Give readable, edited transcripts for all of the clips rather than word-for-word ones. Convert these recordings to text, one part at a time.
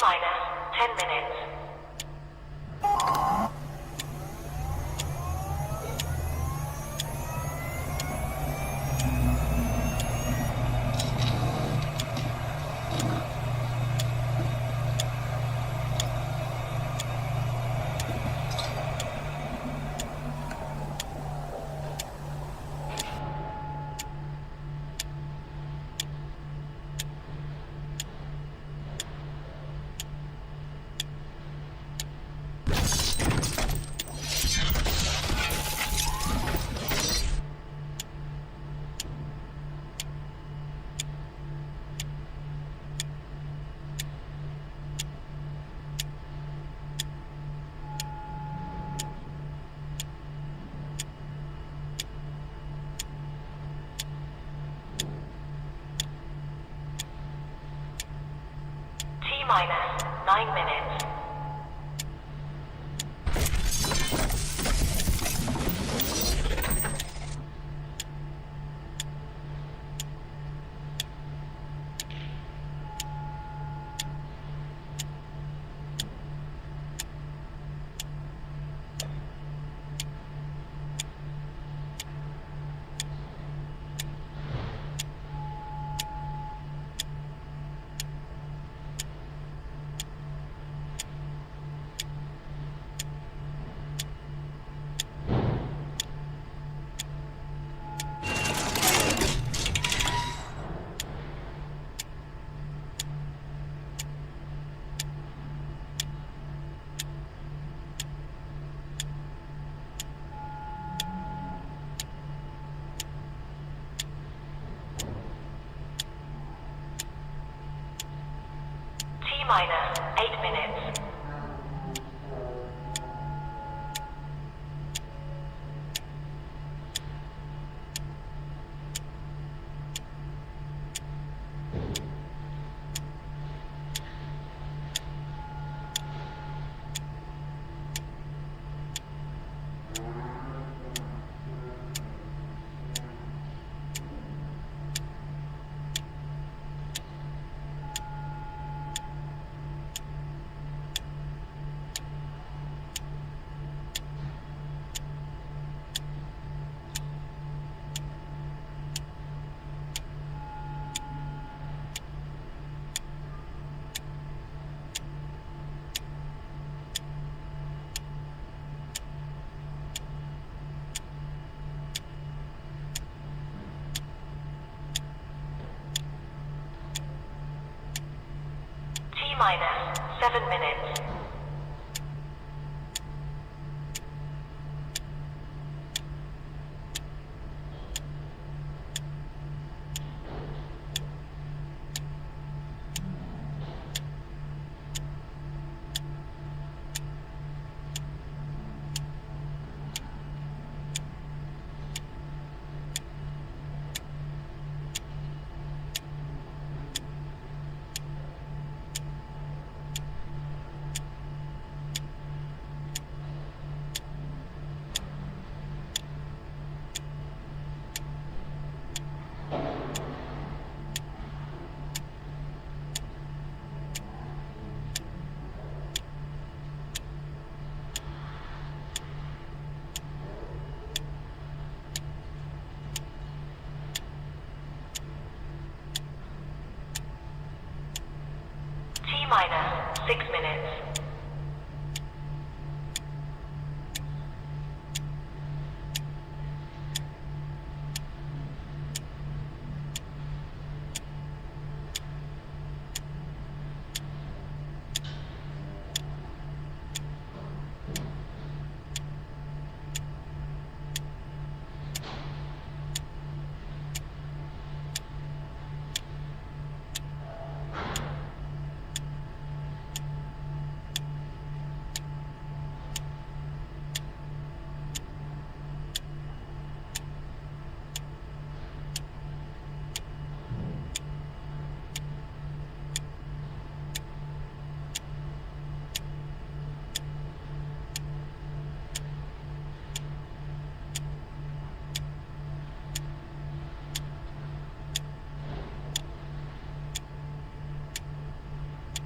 minus 10 minutes. Minus 9 minutes. Minus 8 minutes. minus 7 minutes. T minus 6 minutes.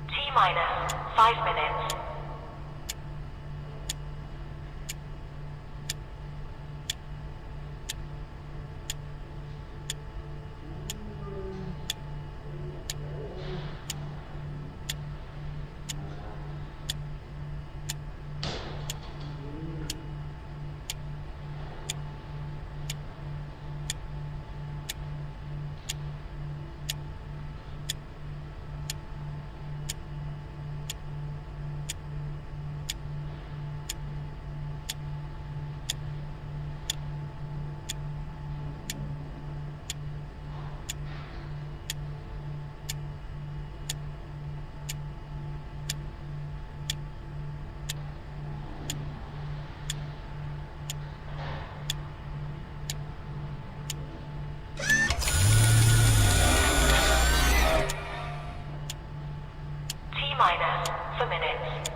T minus 5 minutes. T minus for minutes.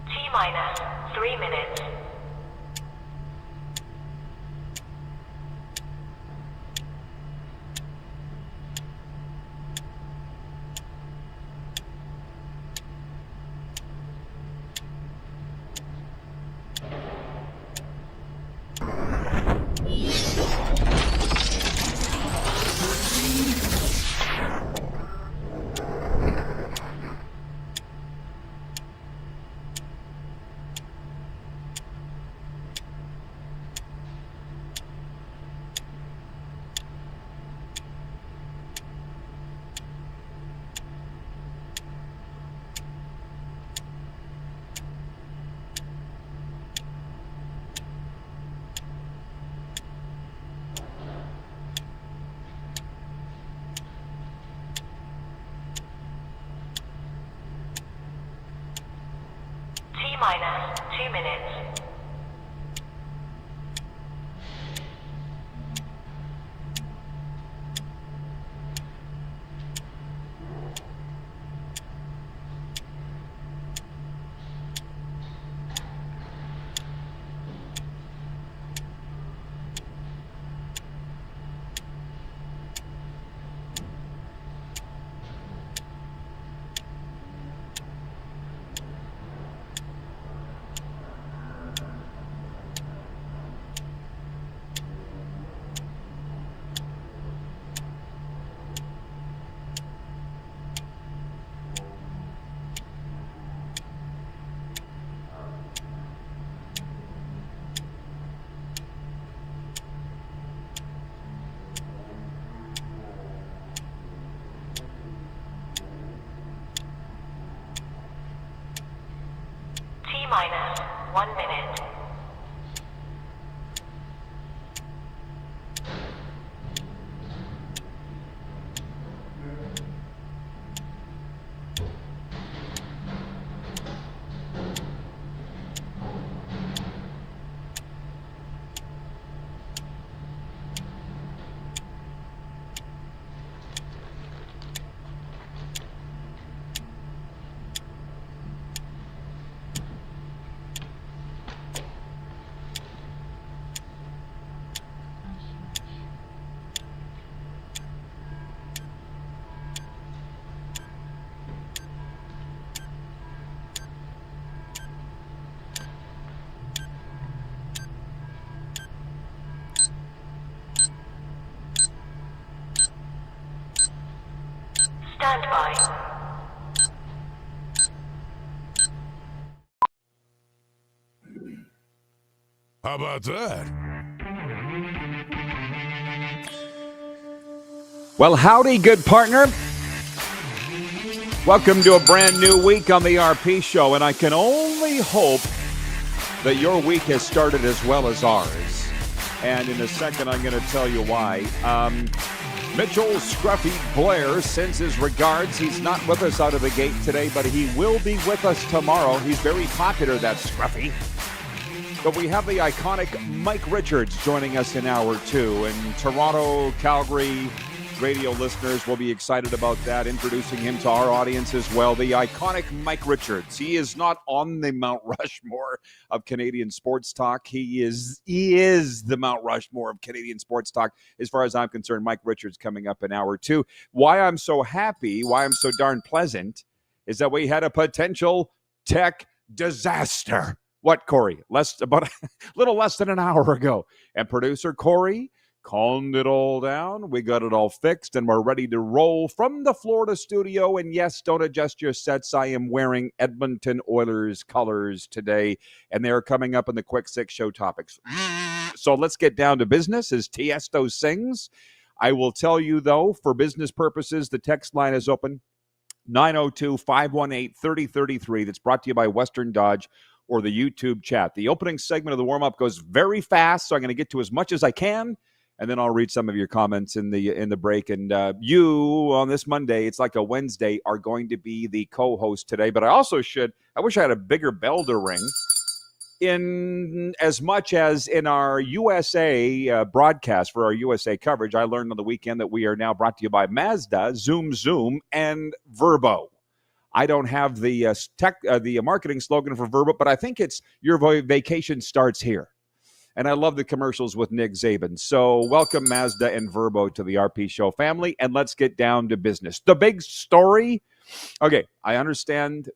T minus 3 minutes. minus 2 minutes. Minus 1 minute. Stand by. How about that? Well, howdy, good partner. Welcome to a brand new week on the RP Show, and I can only hope that your week has started as well as ours. And in a second, I'm going to tell you why. Mitchell Scruffy Blair sends his regards. He's not with us out of the gate today, but he will be with us tomorrow. He's very popular, that Scruffy. But we have the iconic Mike Richards joining us in hour two. And Toronto, Calgary radio listeners will be excited about that, introducing him to our audience as well. The iconic Mike Richards. He is not on the Mount Rushmore of Canadian sports talk. He is the Mount Rushmore of Canadian sports talk, as far as I'm concerned. Mike Richards coming up in hour two. Why I'm so happy, why I'm so darn pleasant, is that we had a potential tech disaster. What, Corey? About a little less than an hour ago. And producer Corey calmed it all down. We got it all fixed, and we're ready to roll from the Florida studio. And yes, don't adjust your sets. I am wearing Edmonton Oilers colors today, and they're coming up in the Quick Six show topics. So let's get down to business, as Tiesto sings. I will tell you, though, for business purposes, the text line is open, 902-518-3033. That's brought to you by Western Dodge or the YouTube chat. The opening segment of the warm-up goes very fast, so I'm going to get to as much as I can, and then I'll read some of your comments in the break. And you, on this Monday, it's like a Wednesday, are going to be the co-host today. But I wish I had a bigger bell to ring. In as much as in our USA broadcast for our USA coverage, I learned on the weekend that we are now brought to you by Mazda, Zoom, and Verbo. I don't have the marketing slogan for Verbo, but I think it's your vacation starts here. And I love the commercials with Nick Zabin. So welcome Mazda and Verbo to the RP Show family, and let's get down to business. The big story. Okay, I understand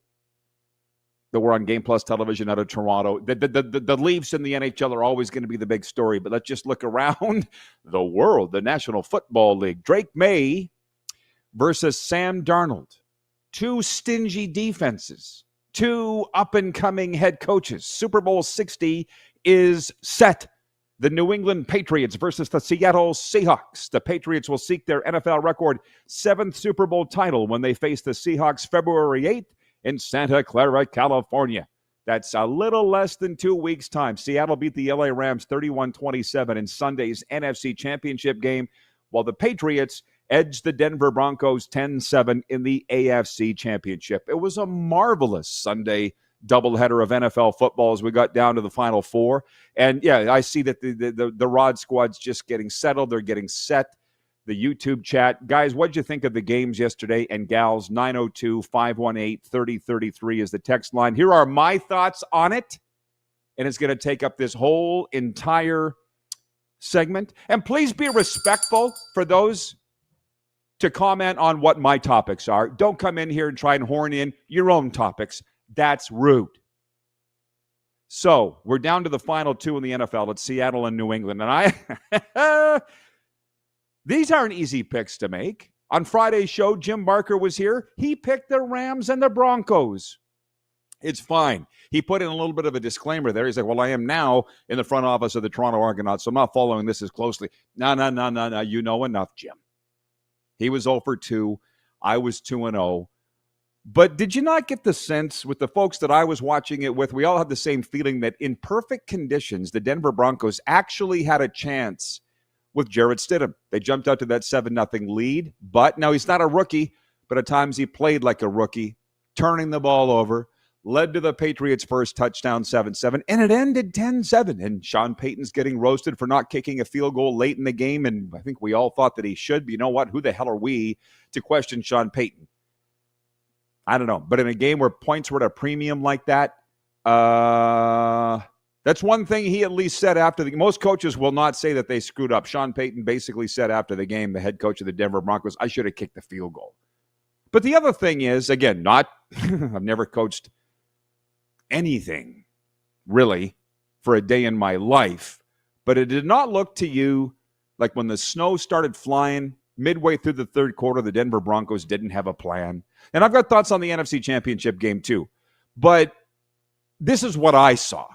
that we're on Game Plus television out of Toronto. The Leafs in the NHL are always going to be the big story, but let's just look around the world. The National Football League. Drake May versus Sam Darnold. Two stingy defenses. Two up-and-coming head coaches. Super Bowl 60 is set. The New England Patriots versus the Seattle Seahawks. The Patriots will seek their NFL record 7th Super Bowl title when they face the Seahawks February 8th in Santa Clara, California. That's a little less than 2 weeks' time. Seattle beat the LA Rams 31-27 in Sunday's NFC Championship game, while the Patriots edged the Denver Broncos 10-7 in the AFC Championship. It was a marvelous Sunday doubleheader of NFL football as we got down to the Final Four. And, yeah, I see that the Rod squad's just getting settled. They're getting set. The YouTube chat. Guys, what'd you think of the games yesterday? And gals, 902-518-3033 is the text line. Here are my thoughts on it. And it's going to take up this whole entire segment. And please be respectful for those to comment on what my topics are. Don't come in here and try and horn in your own topics. That's rude. So we're down to the final two in the NFL. It's Seattle and New England. And these aren't easy picks to make. On Friday's show, Jim Barker was here. He picked the Rams and the Broncos. It's fine. He put in a little bit of a disclaimer there. He's like, well, I am now in the front office of the Toronto Argonauts, so I'm not following this as closely. No. You know enough, Jim. He was 0 for 2. I was 2-0. But did you not get the sense with the folks that I was watching it with, we all had the same feeling that in perfect conditions, the Denver Broncos actually had a chance with Jarrett Stidham. They jumped out to that 7-0 lead. But now he's not a rookie, but at times he played like a rookie, turning the ball over. Led to the Patriots' first touchdown, 7-7, and it ended 10-7. And Sean Payton's getting roasted for not kicking a field goal late in the game, and I think we all thought that he should. But you know what? Who the hell are we to question Sean Payton? I don't know. But in a game where points were at a premium like that, that's one thing he at least said after the game. Most coaches will not say that they screwed up. Sean Payton basically said after the game, the head coach of the Denver Broncos, I should have kicked the field goal. But the other thing is, again, I've never coached anything really for a day in my life, but it did not look to you like when the snow started flying midway through the third quarter, the Denver Broncos didn't have a plan. And I've got thoughts on the NFC Championship game too, but this is what I saw.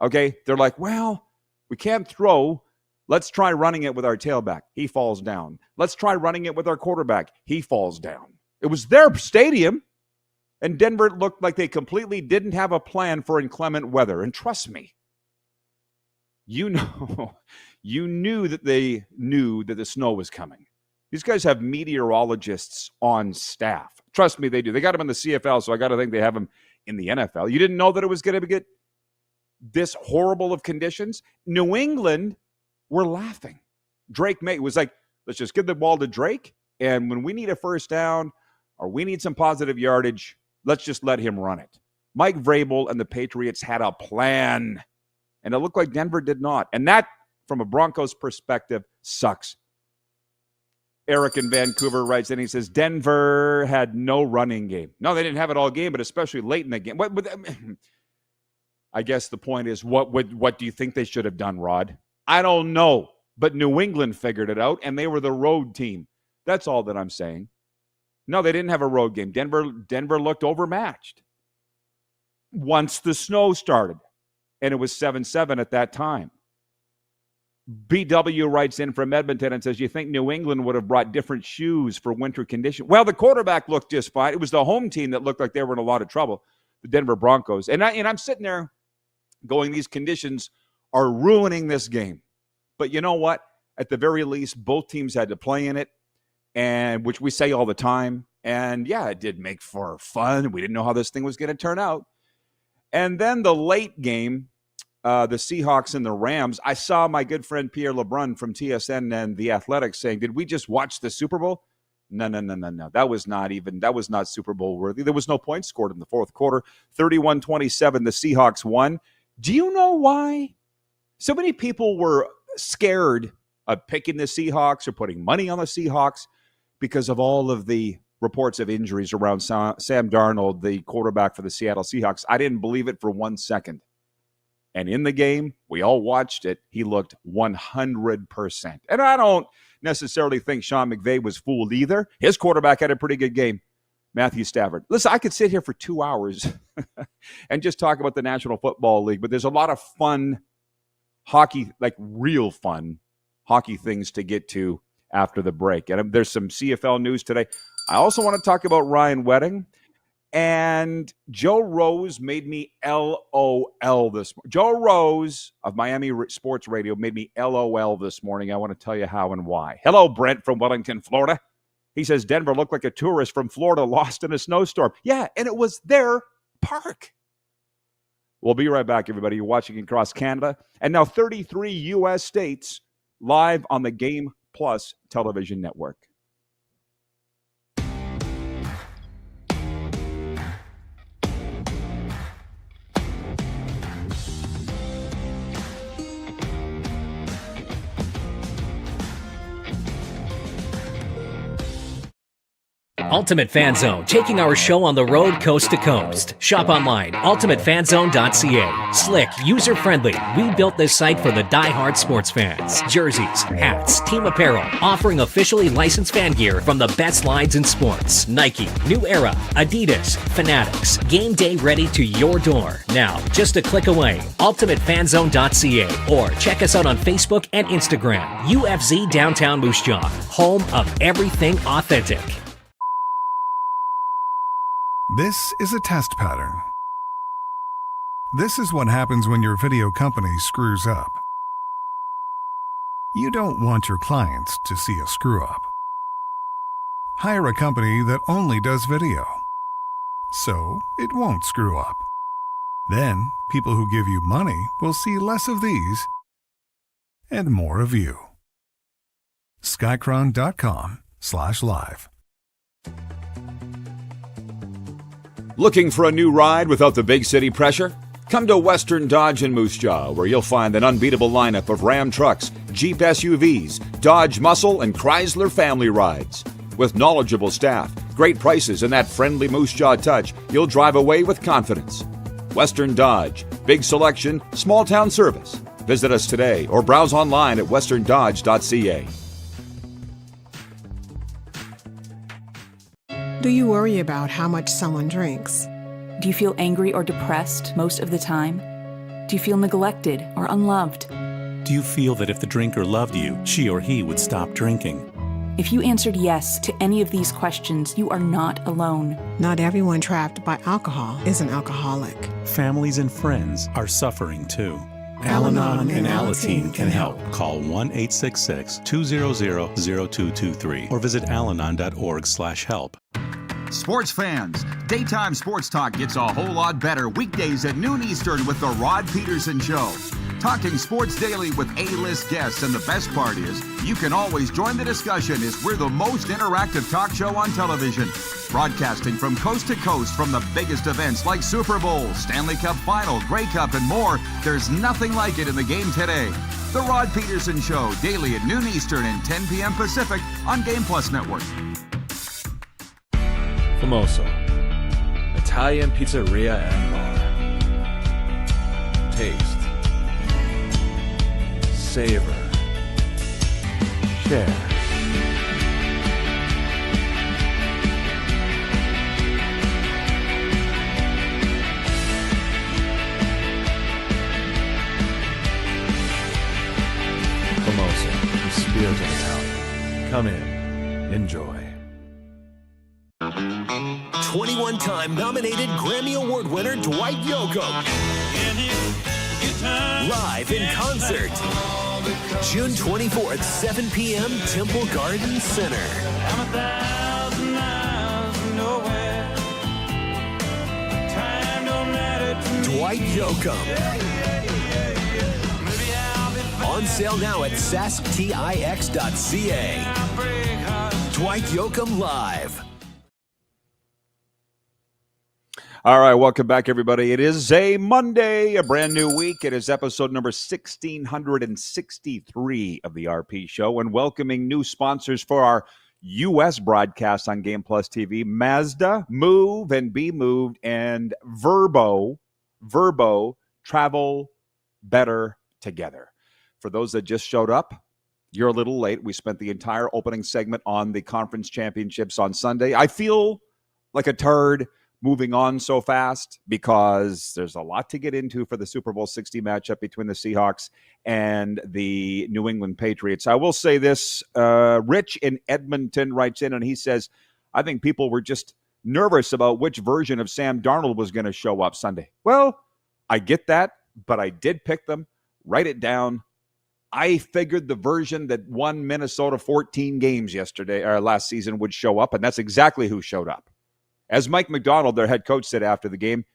Okay, they're like, well, we can't throw. Let's try running it with our tailback. He falls down. Let's try running it with our quarterback. He falls down. It was their stadium. And Denver looked like they completely didn't have a plan for inclement weather. And trust me, you knew that they knew that the snow was coming. These guys have meteorologists on staff. Trust me, they do. They got them in the CFL, so I got to think they have them in the NFL. You didn't know that it was going to get this horrible of conditions? New England were laughing. Drake May was like, let's just give the ball to Drake, and when we need a first down or we need some positive yardage, let's just let him run it. Mike Vrabel and the Patriots had a plan, and it looked like Denver did not. And that, from a Broncos perspective, sucks. Eric in Vancouver writes in, he says, Denver had no running game. No, they didn't have it all game, but especially late in the game. I guess the point is, what do you think they should have done, Rod? I don't know, but New England figured it out, and they were the road team. That's all that I'm saying. No, they didn't have a road game. Denver looked overmatched once the snow started, and it was 7-7 at that time. BW writes in from Edmonton and says, you think New England would have brought different shoes for winter conditions? Well, the quarterback looked just fine. It was the home team that looked like they were in a lot of trouble, the Denver Broncos. And I'm sitting there going, these conditions are ruining this game. But you know what? At the very least, both teams had to play in it, and which we say all the time. And yeah, it did make for fun. We didn't know how this thing was going to turn out. And then the late game, the Seahawks and the Rams, I saw my good friend Pierre LeBrun from TSN and The Athletic saying, did we just watch the Super Bowl? No. That was not Super Bowl worthy. There was no points scored in the fourth quarter. 31-27, the Seahawks won. Do you know why? So many people were scared of picking the Seahawks or putting money on the Seahawks because of all of the reports of injuries around Sam Darnold, the quarterback for the Seattle Seahawks. I didn't believe it for 1 second. And in the game, we all watched it, he looked 100%. And I don't necessarily think Sean McVay was fooled either. His quarterback had a pretty good game, Matthew Stafford. Listen, I could sit here for 2 hours and just talk about the National Football League, but there's a lot of fun hockey, like real fun hockey things to get to after the break. And there's some CFL news today. I also want to talk about Ryan Wedding. And Joe Rose made me LOL this morning. Joe Rose of Miami Sports Radio made me LOL this morning. I want to tell you how and why. Hello, Brent from Wellington, Florida. He says Denver looked like a tourist from Florida lost in a snowstorm. Yeah, and it was their park. We'll be right back, everybody. You're watching across Canada and now 33 U.S. states live on the Game Plus television network. Ultimate Fan Zone, taking our show on the road coast to coast. Shop online, ultimatefanzone.ca. Slick, user-friendly. We built this site for the die-hard sports fans. Jerseys, hats, team apparel, offering officially licensed fan gear from the best lines in sports. Nike, New Era, Adidas, Fanatics. Game day ready to your door. Now, just a click away. ultimatefanzone.ca or check us out on Facebook and Instagram. UFZ Downtown Moose Jaw, home of everything authentic. This is a test pattern. This is what happens when your video company screws up. You don't want your clients to see a screw-up. Hire a company that only does video, so it won't screw up. Then, people who give you money will see less of these and more of you. Skycron.com/live. Looking for a new ride without the big city pressure? Come to Western Dodge in Moose Jaw, where you'll find an unbeatable lineup of Ram trucks, Jeep SUVs, Dodge Muscle, and Chrysler family rides. With knowledgeable staff, great prices, and that friendly Moose Jaw touch, you'll drive away with confidence. Western Dodge, big selection, small town service. Visit us today or browse online at westerndodge.ca. Do you worry about how much someone drinks? Do you feel angry or depressed most of the time? Do you feel neglected or unloved? Do you feel that if the drinker loved you, she or he would stop drinking? If you answered yes to any of these questions, you are not alone. Not everyone trapped by alcohol is an alcoholic. Families and friends are suffering too. Al-Anon and Alateen can help. Call 1-866-200-0223 or visit alanon.org/help. Sports fans, daytime sports talk gets a whole lot better weekdays at noon Eastern with The Rod Pedersen Show. Talking sports daily with A-list guests, and the best part is, you can always join the discussion as we're the most interactive talk show on television. Broadcasting from coast to coast from the biggest events like Super Bowl, Stanley Cup Final, Grey Cup, and more, there's nothing like it in the game today. The Rod Pedersen Show, daily at noon Eastern and 10 p.m. Pacific on Game Plus Network. Famoso, Italian pizzeria and bar. Taste, savor, share. Famoso, the spirit of Italian. Come in, enjoy. 21-time nominated Grammy Award winner Dwight Yoakam. Live in concert. June 24th, 7 p.m., Temple Garden Center. Dwight Yoakam. On sale now at sasktix.ca. Dwight Yoakam Live. All right, welcome back, everybody. It is a Monday, a brand new week. It is episode number 1663 of the RP Show, and welcoming new sponsors for our U.S. broadcast on Game Plus TV, Mazda, Move and Be Moved, and Verbo, Travel Better Together. For those that just showed up, you're a little late. We spent the entire opening segment on the conference championships on Sunday. I feel like a turd moving on so fast because there's a lot to get into for the Super Bowl 60 matchup between the Seahawks and the New England Patriots. I will say this, Rich in Edmonton writes in and he says, I think people were just nervous about which version of Sam Darnold was going to show up Sunday. Well, I get that, but I did pick them. Write it down. I figured the version that won Minnesota 14 games last season would show up, and that's exactly who showed up. As Mike McDonald, their head coach, said after the game,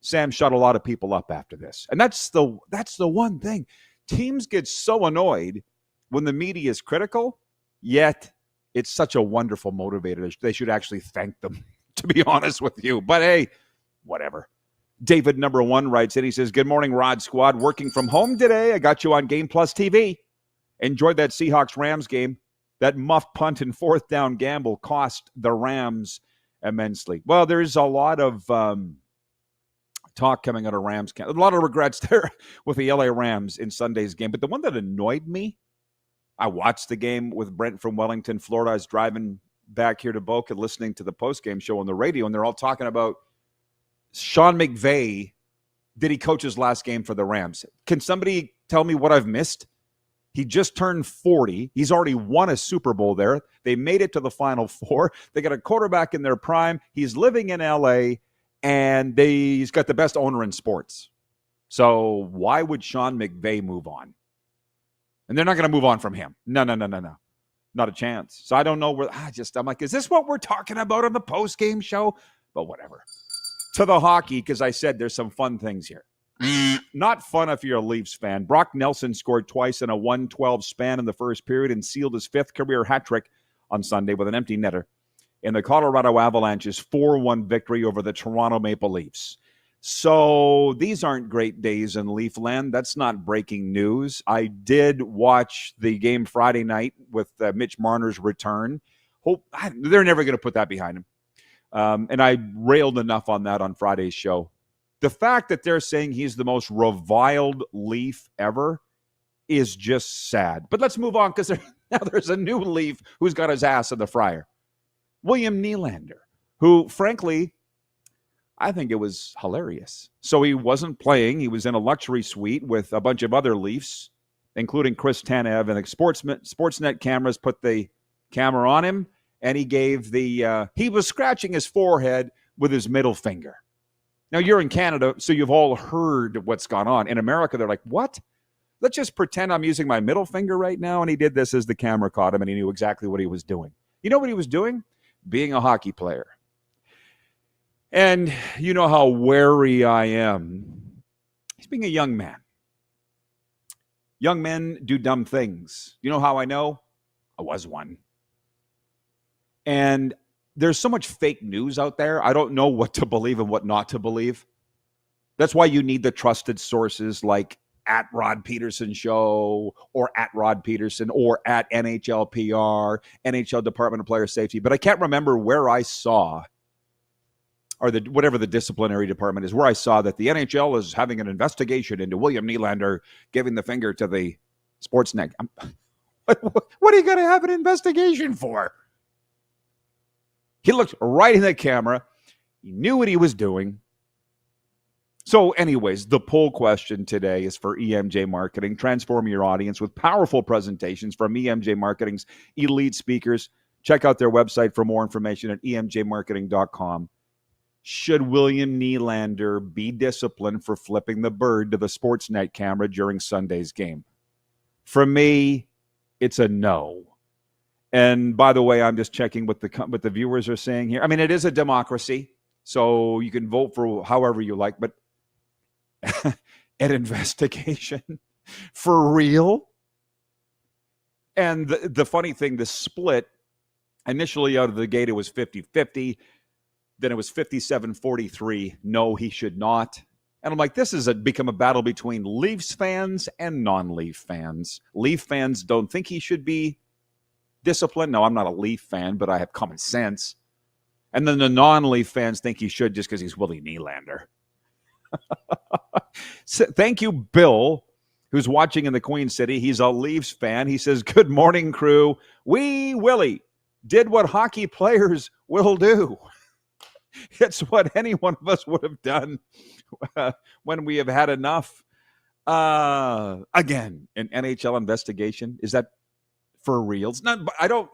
Sam shut a lot of people up after this. And that's the one thing. Teams get so annoyed when the media is critical, yet it's such a wonderful motivator. They should actually thank them, to be honest with you. But hey, whatever. David number 1 writes in. He says, good morning, Rod Squad. Working from home today. I got you on Game Plus TV. Enjoyed that Seahawks-Rams game. That muffed punt and fourth down gamble cost the Rams immensely. Well, there's a lot of talk coming out of Rams camp. A lot of regrets there with the LA Rams in Sunday's game. But the one that annoyed me, I watched the game with Brent from Wellington, Florida. I was driving back here to Boca listening to the postgame show on the radio, and they're all talking about Sean McVay. Did he coach his last game for the Rams? Can somebody tell me what I've missed? He just turned 40. He's already won a Super Bowl there. They made it to the Final Four. They got a quarterback in their prime. He's living in L.A., and he's got the best owner in sports. So why would Sean McVay move on? And they're not going to move on from him. No. Not a chance. So I don't know where. I'm like, is this what we're talking about on the post-game show? But whatever. To the hockey, because I said there's some fun things here. Not fun if you're a Leafs fan. Brock Nelson scored twice in a 1-12 span in the first period and sealed his 5th career hat trick on Sunday with an empty netter in the Colorado Avalanche's 4-1 victory over the Toronto Maple Leafs. So these aren't great days in Leafland. That's not breaking news. I did watch the game Friday night with Mitch Marner's return. They're never going to put that behind him. And I railed enough on that on Friday's show. The fact that they're saying he's the most reviled Leaf ever is just sad. But let's move on, because now there's a new Leaf who's got his ass in the fryer. William Nylander, who, frankly, I think it was hilarious. So he wasn't playing. He was in a luxury suite with a bunch of other Leafs, including Chris Tanev, and the Sportsnet cameras put the camera on him, and he gave he was scratching his forehead with his middle finger. Now, you're in Canada, so you've all heard what's gone on. In America, they're like, what? Let's just pretend I'm using my middle finger right now. And he did this as the camera caught him, and he knew exactly what he was doing. You know what he was doing? Being a hockey player. And you know how wary I am. He's being a young man. Young men do dumb things. You know how I know? I was one. And there's so much fake news out there. I don't know what to believe and what not to believe. That's why you need the trusted sources like at Rod Pedersen Show or at Rod Pedersen or at NHL PR, NHL Department of Player Safety. But I can't remember where I saw, or whatever the disciplinary department is, where I saw that the NHL is having an investigation into William Nylander giving the finger to the Sportsnet. What are you going to have an investigation for? He looked right in the camera. He knew what he was doing. So anyways, the poll question today is for EMJ Marketing. Transform your audience with powerful presentations from EMJ Marketing's elite speakers. Check out their website for more information at emjmarketing.com. Should William Nylander be disciplined for flipping the bird to the Sportsnet camera during Sunday's game? For me, it's a no. And by the way, I'm just checking what the viewers are saying here. I mean, it is a democracy, so you can vote for however you like, but an investigation for real? And the funny thing, the split, initially out of the gate, it was 50-50. Then it was 57-43. No, he should not. And I'm like, this has become a battle between Leafs fans and non-Leaf fans. Leaf fans don't think he should be disciplined. No, I'm not a Leaf fan, but I have common sense. And then the non-Leaf fans think he should just because he's Willie Nylander. So, thank you, Bill, who's watching in the Queen City. He's a Leafs fan. He says, good morning, crew. We, Willie, did what hockey players will do. It's what any one of us would have done when we have had enough. Again, an NHL investigation. Is that for real? It's not. I don't.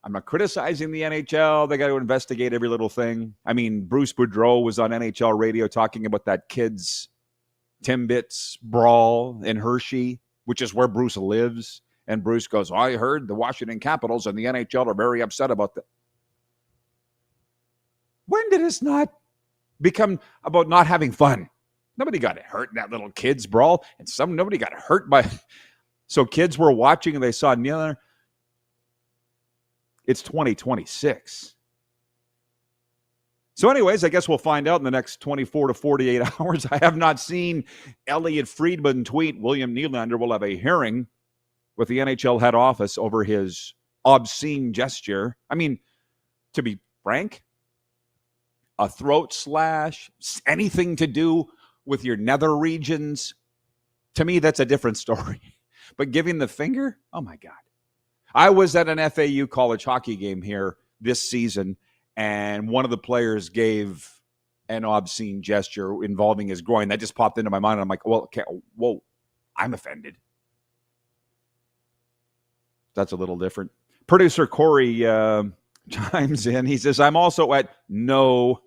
I'm not criticizing the NHL. They got to investigate every little thing. I mean, Bruce Boudreau was on NHL radio talking about that kids' Timbits brawl in Hershey, which is where Bruce lives. And Bruce goes, I heard the Washington Capitals and the NHL are very upset about that. When did this not become about not having fun. Nobody got hurt in that little kids brawl, and nobody got hurt by. So kids were watching and they saw Nylander. It's 2026. So anyways, I guess we'll find out in the next 24 to 48 hours. I have not seen Elliot Friedman tweet William Nylander will have a hearing with the NHL head office over his obscene gesture. I mean, to be frank, a throat slash, anything to do with your nether regions, to me, that's a different story. But giving the finger, oh my God. I was at an FAU college hockey game here this season, and one of the players gave an obscene gesture involving his groin. That just popped into my mind. I'm like, well, okay, whoa, I'm offended. That's a little different. Producer Corey chimes in. He says, I'm also at no,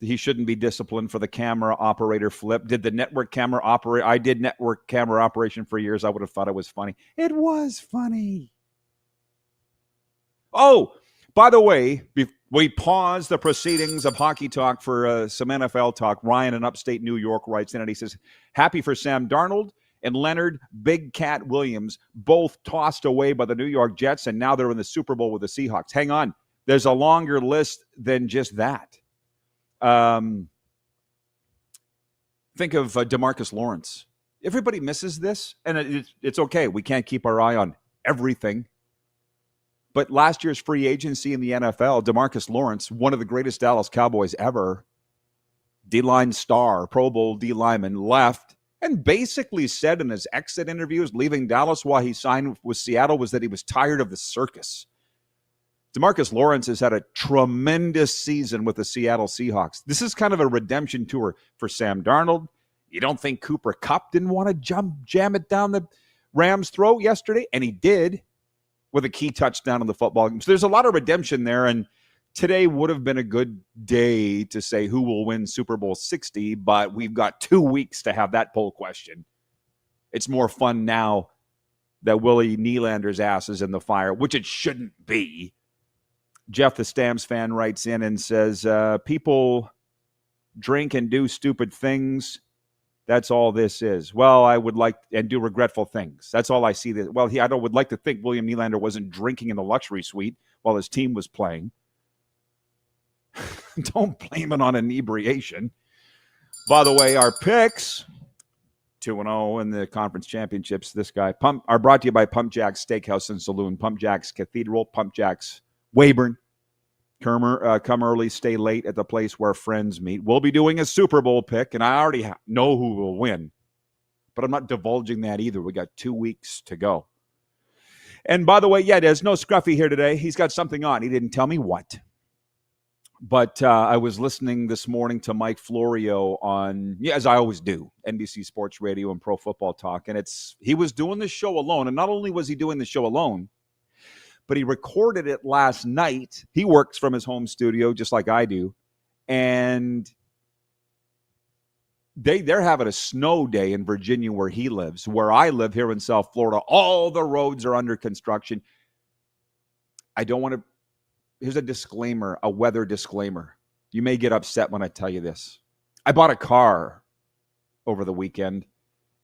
he shouldn't be disciplined for the camera operator flip. Did the network camera operate? I did network camera operation for years. I would have thought it was funny. It was funny. Oh, by the way, we paused the proceedings of Hockey Talk for some NFL talk. Ryan in upstate New York writes in and he says, happy for Sam Darnold and Leonard Big Cat Williams, both tossed away by the New York Jets, and now they're in the Super Bowl with the Seahawks. Hang on. There's a longer list than just that. Think of DeMarcus Lawrence. Everybody misses this, and it's okay. We can't keep our eye on everything. But last year's free agency in the NFL, DeMarcus Lawrence, one of the greatest Dallas Cowboys ever, D-line star, Pro Bowl D-lineman, left and basically said in his exit interviews, leaving Dallas while he signed with Seattle, was that he was tired of the circus. DeMarcus Lawrence has had a tremendous season with the Seattle Seahawks. This is kind of a redemption tour for Sam Darnold. You don't think Cooper Kupp didn't want to jam it down the Rams' throat yesterday? And he did with a key touchdown in the football game. So there's a lot of redemption there, and today would have been a good day to say who will win Super Bowl 60, but we've got 2 weeks to have that poll question. It's more fun now that Willie Nylander's ass is in the fire, which it shouldn't be. Jeff, the Stamps fan, writes in and says, people drink and do stupid things. That's all this is. Well, I would like, and do regretful things. That's all I see. Well, I would like to think William Nylander wasn't drinking in the luxury suite while his team was playing. Don't blame it on inebriation. By the way, our picks, 2-0 in the conference championships. This guy are brought to you by Pump Jack's Steakhouse and Saloon, Pump Jack's Cathedral, Pump Jack's Weyburn. Come early, stay late at the place where friends meet. We'll be doing a Super Bowl pick, and I already know who will win. But I'm not divulging that either. We got 2 weeks to go. And by the way, yeah, there's no Scruffy here today. He's got something on. He didn't tell me what. But I was listening this morning to Mike Florio on, as I always do, NBC Sports Radio and Pro Football Talk. And he was doing the show alone. And not only was he doing the show alone, but he recorded it last night. He works from his home studio just like I do. And they're having a snow day in Virginia where he lives. Where I live here in South Florida, all the roads are under construction. I don't want to. Here's a disclaimer, a weather disclaimer. You may get upset when I tell you this. I bought a car over the weekend,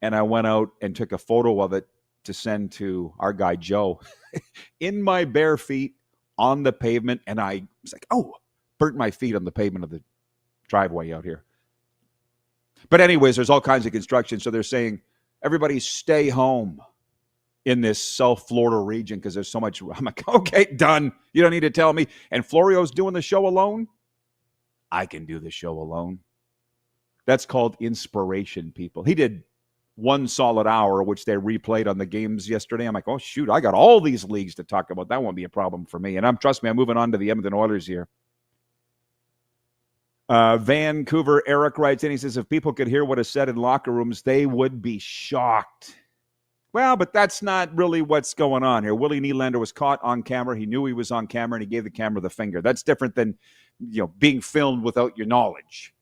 and I went out and took a photo of it to send to our guy, Joe, in my bare feet on the pavement. And I was like, burnt my feet on the pavement of the driveway out here. But anyways, there's all kinds of construction. So they're saying, everybody stay home in this South Florida region because there's so much. I'm like, okay, done. You don't need to tell me. And Florio's doing the show alone. I can do the show alone. That's called inspiration, people. He did 1 solid hour, which they replayed on the games yesterday. I'm like, oh, shoot, I got all these leagues to talk about. That won't be a problem for me. And trust me, I'm moving on to the Edmonton Oilers here. Vancouver, Eric writes in, he says, if people could hear what is said in locker rooms, they would be shocked. Well, but that's not really what's going on here. Willie Nylander was caught on camera. He knew he was on camera, and he gave the camera the finger. That's different than, being filmed without your knowledge,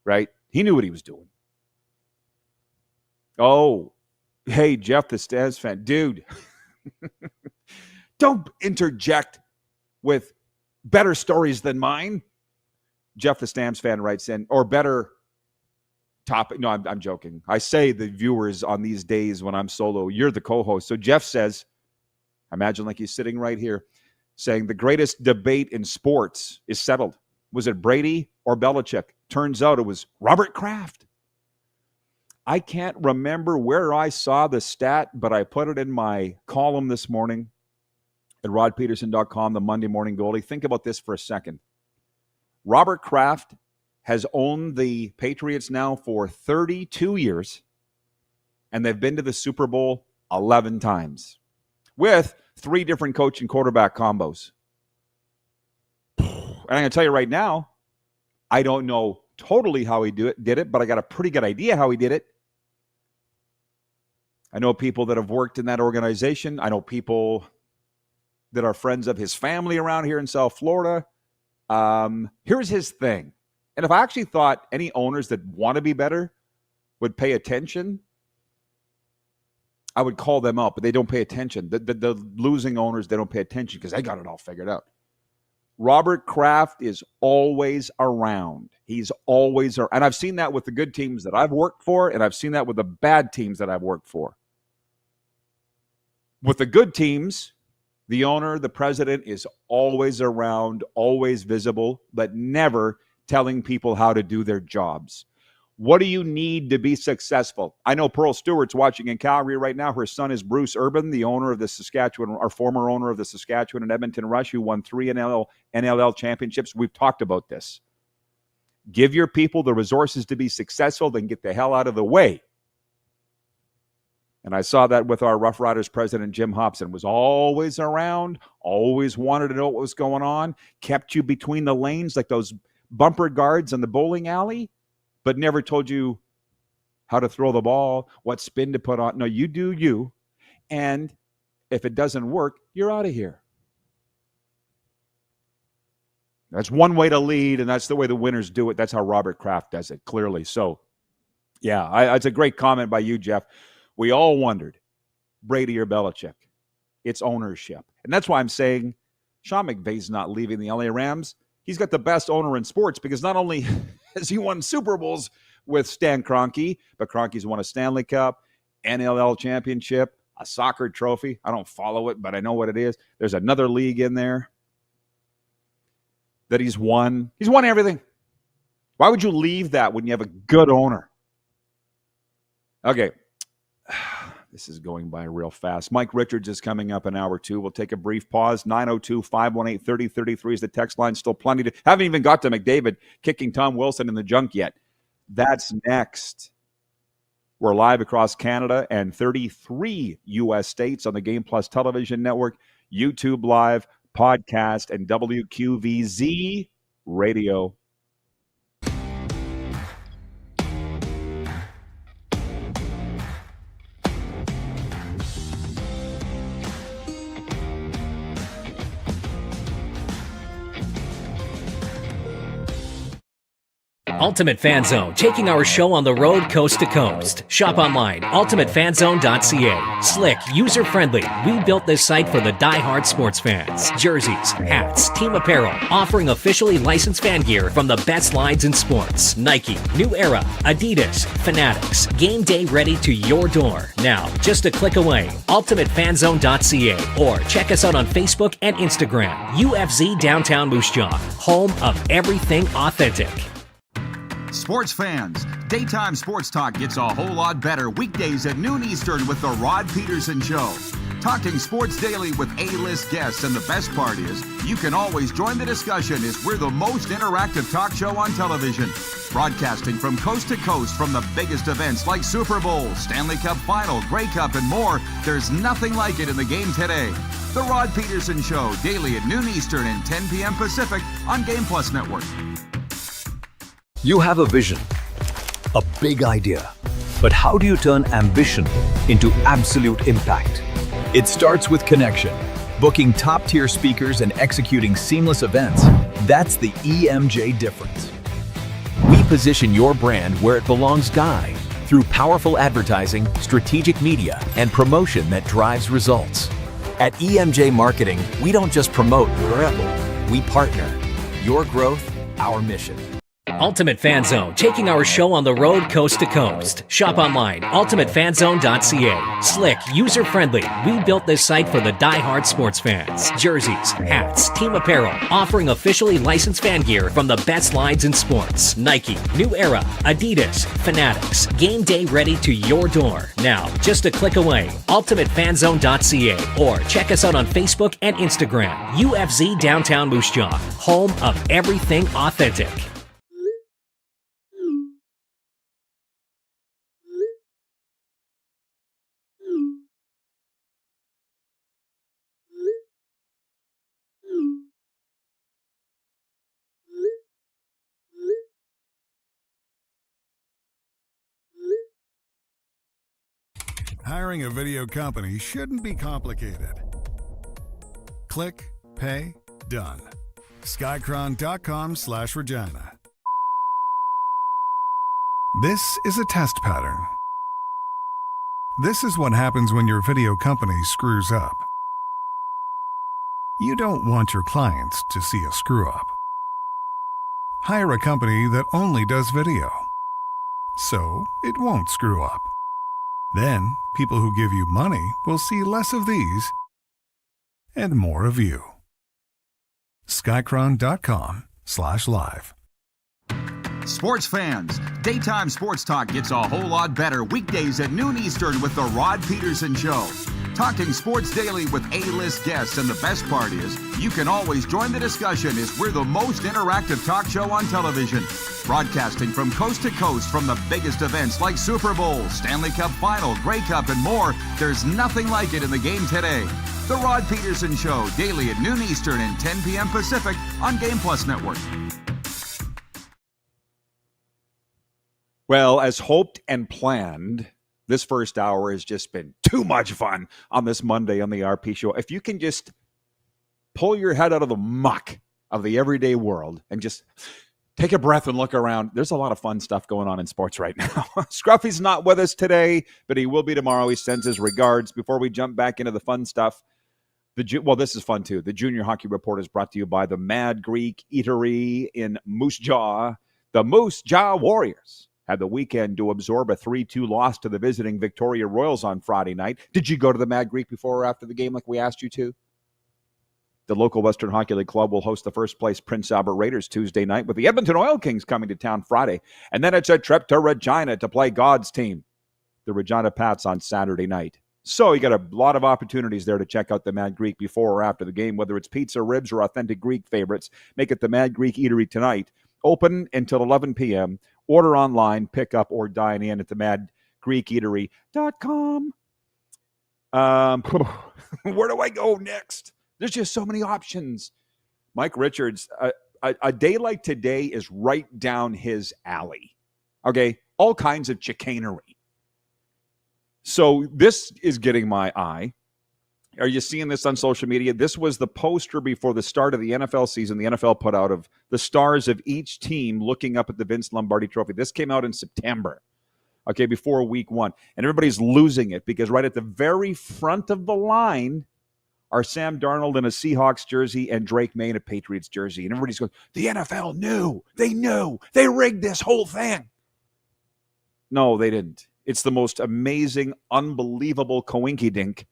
right? He knew what he was doing. Oh, hey, Jeff, the Staz fan. Dude, don't interject with better stories than mine. Jeff the Stamps fan writes in, or better topic. No, I'm joking. I say the viewers on these days when I'm solo, you're the co-host. So Jeff says, imagine like he's sitting right here, saying the greatest debate in sports is settled. Was it Brady or Belichick? Turns out it was Robert Kraft. I can't remember where I saw the stat, but I put it in my column this morning at rodpeterson.com, the Monday Morning Goalie. Think about this for a second. Robert Kraft has owned the Patriots now for 32 years, and they've been to the Super Bowl 11 times with 3 different coach and quarterback combos. And I'm going to tell you right now, I don't know totally how he did it, but I got a pretty good idea how he did it. I know people that have worked in that organization. I know people that are friends of his family around here in South Florida. Here's his thing. And if I actually thought any owners that want to be better would pay attention, I would call them out, but they don't pay attention. The losing owners, they don't pay attention because they got it all figured out. Robert Kraft is always around. He's always around. And I've seen that with the good teams that I've worked for, and I've seen that with the bad teams that I've worked for. With the good teams, the owner, the president is always around, always visible, but never telling people how to do their jobs. What do you need to be successful? I know Pearl Stewart's watching in Calgary right now. Her son is Bruce Urban, the owner of the Saskatchewan, our former owner of the Saskatchewan and Edmonton Rush, who won 3 NLL championships. We've talked about this. Give your people the resources to be successful, then get the hell out of the way. And I saw that with our Rough Riders president, Jim Hobson, was always around, always wanted to know what was going on, kept you between the lanes like those bumper guards in the bowling alley, but never told you how to throw the ball, what spin to put on. No, you do you. And if it doesn't work, you're out of here. That's one way to lead, and that's the way the winners do it. That's how Robert Kraft does it, clearly. So, yeah, it's a great comment by you, Jeff. We all wondered, Brady or Belichick. It's ownership. And that's why I'm saying Sean McVay's not leaving the LA Rams. He's got the best owner in sports because not only has he won Super Bowls with Stan Kroenke, but Kroenke's won a Stanley Cup, NLL championship, a soccer trophy. I don't follow it, but I know what it is. There's another league in there that he's won. He's won everything. Why would you leave that when you have a good owner? Okay. This is going by real fast. Mike Richards is coming up in hour 2. We'll take a brief pause. 902-518-3033 is the text line. Still plenty to... Haven't even got to McDavid kicking Tom Wilson in the junk yet. That's next. We're live across Canada and 33 U.S. states on the Game Plus television network, YouTube Live, podcast, and WQVZ radio. Ultimate Fan Zone, taking our show on the road coast to coast. Shop online, ultimatefanzone.ca. Slick, user-friendly. We built this site for the die-hard sports fans. Jerseys, hats, team apparel, offering officially licensed fan gear from the best lines in sports. Nike, New Era, Adidas, Fanatics. Game day ready to your door. Now, just a click away. ultimatefanzone.ca or check us out on Facebook and Instagram. UFZ Downtown Moose Jaw, home of everything authentic. Sports fans, daytime sports talk gets a whole lot better weekdays at noon Eastern with The Rod Pedersen Show. Talking sports daily with A-list guests, and the best part is you can always join the discussion as we're the most interactive talk show on television. Broadcasting from coast to coast from the biggest events like Super Bowl, Stanley Cup Final, Grey Cup, and more. There's nothing like it in the game today. The Rod Pedersen Show, daily at noon Eastern and 10 p.m. Pacific on Game Plus Network. You have a vision, a big idea, but how do you turn ambition into absolute impact? It starts with connection, booking top-tier speakers and executing seamless events. That's the EMJ difference. We position your brand where it belongs, Guy, through powerful advertising, strategic media, and promotion that drives results. At EMJ Marketing, we don't just promote, we partner. Your growth, our mission. Ultimate Fan Zone, taking our show on the road coast to coast. Shop online, ultimatefanzone.ca. Slick, user-friendly. We built this site for the die-hard sports fans. Jerseys, hats, team apparel, offering officially licensed fan gear from the best lines in sports. Nike, New Era, Adidas, Fanatics. Game day ready to your door. Now, just a click away, ultimatefanzone.ca, or check us out on Facebook and Instagram. UFZ Downtown Moose Jaw, home of everything authentic. Hiring a video company shouldn't be complicated. Click, pay, done. Skycron.com/Regina. This is a test pattern. This is what happens when your video company screws up. You don't want your clients to see a screw up. Hire a company that only does video, so it won't screw up. Then, people who give you money will see less of these and more of you. Skycron.com/live. Sports fans, daytime sports talk gets a whole lot better weekdays at noon Eastern with the Rod Pedersen Show. Talking sports daily with A-list guests, and the best part is, you can always join the discussion as we're the most interactive talk show on television. Broadcasting from coast to coast from the biggest events like Super Bowl, Stanley Cup Final, Grey Cup, and more. There's nothing like it in the game today. The Rod Pedersen Show, daily at noon Eastern and 10 p.m. Pacific on Game Plus Network. Well, as hoped and planned, this first hour has just been too much fun on this Monday on the RP Show. If you can just pull your head out of the muck of the everyday world and just take a breath and look around, there's a lot of fun stuff going on in sports right now. Scruffy's not with us today, but he will be tomorrow. He sends his regards. Before we jump back into the fun stuff, this is fun too. The Junior Hockey Report is brought to you by the Mad Greek Eatery in Moose Jaw. The Moose Jaw Warriors had the weekend to absorb a 3-2 loss to the visiting Victoria Royals on Friday night. Did you go to the Mad Greek before or after the game like we asked you to? The local Western Hockey League club will host the first-place Prince Albert Raiders Tuesday night, with the Edmonton Oil Kings coming to town Friday. And then it's a trip to Regina to play God's team, the Regina Pats, on Saturday night. So you got a lot of opportunities there to check out the Mad Greek before or after the game, whether it's pizza, ribs, or authentic Greek favorites. Make it the Mad Greek Eatery tonight. Open until 11 p.m. Order online, pick up, or dine in at the madgreekeatery.com. Where do I go next? There's just so many options. Mike Richards, a day like today is right down his alley. Okay? All kinds of chicanery. So this is getting my eye. Are you seeing this on social media? This was the poster before the start of the NFL season the NFL put out of the stars of each team looking up at the Vince Lombardi Trophy. This came out in September, okay, before week one. And everybody's losing it because right at the very front of the line are Sam Darnold in a Seahawks jersey and Drake May in a Patriots jersey. And everybody's going, the NFL knew. They knew. They rigged this whole thing. No, they didn't. It's the most amazing, unbelievable coinky-dink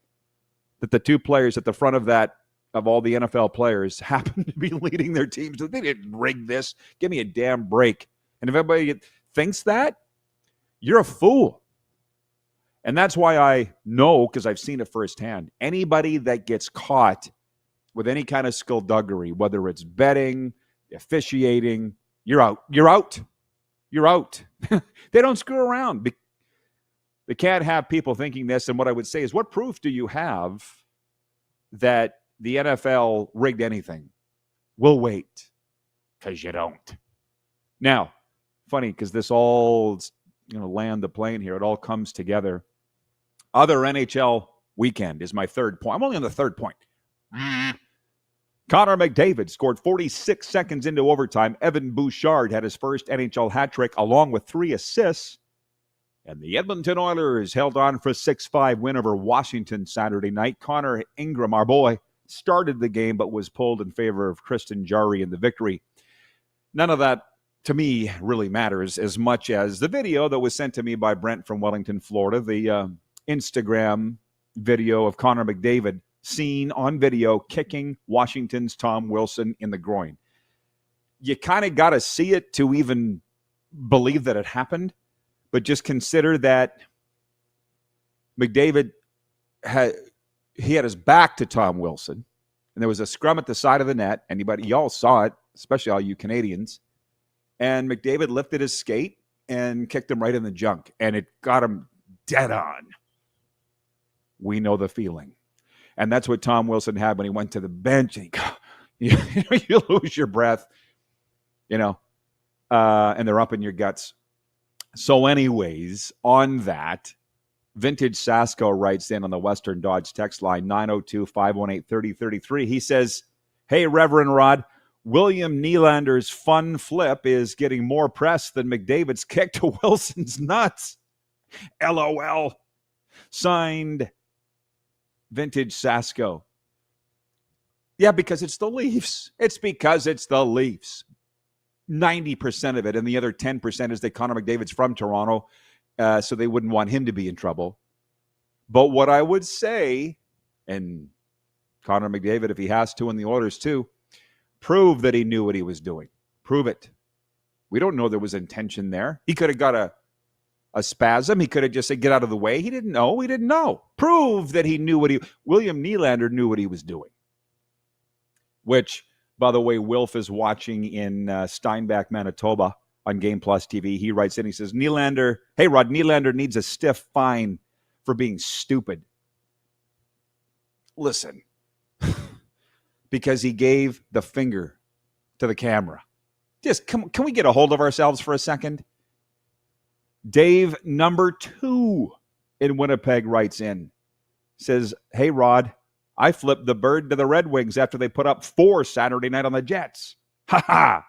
that the two players at the front of that, of all the NFL players, happen to be leading their teams. They didn't rig this. Give me a damn break. And if everybody thinks that, you're a fool. And that's why I know, because I've seen it firsthand, anybody that gets caught with any kind of skullduggery, whether it's betting, officiating, you're out. You're out. You're out. They don't screw around. They can't have people thinking this. And what I would say is, what proof do you have that the NFL rigged anything? We'll wait, because you don't. Now, funny, because this all, land the plane here. It all comes together. Other NHL weekend is my third point. I'm only on the third point. Connor McDavid scored 46 seconds into overtime. Evan Bouchard had his first NHL hat trick along with 3 assists. And the Edmonton Oilers held on for a 6-5 win over Washington Saturday night. Connor Ingram, our boy, started the game but was pulled in favor of Tristan Jarry in the victory. none of that, to me, really matters as much as the video that was sent to me by Brent from Wellington, Florida, the Instagram video of Connor McDavid seen on video kicking Washington's Tom Wilson in the groin. You kind of got to see it to even believe that it happened, but just consider that McDavid had his back to Tom Wilson, and there was a scrum at the side of the net. Y'all saw it, especially all you Canadians. And McDavid lifted his skate and kicked him right in the junk, and it got him dead on. We know the feeling. And that's what Tom Wilson had when he went to the bench. And you lose your breath, and they're up in your guts. So anyways, on that, Vintage Sasko writes in on the Western Dodge text line, 902-518-3033. He says, hey, Reverend Rod, William Nylander's fun flip is getting more press than McDavid's kick to Wilson's nuts. LOL. Signed, Vintage Sasko. Yeah, because it's the Leafs. It's because it's the Leafs. 90% of it, and the other 10% is that Connor McDavid's from Toronto, so they wouldn't want him to be in trouble. But what I would say, and Connor McDavid, if he has to, and the Oilers too, prove that he knew what he was doing. Prove it. We don't know there was intention there. He could have got a spasm. He could have just said, get out of the way. He didn't know. He didn't know. Prove that he knew William Nylander knew what he was doing. Which, by the way, Wilf is watching in Steinbach, Manitoba on Game Plus TV. He writes in, he says, hey, Rod, Nylander needs a stiff fine for being stupid. Listen, because he gave the finger to the camera. Just can we get a hold of ourselves for a second? Dave, number 2 in Winnipeg, writes in, says, hey, Rod, I flipped the bird to the Red Wings after they put up 4 Saturday night on the Jets. Ha ha!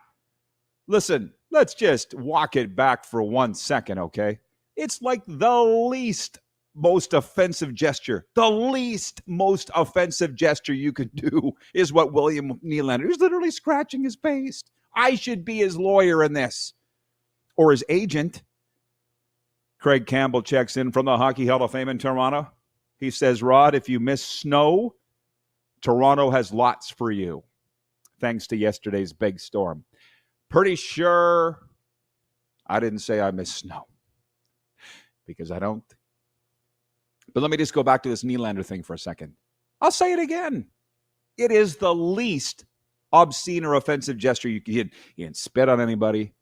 Listen, let's just walk it back for 1 second, okay? It's like the least most offensive gesture. The least most offensive gesture you could do is what William Nylander is literally scratching his face. I should be his lawyer in this. Or his agent. Craig Campbell checks in from the Hockey Hall of Fame in Toronto. He says, Rod, if you miss snow, Toronto has lots for you, thanks to yesterday's big storm. Pretty sure I didn't say I miss snow, because I don't. But let me just go back to this Nylander thing for a second. I'll say it again. It is the least obscene or offensive gesture you can. He didn't spit on anybody.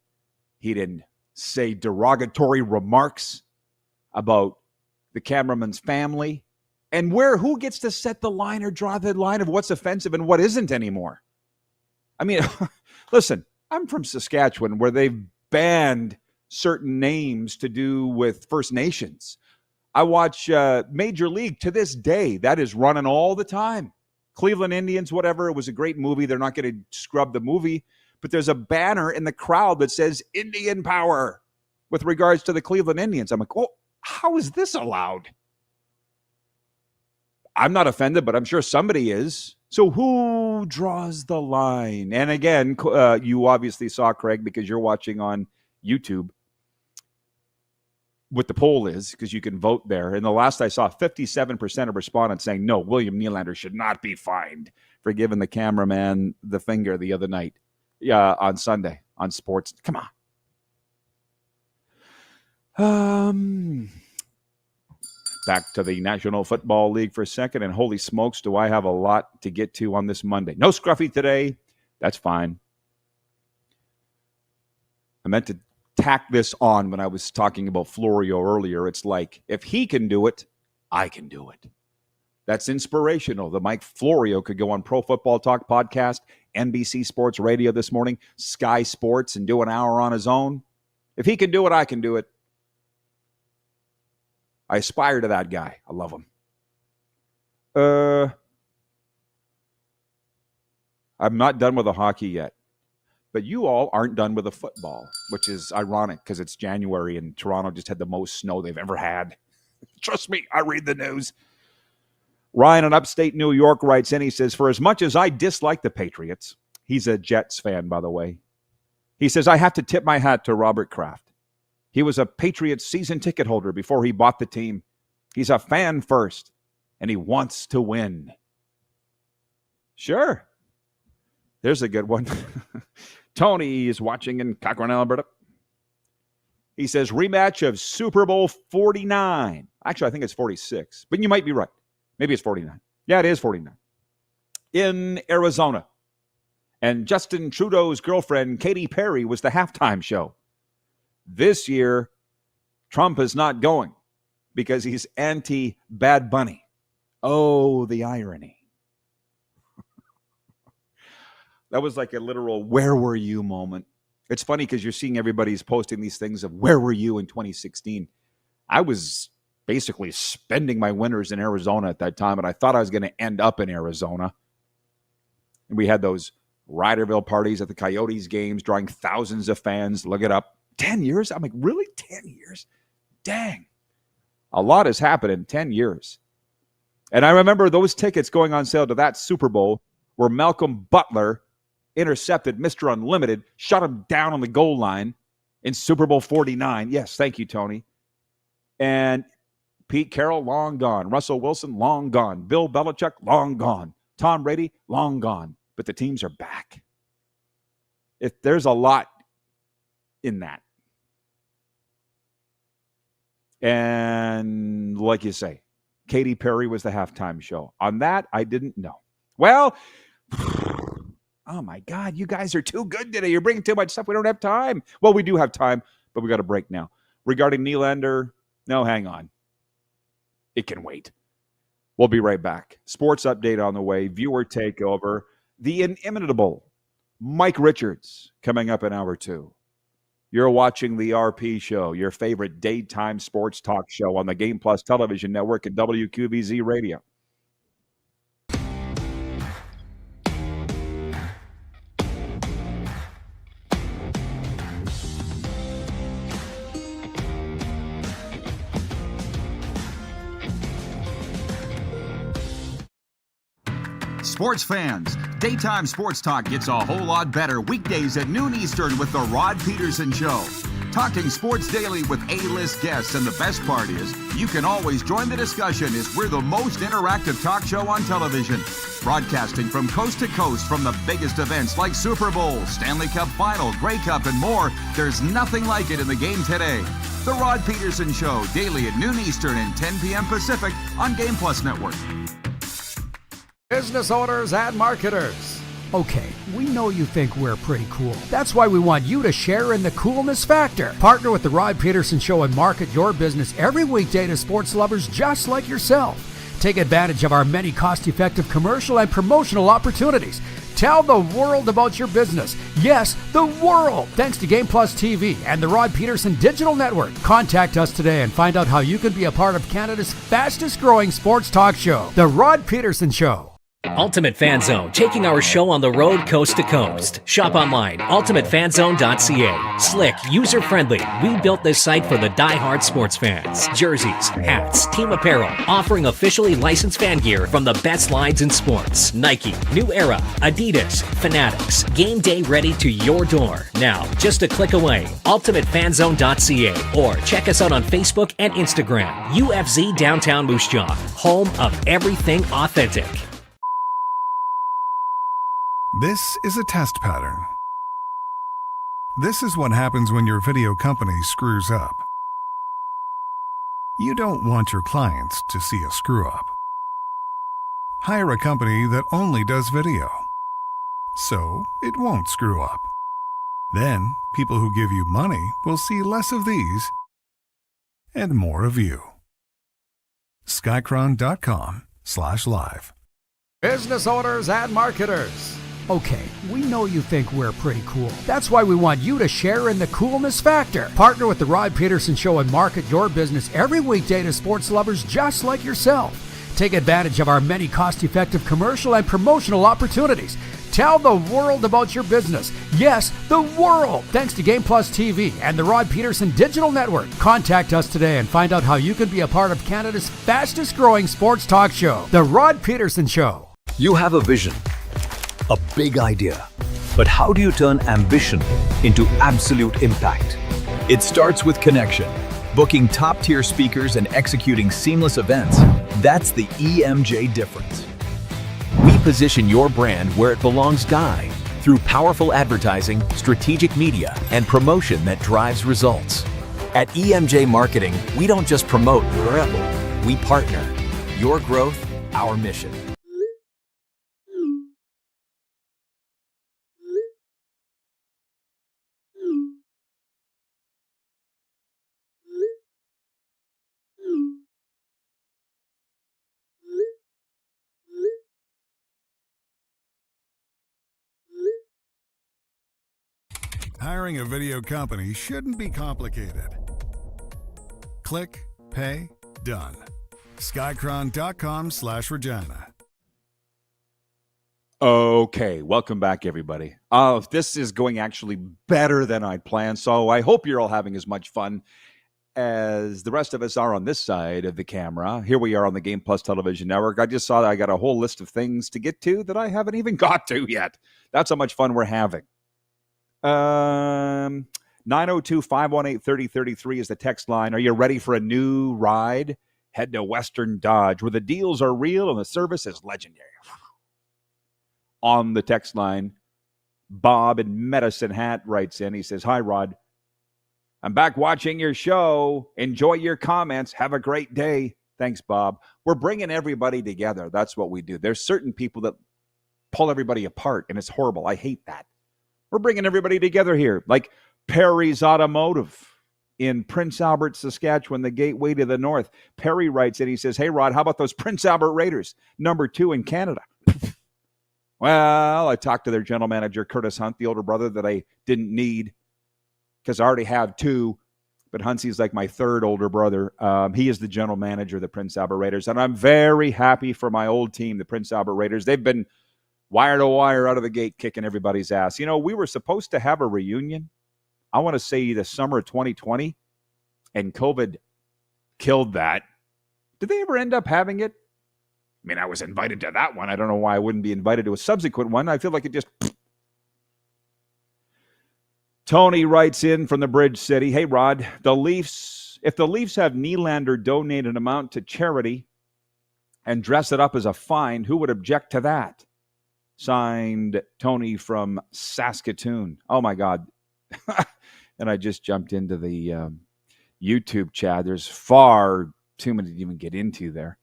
He didn't say derogatory remarks about the cameraman's family. And who gets to set the line or draw the line of what's offensive and what isn't anymore? I mean, listen, I'm from Saskatchewan, where they've banned certain names to do with First Nations. I watch Major League to this day. That is running all the time. Cleveland Indians, whatever. It was a great movie. They're not going to scrub the movie. But there's a banner in the crowd that says Indian Power with regards to the Cleveland Indians. I'm like, oh, how is this allowed? I'm not offended, but I'm sure somebody is. So who draws the line? And again, you obviously saw, Craig, because you're watching on YouTube, what the poll is, because you can vote there. And the last I saw, 57% of respondents saying, no, William Nylander should not be fined for giving the cameraman the finger the other night on Sunday on sports. Come on. Back to the National Football League for a second, and holy smokes, do I have a lot to get to on this Monday. No Scruffy today. That's fine. I meant to tack this on when I was talking about Florio earlier. It's like, if he can do it, I can do it. That's inspirational. The Mike Florio could go on Pro Football Talk podcast, NBC Sports Radio this morning, Sky Sports, and do an hour on his own. If he can do it, I can do it. I aspire to that guy. I love him. I'm not done with the hockey yet. But you all aren't done with the football, which is ironic because it's January and Toronto just had the most snow they've ever had. Trust me, I read the news. Ryan in upstate New York writes in, he says, for as much as I dislike the Patriots, he's a Jets fan, by the way. He says, I have to tip my hat to Robert Kraft. He was a Patriots season ticket holder before he bought the team. He's a fan first, and he wants to win. Sure. There's a good one. Tony is watching in Cochrane, Alberta. He says, rematch of Super Bowl 49. Actually, I think it's 46, but you might be right. Maybe it's 49. Yeah, it is 49. In Arizona. And Justin Trudeau's girlfriend, Katy Perry, was the halftime show. This year, Trump is not going because he's anti-Bad Bunny. Oh, the irony. That was like a literal where were you moment. It's funny because you're seeing everybody's posting these things of where were you in 2016. I was basically spending my winters in Arizona at that time, and I thought I was going to end up in Arizona. And we had those Ryderville parties at the Coyotes games, drawing thousands of fans. Look it up. 10 years? I'm like, really? 10 years? Dang. A lot has happened in 10 years. And I remember those tickets going on sale to that Super Bowl where Malcolm Butler intercepted Mr. Unlimited, shot him down on the goal line in Super Bowl 49. Yes, thank you, Tony. And Pete Carroll, long gone. Russell Wilson, long gone. Bill Belichick, long gone. Tom Brady, long gone. But the teams are back. If there's a lot in that. And like you say, Katy Perry was the halftime show. On that, I didn't know. Well, oh my God, you guys are too good today. You're bringing too much stuff. We don't have time. Well, we do have time, but we got a break now. Regarding Nylander, no, hang on. It can wait. We'll be right back. Sports update on the way. Viewer takeover. The inimitable Mike Richards coming up in hour 2. You're watching the RP Show, your favorite daytime sports talk show on the Game Plus television network at WQVZ Radio. Sports fans, daytime sports talk gets a whole lot better weekdays at noon Eastern with The Rod Pedersen Show. Talking sports daily with A-list guests, and the best part is, you can always join the discussion as we're the most interactive talk show on television. Broadcasting from coast to coast from the biggest events like Super Bowl, Stanley Cup Final, Grey Cup, and more. There's nothing like it in the game today. The Rod Pedersen Show, daily at noon Eastern and 10 p.m. Pacific on Game Plus Network. Business owners and marketers. Okay, we know you think we're pretty cool. That's why we want you to share in the coolness factor. Partner with the Rod Pedersen Show and market your business every weekday to sports lovers just like yourself. Take advantage of our many cost-effective commercial and promotional opportunities. Tell the world about your business. Yes, the world. Thanks to Game Plus TV and the Rod Pedersen Digital Network. Contact us today and find out how you can be a part of Canada's fastest-growing sports talk show, The Rod Pedersen Show. Ultimate Fan Zone, taking our show on the road coast to coast. Shop online, ultimatefanzone.ca. Slick, user-friendly. We built this site for the die-hard sports fans. Jerseys, hats, team apparel, offering officially licensed fan gear from the best lines in sports. Nike, New Era, Adidas, Fanatics. Game day ready to your door. Now, just a click away, ultimatefanzone.ca, or check us out on Facebook and Instagram. UFZ Downtown Moose Jaw, home of everything authentic. This is a test pattern. This is what happens when your video company screws up. You don't want your clients to see a screw-up. Hire a company that only does video, so it won't screw up. Then, people who give you money will see less of these and more of you. Skycron.com/live. Business owners and marketers. Okay, we know you think we're pretty cool. That's why we want you to share in the coolness factor. Partner with the Rod Pedersen Show and market your business every weekday to sports lovers just like yourself. Take advantage of our many cost-effective commercial and promotional opportunities. Tell the world about your business. Yes, the world. Thanks to Game Plus TV and the Rod Pedersen Digital Network. Contact us today and find out how you can be a part of Canada's fastest-growing sports talk show, The Rod Pedersen Show. You have a vision, a big idea, but how do you turn ambition into absolute impact. It starts with connection. Booking top-tier speakers and executing seamless events. That's the EMJ difference. We position your brand where it belongs, Guy, through powerful advertising, strategic media, and promotion that drives results. At EMJ Marketing, we don't just promote your rebel, we partner. Your growth, our mission. Hiring a video company shouldn't be complicated. Click, pay, done. Skycron.com/Regina. Okay, welcome back, everybody. This is going actually better than I'd planned, so I hope you're all having as much fun as the rest of us are on this side of the camera. Here we are on the Game Plus Television Network. I just saw that I got a whole list of things to get to that I haven't even got to yet. That's how much fun we're having. 902-518-3033 is the text line. Are you ready for a new ride? Head to Western Dodge, where the deals are real and the service is legendary. On the text line, Bob in Medicine Hat writes in. He says, "Hi, Rod. I'm back watching your show. Enjoy your comments. Have a great day." Thanks, Bob. We're bringing everybody together. That's what we do. There's certain people that pull everybody apart, and it's horrible. I hate that. We're bringing everybody together here, like Perry's Automotive in Prince Albert, Saskatchewan, the gateway to the north. Perry writes in. He says, "Hey, Rod, how about those Prince Albert Raiders, #2 in Canada?" Well, I talked to their general manager, Curtis Hunt, the older brother that I didn't need because I already have two, but Huntsy's like my third older brother. He is the general manager of the Prince Albert Raiders, and I'm very happy for my old team, the Prince Albert Raiders. They've been wire to wire out of the gate kicking everybody's ass. You know, we were supposed to have a reunion, I want to say the summer of 2020, and COVID killed that. Did they ever end up having it? I mean, I was invited to that one. I don't know why I wouldn't be invited to a subsequent one. I feel like it just... Tony writes in from the Bridge City, "Hey, Rod, if the Leafs have Nylander donate an amount to charity and dress it up as a fine, who would object to that?" Signed, Tony from Saskatoon. Oh, my God. And I just jumped into the YouTube chat. There's far too many to even get into there.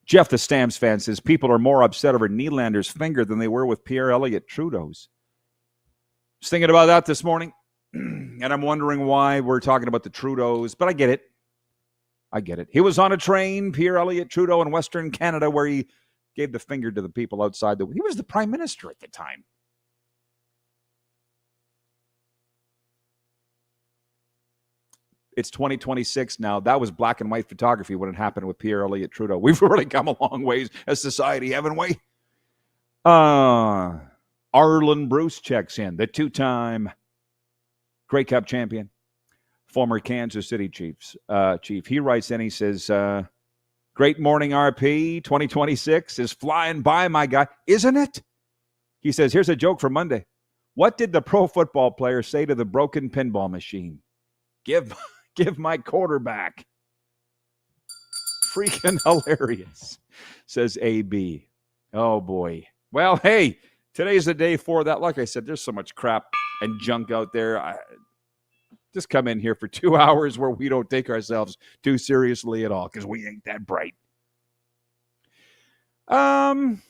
Jeff, the Stamps fan, says people are more upset over Nylander's finger than they were with Pierre Elliott Trudeau's. I was thinking about that this morning, and I'm wondering why we're talking about the Trudeaus, but I get it. He was on a train, Pierre Elliott Trudeau, in Western Canada, where he gave the finger to the people outside. He was the prime minister at the time. It's 2026 now. That was black and white photography when it happened with Pierre Elliott Trudeau. We've really come a long ways as society, haven't we? Arlen Bruce checks in, the two-time Grey Cup champion, former Kansas City chief. He writes in, he says, "Great morning, RP. 2026 is flying by, my guy. Isn't it?" He says, "Here's a joke for Monday. What did the pro football player say to the broken pinball machine? Give my quarterback." Freaking hilarious, says AB. Oh, boy. Well, hey, today's the day for that. Like I said, there's so much crap and junk out there. Just come in here for 2 hours where we don't take ourselves too seriously at all because we ain't that bright. Hang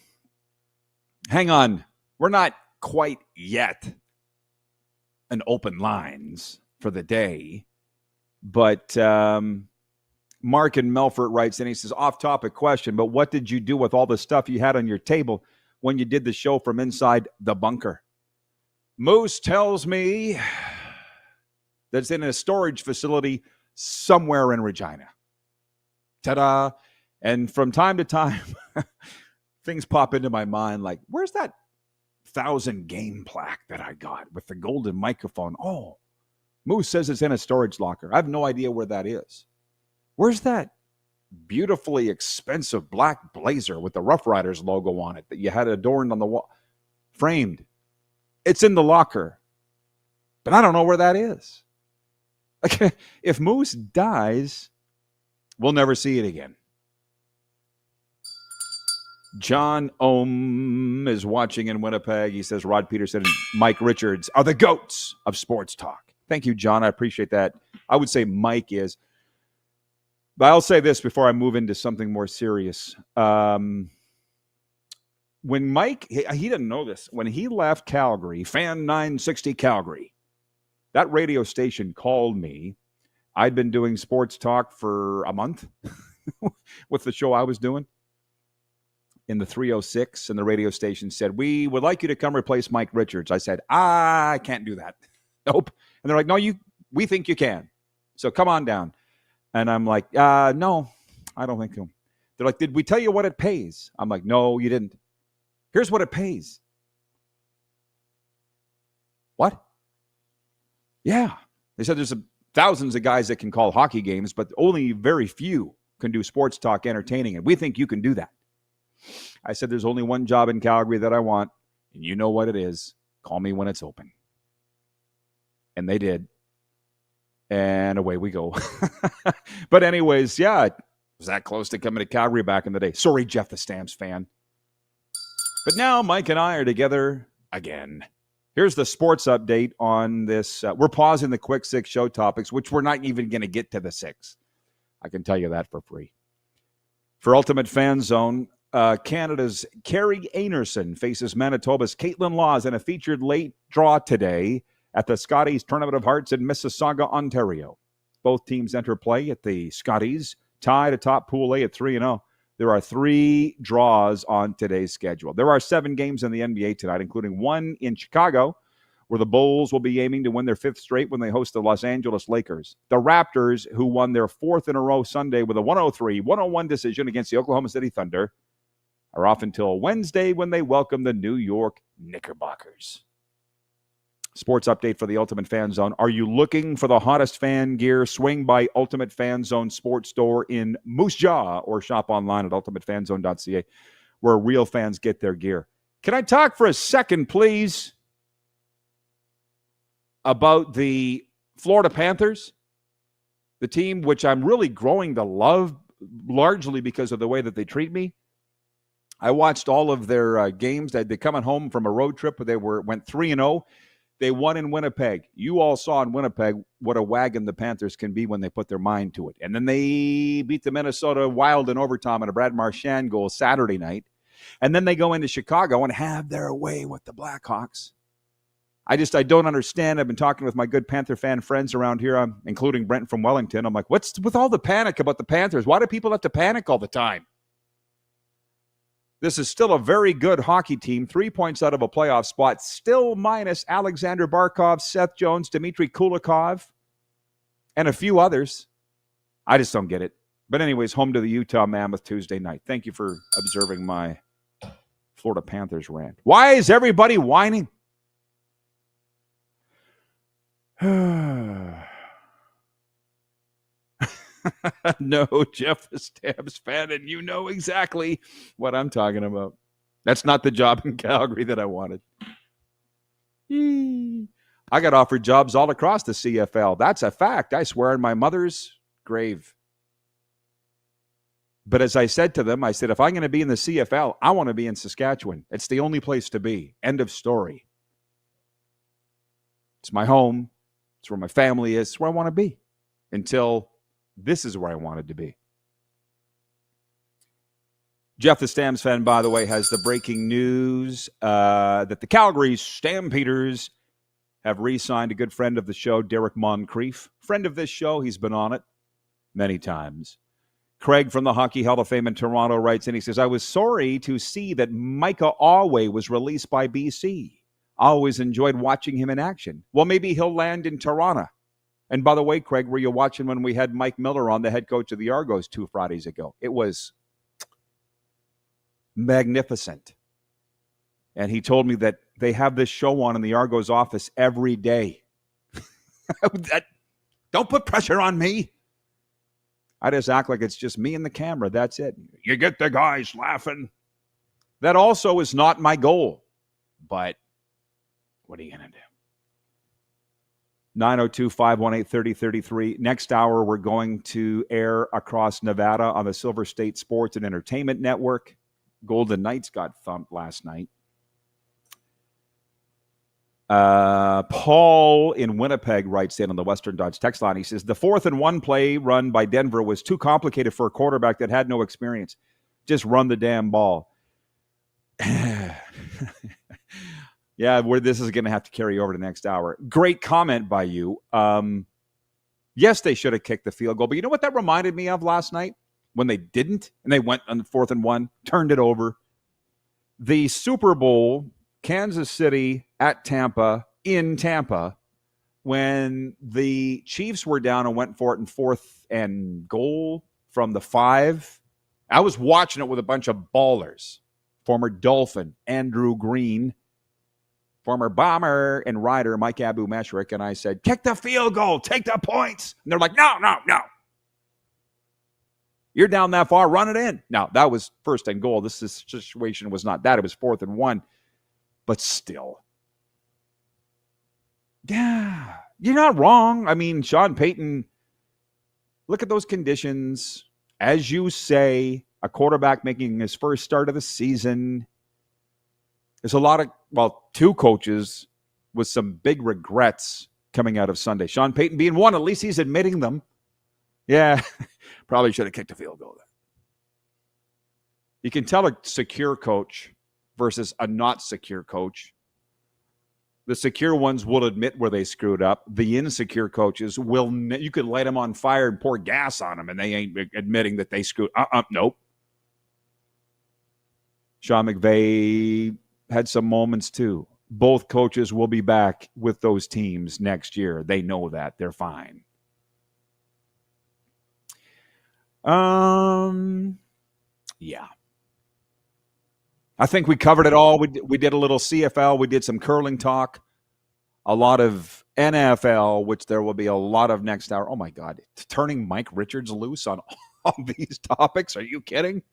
on. We're not quite yet an open lines for the day. But Mark in Melfort writes in, he says, "Off-topic question, but what did you do with all the stuff you had on your table when you did the show from inside the bunker?" Moose tells me that's in a storage facility somewhere in Regina. Ta-da! And from time to time, things pop into my mind like, where's that 1,000 game plaque that I got with the golden microphone? Oh, Moose says it's in a storage locker. I have no idea where that is. Where's that beautifully expensive black blazer with the Rough Riders logo on it that you had adorned on the wall? Framed. It's in the locker. But I don't know where that is. Like, if Moose dies, we'll never see it again. John Ohm is watching in Winnipeg. He says Rod Pedersen and Mike Richards are the GOATs of sports talk. Thank you, John. I appreciate that. I would say Mike is. But I'll say this before I move into something more serious. When Mike, he didn't know this. When he left Calgary, Fan 960 Calgary, that radio station called me. I'd been doing sports talk for a month with the show I was doing in the 306, and the radio station said, we would like you to come replace Mike Richards. I said, I can't do that. Nope. And they're like, no, we think you can. So come on down. And I'm like, no, I don't think so. They're like, did we tell you what it pays? I'm like, no, you didn't. Here's what it pays. What? Yeah. They said there's thousands of guys that can call hockey games, but only very few can do sports talk entertaining, and we think you can do that. I said, there's only one job in Calgary that I want, and you know what it is. Call me when it's open. And they did. And away we go. But anyways, yeah, it was that close to coming to Calgary back in the day. Sorry, Jeff the Stamps fan. But now Mike and I are together again. Here's the sports update on this. We're pausing the quick six show topics, which we're not even going to get to the six. I can tell you that for free. For Ultimate Fan Zone, Canada's Carrie Anerson faces Manitoba's Caitlin Laws in a featured late draw today at the Scotties Tournament of Hearts in Mississauga, Ontario. Both teams enter play at the Scotties, tied atop Pool A at 3-0. There are 3 draws on today's schedule. There are 7 games in the NBA tonight, including one in Chicago, where the Bulls will be aiming to win their 5th straight when they host the Los Angeles Lakers. The Raptors, who won their 4th in a row Sunday with a 103-101 decision against the Oklahoma City Thunder, are off until Wednesday when they welcome the New York Knickerbockers. Sports update for the Ultimate Fan Zone. Are you looking for the hottest fan gear? Swing by Ultimate Fan Zone Sports Store in Moose Jaw or shop online at ultimatefanzone.ca, where real fans get their gear. Can I talk for a second, please, about the Florida Panthers, the team which I'm really growing to love largely because of the way that they treat me? I watched all of their games. They're coming home from a road trip where they went 3-0. They won in Winnipeg. You all saw in Winnipeg what a wagon the Panthers can be when they put their mind to it. And then they beat the Minnesota Wild in overtime on a Brad Marchand goal Saturday night. And then they go into Chicago and have their way with the Blackhawks. I don't understand. I've been talking with my good Panther fan friends around here, including Brent from Wellington. I'm like, what's with all the panic about the Panthers? Why do people have to panic all the time? This is still a very good hockey team, 3 points out of a playoff spot, still minus Alexander Barkov, Seth Jones, Dmitry Kulikov, and a few others. I just don't get it. But anyways, home to the Utah Mammoth Tuesday night. Thank you for observing my Florida Panthers rant. Why is everybody whining? No, Jeff is Stamps fan, and you know exactly what I'm talking about. That's not the job in Calgary that I wanted. I got offered jobs all across the CFL. That's a fact. I swear on my mother's grave. But as I said to them, I said, if I'm going to be in the CFL, I want to be in Saskatchewan. It's the only place to be. End of story. It's my home. It's where my family is. It's where I want to be until this is where I wanted to be. Jeff the Stamps fan, by the way, has the breaking news that the Calgary Stampeders have re-signed a good friend of the show, Derek Moncrief. Friend of this show, he's been on it many times. Craig from the Hockey Hall of Fame in Toronto writes in, he says, I was sorry to see that Micah Alway was released by BC. I always enjoyed watching him in action. Well, maybe he'll land in Toronto. And by the way, Craig, were you watching when we had Mike Miller on, the head coach of the Argos 2 Fridays ago? It was magnificent. And he told me that they have this show on in the Argos office every day. Don't put pressure on me. I just act like it's just me and the camera. That's it. You get the guys laughing. That also is not my goal. But what are you going to do? 902-518-3033. Next hour, we're going to air across Nevada on the Silver State Sports and Entertainment Network. Golden Knights got thumped last night. Paul in Winnipeg writes in on the Western Dodge text line. He says, the 4th-and-1 play run by Denver was too complicated for a quarterback that had no experience. Just run the damn ball. Yeah, where this is going to have to carry over to next hour. Great comment by you. Yes, they should have kicked the field goal. But you know what that reminded me of last night? When they didn't, and they went on the 4th-and-1, turned it over. The Super Bowl, Kansas City at Tampa, in Tampa, when the Chiefs were down and went for it in 4th-and-goal from the 5. I was watching it with a bunch of ballers. Former Dolphin, Andrew Green, former Bomber and Rider, Mike Abu-Meshrik, and I said, kick the field goal, take the points. And they're like, no. You're down that far, run it in. Now, that was 1st-and-goal. This situation was not that. It was 4th-and-1. But still. Yeah, you're not wrong. I mean, Sean Payton, look at those conditions. As you say, a quarterback making his first start of the season. There's a lot of, two coaches with some big regrets coming out of Sunday. Sean Payton being one, at least he's admitting them. Yeah, probably should have kicked a field goal there. You can tell a secure coach versus a not secure coach. The secure ones will admit where they screwed up. The insecure coaches will, you could light them on fire and pour gas on them, and they ain't admitting that they screwed up. Nope. Sean McVay had some moments too. Both coaches will be back with those teams next year. They know that. They're fine. Yeah. I think we covered it all. We did a little CFL. We did some curling talk. A lot of NFL, which there will be a lot of next hour. Oh, my God. Turning Mike Richards loose on these topics. Are you kidding?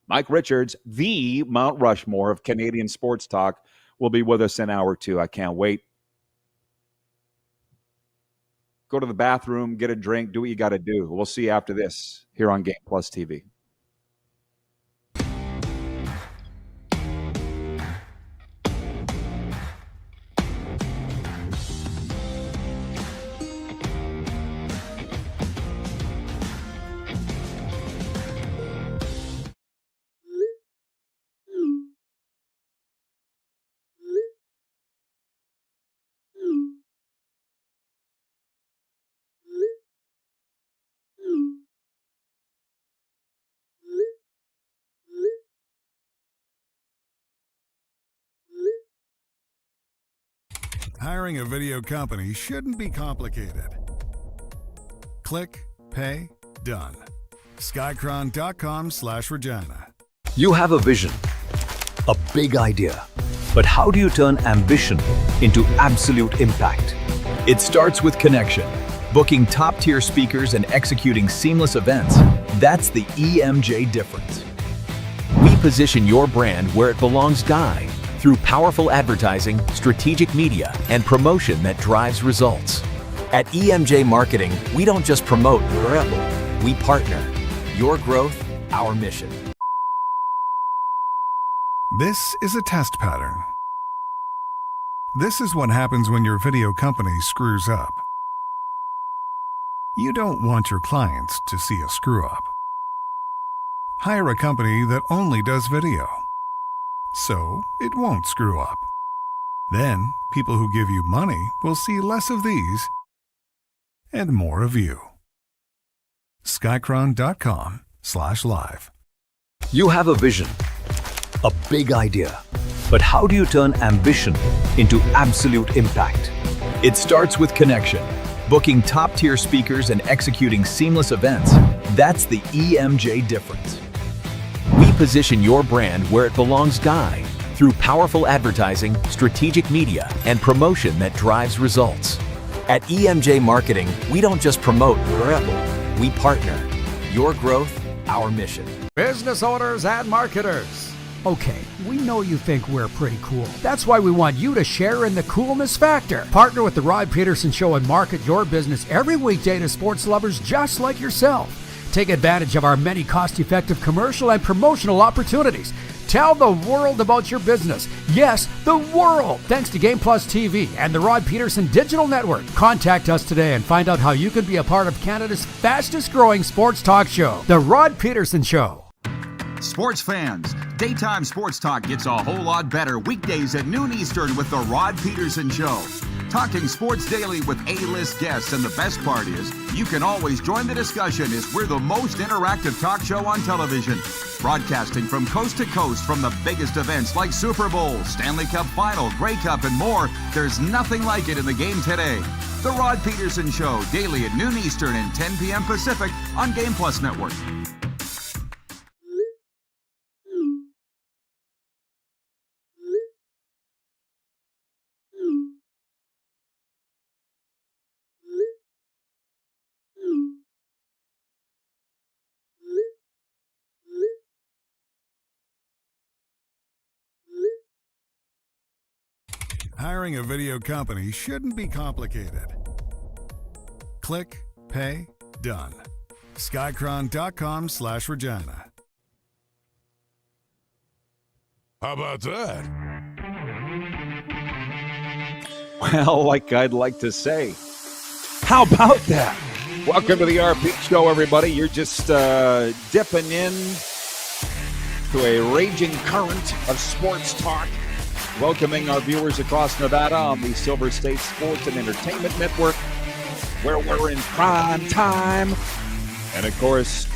Mike Richards, the Mount Rushmore of Canadian sports talk, will be with us in hour 2. I can't wait. Go to the bathroom, get a drink, do what you got to do. We'll see you after this here on Game Plus TV. Hiring a video company shouldn't be complicated. Click, pay, done. Skycron.com/Regina. You have a vision, a big idea, but how do you turn ambition into absolute impact? It starts with connection. Booking top-tier speakers and executing seamless events, that's the EMJ difference. We position your brand where it belongs, Guy, through powerful advertising, strategic media, and promotion that drives results. At EMJ Marketing, we don't just promote, we partner. Your growth, our mission. This is a test pattern. This is what happens when your video company screws up. You don't want your clients to see a screw-up. Hire a company that only does video, so it won't screw up. Then, people who give you money will see less of these and more of you. Skycron.com/live. You have a vision, a big idea, but how do you turn ambition into absolute impact? It starts with connection. Booking top-tier speakers and executing seamless events, that's the EMJ difference. We position your brand where it belongs, Guy, through powerful advertising, strategic media, and promotion that drives results. At EMJ Marketing, we don't just promote, we partner. Your growth, our mission. Business owners and marketers, Okay, we know you think we're pretty cool. That's why we want you to share in the coolness factor. Partner with the Rod Pedersen Show and market your business every weekday to sports lovers just like yourself. Take advantage of our many cost-effective commercial and promotional opportunities. Tell the world about your business. Yes, the world. Thanks to Game Plus TV and the Rod Pedersen Digital Network. Contact us today and find out how you can be a part of Canada's fastest growing sports talk show, The Rod Pedersen Show. Sports fans, daytime sports talk gets a whole lot better weekdays at noon Eastern with the Rod Pedersen Show. Talking sports daily with A-list guests, and the best part is, you can always join the discussion as we're the most interactive talk show on television. Broadcasting from coast to coast from the biggest events like Super Bowl, Stanley Cup Final, Grey Cup, and more. There's nothing like it in the game today. The Rod Pedersen Show, daily at noon Eastern and 10 p.m. Pacific on Game Plus Network. Hiring a video company shouldn't be complicated. Click, pay, done. Skycron.com/Regina. How about that? Well, like I'd like to say, how about that? Welcome to the RP Show, everybody. You're just dipping in to a raging current of sports talk. Welcoming our viewers across Nevada on the Silver State Sports and Entertainment Network, where we're in prime time. And, of course,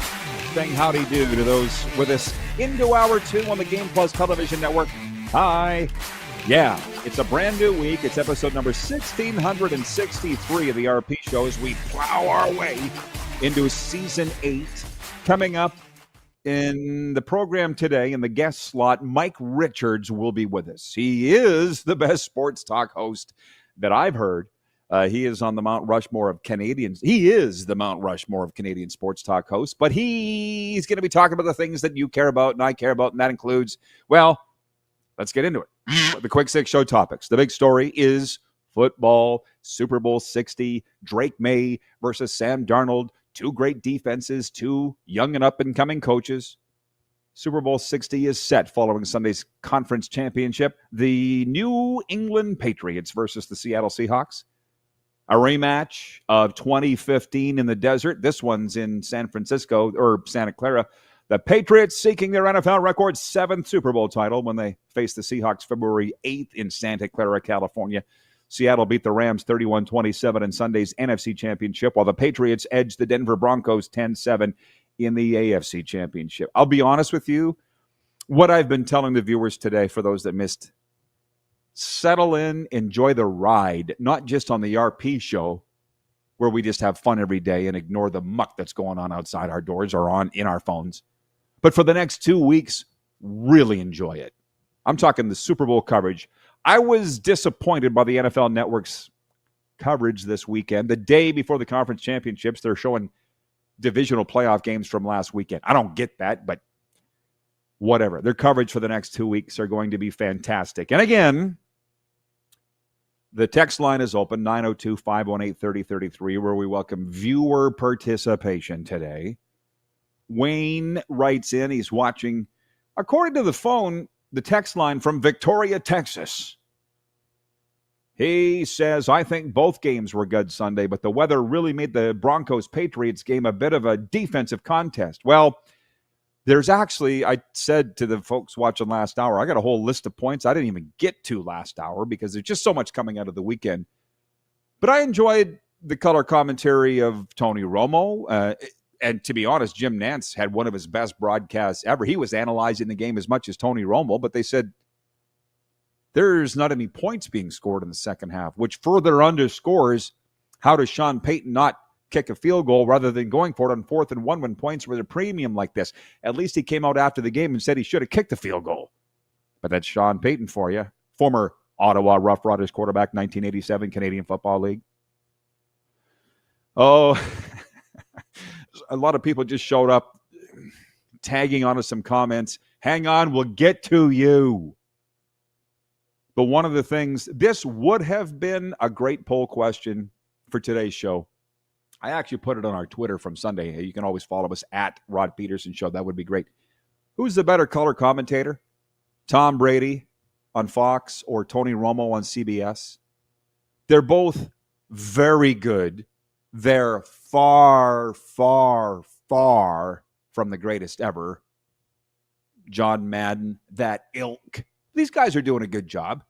saying howdy do to those with us into Hour 2 on the Game Plus Television Network. Hi. Yeah, it's a brand new week. It's episode number 1663 of the RP Show as we plow our way into Season 8. Coming up in the program today, in the guest slot, Mike Richards will be with us. He is the best sports talk host that I've heard. He is on the Mount Rushmore of Canadians. He is the Mount Rushmore of Canadian sports talk hosts, but he's going to be talking about the things that you care about and I care about, and that includes, well, let's get into it. The Quick Six Show topics. The big story is football, Super Bowl 60, Drake May versus Sam Darnold. Two great defenses, two young and up-and-coming coaches. Super Bowl 60 is set following Sunday's conference championship. The New England Patriots versus the Seattle Seahawks. A rematch of 2015 in the desert. This one's in San Francisco, or Santa Clara. The Patriots seeking their NFL record 7th Super Bowl title when they face the Seahawks February 8th in Santa Clara, California. Seattle beat the Rams 31-27 in Sunday's NFC Championship, while the Patriots edged the Denver Broncos 10-7 in the AFC Championship. I'll be honest with you, what I've been telling the viewers today, for those that missed, settle in, enjoy the ride, not just on the RP Show, where we just have fun every day and ignore the muck that's going on outside our doors or in our phones. But for the next 2 weeks, really enjoy it. I'm talking the Super Bowl coverage. I was disappointed by the NFL Network's coverage this weekend. The day before the conference championships, they're showing divisional playoff games from last weekend. I don't get that, but whatever. Their coverage for the next 2 weeks are going to be fantastic. And again, the text line is open, 902-518-3033, where we welcome viewer participation today. Wayne writes in, he's watching, according to the phone, the text line from Victoria, Texas. He says, I think both games were good Sunday, but the weather really made the Broncos-Patriots game a bit of a defensive contest. Well, there's actually, I said to the folks watching last hour, I got a whole list of points I didn't even get to last hour because there's just so much coming out of the weekend. But I enjoyed the color commentary of Tony Romo. And to be honest, Jim Nantz had one of his best broadcasts ever. He was analyzing the game as much as Tony Romo, but they said there's not any points being scored in the second half, which further underscores how does Sean Payton not kick a field goal rather than going for it on 4th and 1 when points were at a premium like this. At least he came out after the game and said he should have kicked the field goal. But that's Sean Payton for you. Former Ottawa Rough Riders quarterback, 1987 Canadian Football League. Oh, a lot of people just showed up tagging onto some comments. Hang on, we'll get to you. But one of the things, this would have been a great poll question for today's show. I actually put it on our Twitter from Sunday. You can always follow us at Rod Pedersen Show. That would be great. Who's the better color commentator? Tom Brady on Fox or Tony Romo on CBS? They're both very good. They're far, far, far from the greatest ever. John Madden, that ilk. These guys are doing a good job.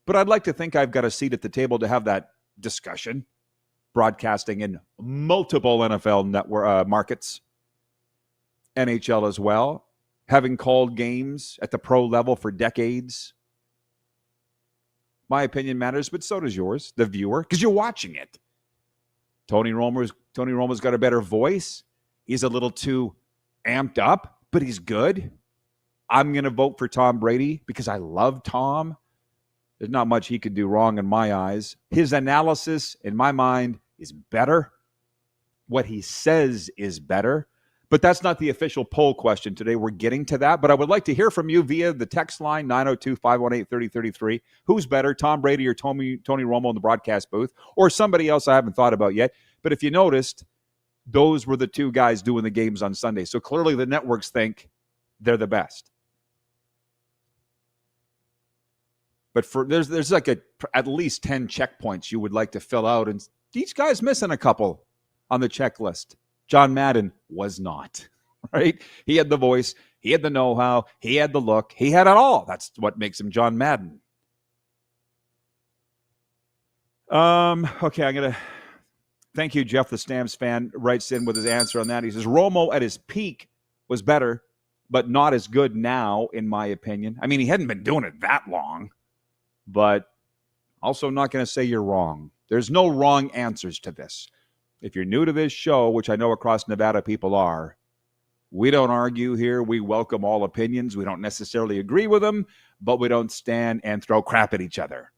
But I'd like to think I've got a seat at the table to have that discussion. Broadcasting in multiple NFL network markets, NHL as well, having called games at the pro level for decades. My opinion matters, but so does yours, the viewer, because you're watching it. Tony Romo's got a better voice. He's a little too amped up, but he's good. I'm going to vote for Tom Brady because I love Tom. There's not much he could do wrong in my eyes. His analysis, in my mind, is better. What he says is better. But that's not the official poll question today. We're getting to that. But I would like to hear from you via the text line, 902-518-3033. Who's better, Tom Brady or Tony Romo in the broadcast booth? Or somebody else I haven't thought about yet. But if you noticed, those were the two guys doing the games on Sunday. So clearly the networks think they're the best. But there's like at least 10 checkpoints you would like to fill out, and each guy's missing a couple on the checklist. John Madden was not, right? He had the voice, he had the know-how, he had the look, he had it all. That's what makes him John Madden. Okay, I'm going to thank you, Jeff, the Stamps fan, writes in with his answer on that. He says, Romo at his peak was better, but not as good now, in my opinion. I mean, he hadn't been doing it that long. But also not going to say you're wrong. There's no wrong answers to this. If you're new to this show, which I know across Nevada people are, we don't argue here. We welcome all opinions. We don't necessarily agree with them, but we don't stand and throw crap at each other.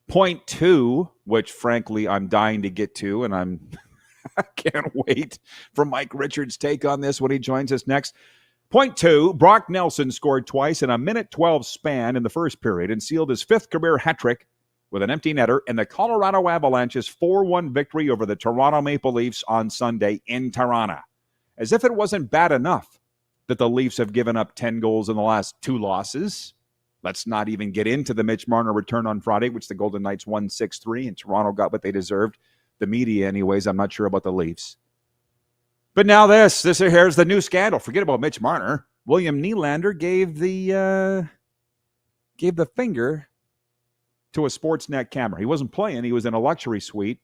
Point two, which frankly I'm dying to get to, and I can't wait for Mike Richards' take on this when he joins us next. Point two, Brock Nelson scored twice in a minute 12 span in the first period and sealed his fifth career hat trick with an empty netter in the Colorado Avalanche's 4-1 victory over the Toronto Maple Leafs on Sunday in Toronto. As if it wasn't bad enough that the Leafs have given up 10 goals in the last two losses. Let's not even get into the Mitch Marner return on Friday, which the Golden Knights won 6-3, and Toronto got what they deserved. The media, anyways. I'm not sure about the Leafs. But now here's the new scandal. Forget about Mitch Marner. William Nylander gave the finger to a Sportsnet camera. He wasn't playing. He was in a luxury suite,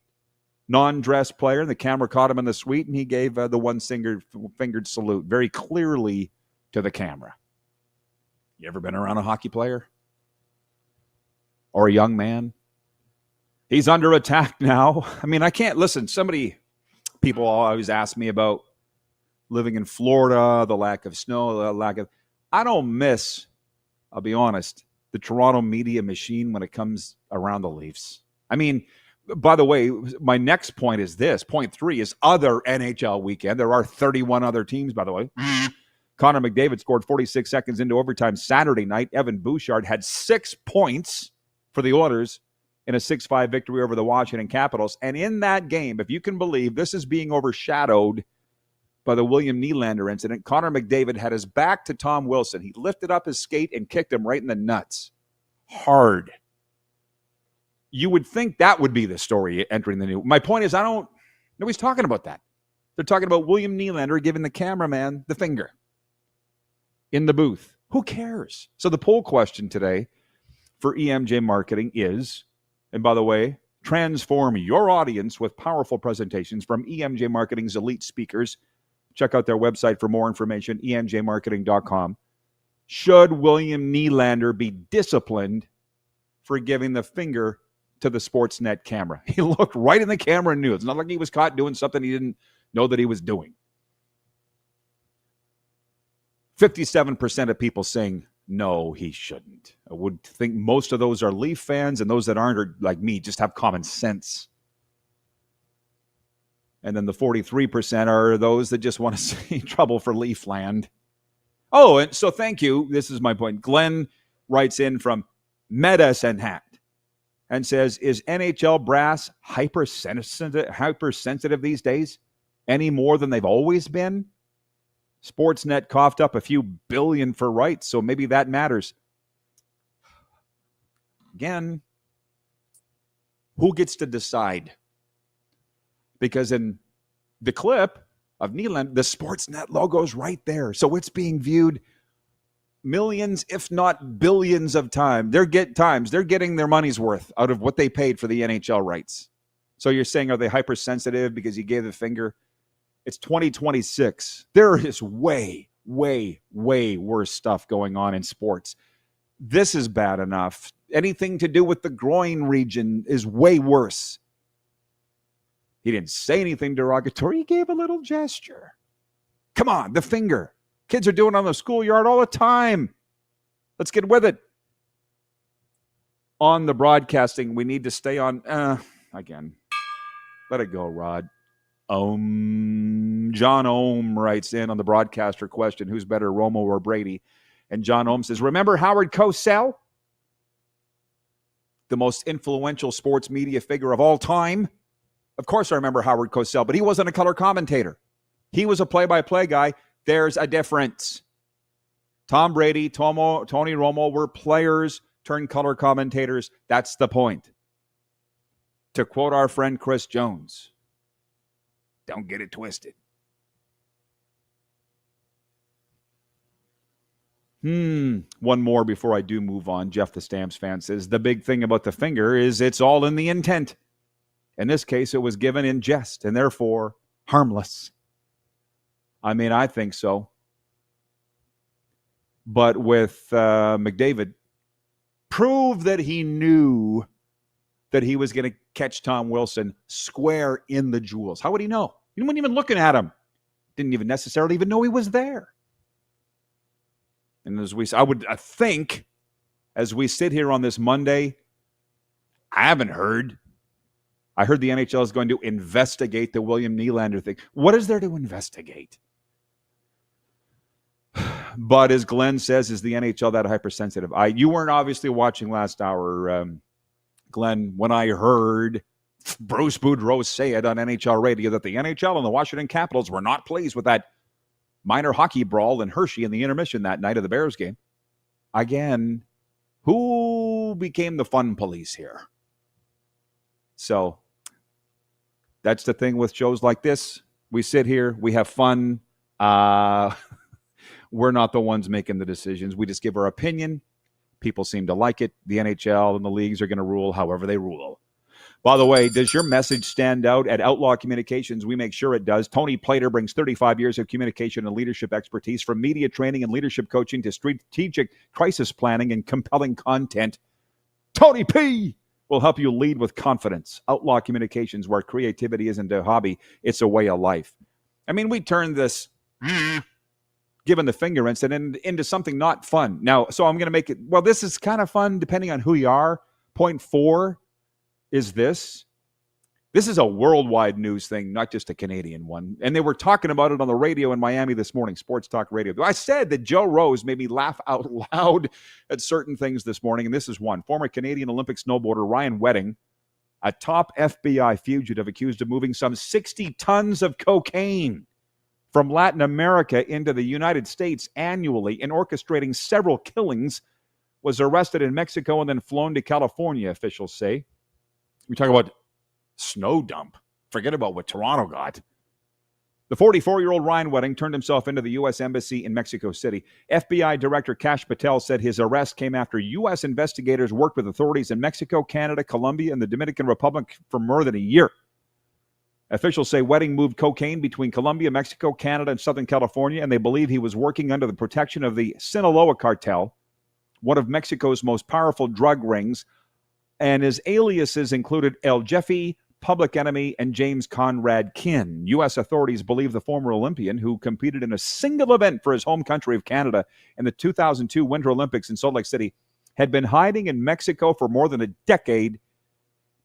non-dressed player, and the camera caught him in the suite, and he gave the one-fingered salute very clearly to the camera. You ever been around a hockey player? Or a young man? He's under attack now. I mean, I can't listen. People always ask me about living in Florida, the lack of snow, I don't miss, I'll be honest, the Toronto media machine when it comes around the Leafs. I mean, by the way, my next point is this. Point three is other NHL weekend. There are 31 other teams, by the way. Connor McDavid scored 46 seconds into overtime Saturday night. Evan Bouchard had 6 points for the Oilers in a 6-5 victory over the Washington Capitals. And in that game, if you can believe, this is being overshadowed by the William Nylander incident. Connor McDavid had his back to Tom Wilson. He lifted up his skate and kicked him right in the nuts. Hard. You would think that would be the story entering the new. My point is, nobody's talking about that. They're talking about William Nylander giving the cameraman the finger in the booth. Who cares? So the poll question today for EMJ Marketing is, and by the way, transform your audience with powerful presentations from EMJ Marketing's elite speakers. Check out their website for more information, emjmarketing.com. Should William Nylander be disciplined for giving the finger to the Sportsnet camera? He looked right in the camera and knew. It's not like he was caught doing something he didn't know that he was doing. 57% of people saying, no, he shouldn't. I would think most of those are Leaf fans, and those that aren't are like me, just have common sense. And then the 43% are those that just want to see trouble for Leafland. Oh, and so thank you. This is my point. Glenn writes in from Medicine Hat and says, is NHL brass hypersensitive these days? Any more than they've always been? Sportsnet coughed up a few billion for rights, so maybe that matters. Again, who gets to decide? Because in the clip of Nyland, the Sportsnet logo's right there. So it's being viewed millions, if not billions of times. They're getting their money's worth out of what they paid for the NHL rights. So you're saying, are they hypersensitive because you gave the finger? It's 2026. There is way, way, way worse stuff going on in sports. This is bad enough. Anything to do with the groin region is way worse. He didn't say anything derogatory. He gave a little gesture. Come on, the finger. Kids are doing it on the schoolyard all the time. Let's get with it. On the broadcasting, we need to stay on. Again, let it go, Rod. John Ohm writes in on the broadcaster question, who's better, Romo or Brady? And John Ohm says, remember Howard Cosell? The most influential sports media figure of all time? Of course I remember Howard Cosell, but he wasn't a color commentator. He was a play-by-play guy. There's a difference. Tom Brady, Tony Romo were players turned color commentators. That's the point. To quote our friend Chris Jones, don't get it twisted. One more before I do move on. Jeff the Stamps fan says, the big thing about the finger is it's all in the intent. In this case, it was given in jest and therefore harmless. I mean, I think so. But with McDavid, prove that he knew that he was going to catch Tom Wilson square in the jewels. How would he know? He wasn't even looking at him. Didn't even necessarily even know he was there. And I think, as we sit here on this Monday, I heard the NHL is going to investigate the William Nylander thing. What is there to investigate? But as Glenn says, is the NHL that hypersensitive? You weren't obviously watching last hour, Glenn, when I heard Bruce Boudreau say it on NHL radio that the NHL and the Washington Capitals were not pleased with that minor hockey brawl in Hershey in the intermission that night of the Bears game. Again, who became the fun police here? So that's the thing with shows like this. We sit here, we have fun. We're not the ones making the decisions. We just give our opinion. People seem to like it. The NHL and the leagues are going to rule however they rule. By the way, does your message stand out at Outlaw Communications? We make sure it does. Tony Plater brings 35 years of communication and leadership expertise, from media training and leadership coaching to strategic crisis planning and compelling content. Tony P will help you lead with confidence. Outlaw Communications, where creativity isn't a hobby, it's a way of life. I mean, we turned this giving the finger incident into something not fun. Now, so I'm going to make it, well, this is kind of fun depending on who you are. Point 4 is this. This is a worldwide news thing, not just a Canadian one. And they were talking about it on the radio in Miami this morning, Sports Talk Radio. I said that Joe Rose made me laugh out loud at certain things this morning, and this is one. Former Canadian Olympic snowboarder Ryan Wedding, a top FBI fugitive accused of moving some 60 tons of cocaine from Latin America into the United States annually and orchestrating several killings, was arrested in Mexico and then flown to California, officials say. We talk about snow dump. Forget about what Toronto got. The 44-year-old Ryan Wedding turned himself into the U.S. Embassy in Mexico City. FBI Director Kash Patel said his arrest came after U.S. investigators worked with authorities in Mexico, Canada, Colombia, and the Dominican Republic for more than a year. Officials say Wedding moved cocaine between Colombia, Mexico, Canada, and Southern California, and they believe he was working under the protection of the Sinaloa cartel, one of Mexico's most powerful drug rings, and his aliases included El Jefe, Public Enemy, and James Conrad Kinn. U.S. authorities believe the former Olympian, who competed in a single event for his home country of Canada in the 2002 Winter Olympics in Salt Lake City, had been hiding in Mexico for more than a decade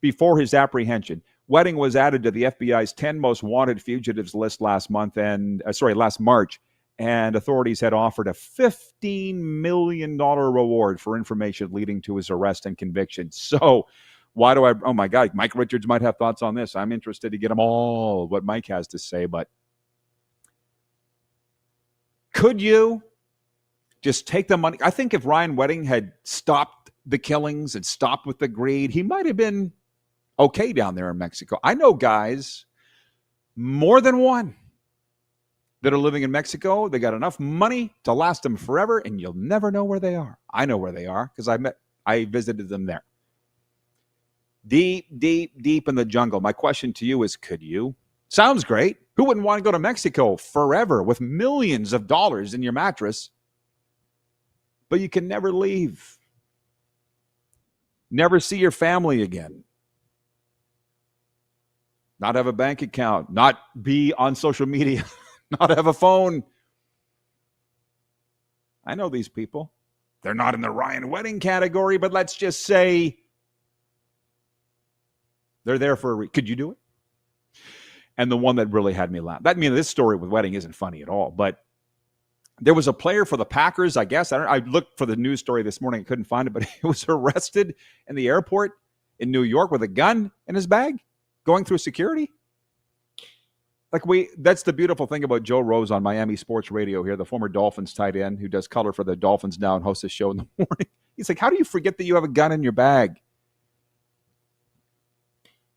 before his apprehension. Wedding was added to the FBI's 10 most wanted fugitives list last March, and authorities had offered a $15 million reward for information leading to his arrest and conviction. So oh my God, Mike Richards might have thoughts on this. I'm interested to get them all, what Mike has to say, but could you just take the money? I think if Ryan Wedding had stopped the killings and stopped with the greed, he might have been okay down there in Mexico. I know guys, more than one, that are living in Mexico. They got enough money to last them forever, and you'll never know where they are. I know where they are because I visited them there. Deep, deep, deep in the jungle. My question to you is, could you? Sounds great. Who wouldn't want to go to Mexico forever with millions of dollars in your mattress? But you can never leave. Never see your family again. Not have a bank account. Not be on social media. Not have a phone. I know these people. They're not in the Ryan Wedding category, but let's just say they're there for a reason. Could you do it? And the one that really had me laugh. This story with Wedding isn't funny at all, but there was a player for the Packers, I guess. I looked for the news story this morning. I couldn't find it, but he was arrested in the airport in New York with a gun in his bag going through security. That's the beautiful thing about Joe Rose on Miami Sports Radio here, the former Dolphins tight end who does color for the Dolphins now and hosts a show in the morning. He's like, how do you forget that you have a gun in your bag?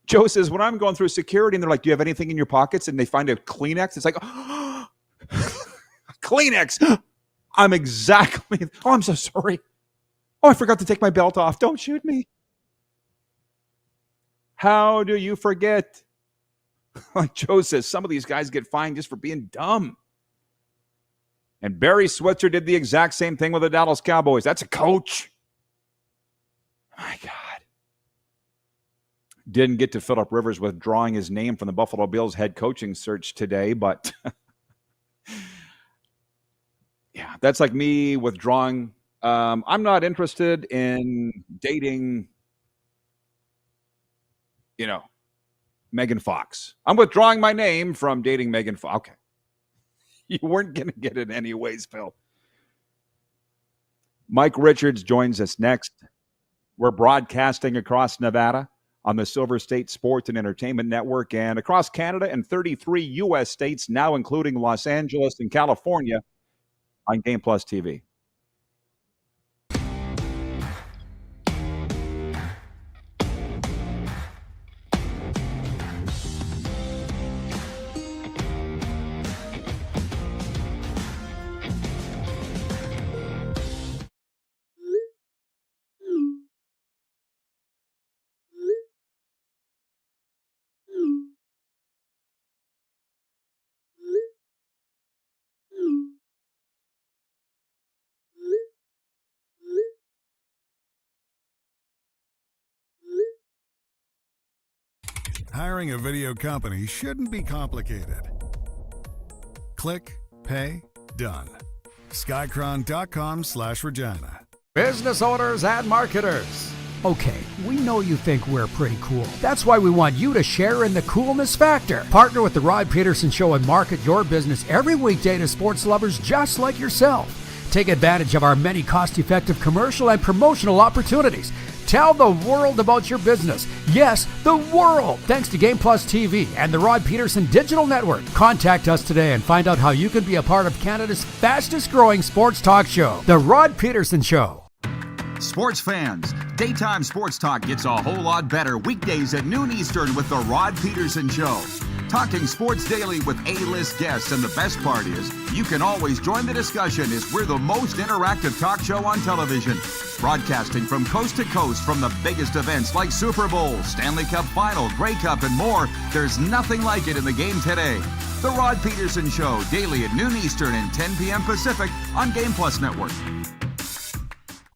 Joe says, when I'm going through security and they're like, do you have anything in your pockets? And they find a Kleenex. It's like, oh, Kleenex. I'm so sorry. Oh, I forgot to take my belt off. Don't shoot me. How do you forget? Like Joe says, some of these guys get fined just for being dumb. And Barry Switzer did the exact same thing with the Dallas Cowboys. That's a coach. My God. Didn't get to Phillip Rivers withdrawing his name from the Buffalo Bills head coaching search today, but yeah, that's like me withdrawing. I'm not interested in dating, Megan Fox. I'm withdrawing my name from dating Megan Fox. Okay. You weren't going to get it anyways, Phil. Mike Richards joins us next. We're broadcasting across Nevada on the Silver State Sports and Entertainment Network and across Canada and 33 U.S. states, now including Los Angeles and California, on Game Plus TV. Hiring a video company shouldn't be complicated. Click, pay, done. Skycron.com/Regina. Business owners and marketers. Okay, we know you think we're pretty cool. That's why we want you to share in the coolness factor. Partner with the Rod Pedersen Show and market your business every weekday to sports lovers just like yourself. Take advantage of our many cost-effective commercial and promotional opportunities. Tell the world about your business. Yes, the world. Thanks to Game Plus TV and the Rod Pedersen Digital Network. Contact us today and find out how you can be a part of Canada's fastest growing sports talk show, The Rod Pedersen Show. Sports fans, daytime sports talk gets a whole lot better weekdays at noon Eastern with the Rod Pedersen Show. Talking sports daily with A-list guests, and the best part is you can always join the discussion as we're the most interactive talk show on television. Broadcasting from coast to coast from the biggest events like Super Bowl, Stanley Cup Final, Grey Cup, and more. There's nothing like it in the game today. The Rod Pedersen Show, daily at noon Eastern and 10 p.m. Pacific on Game Plus Network.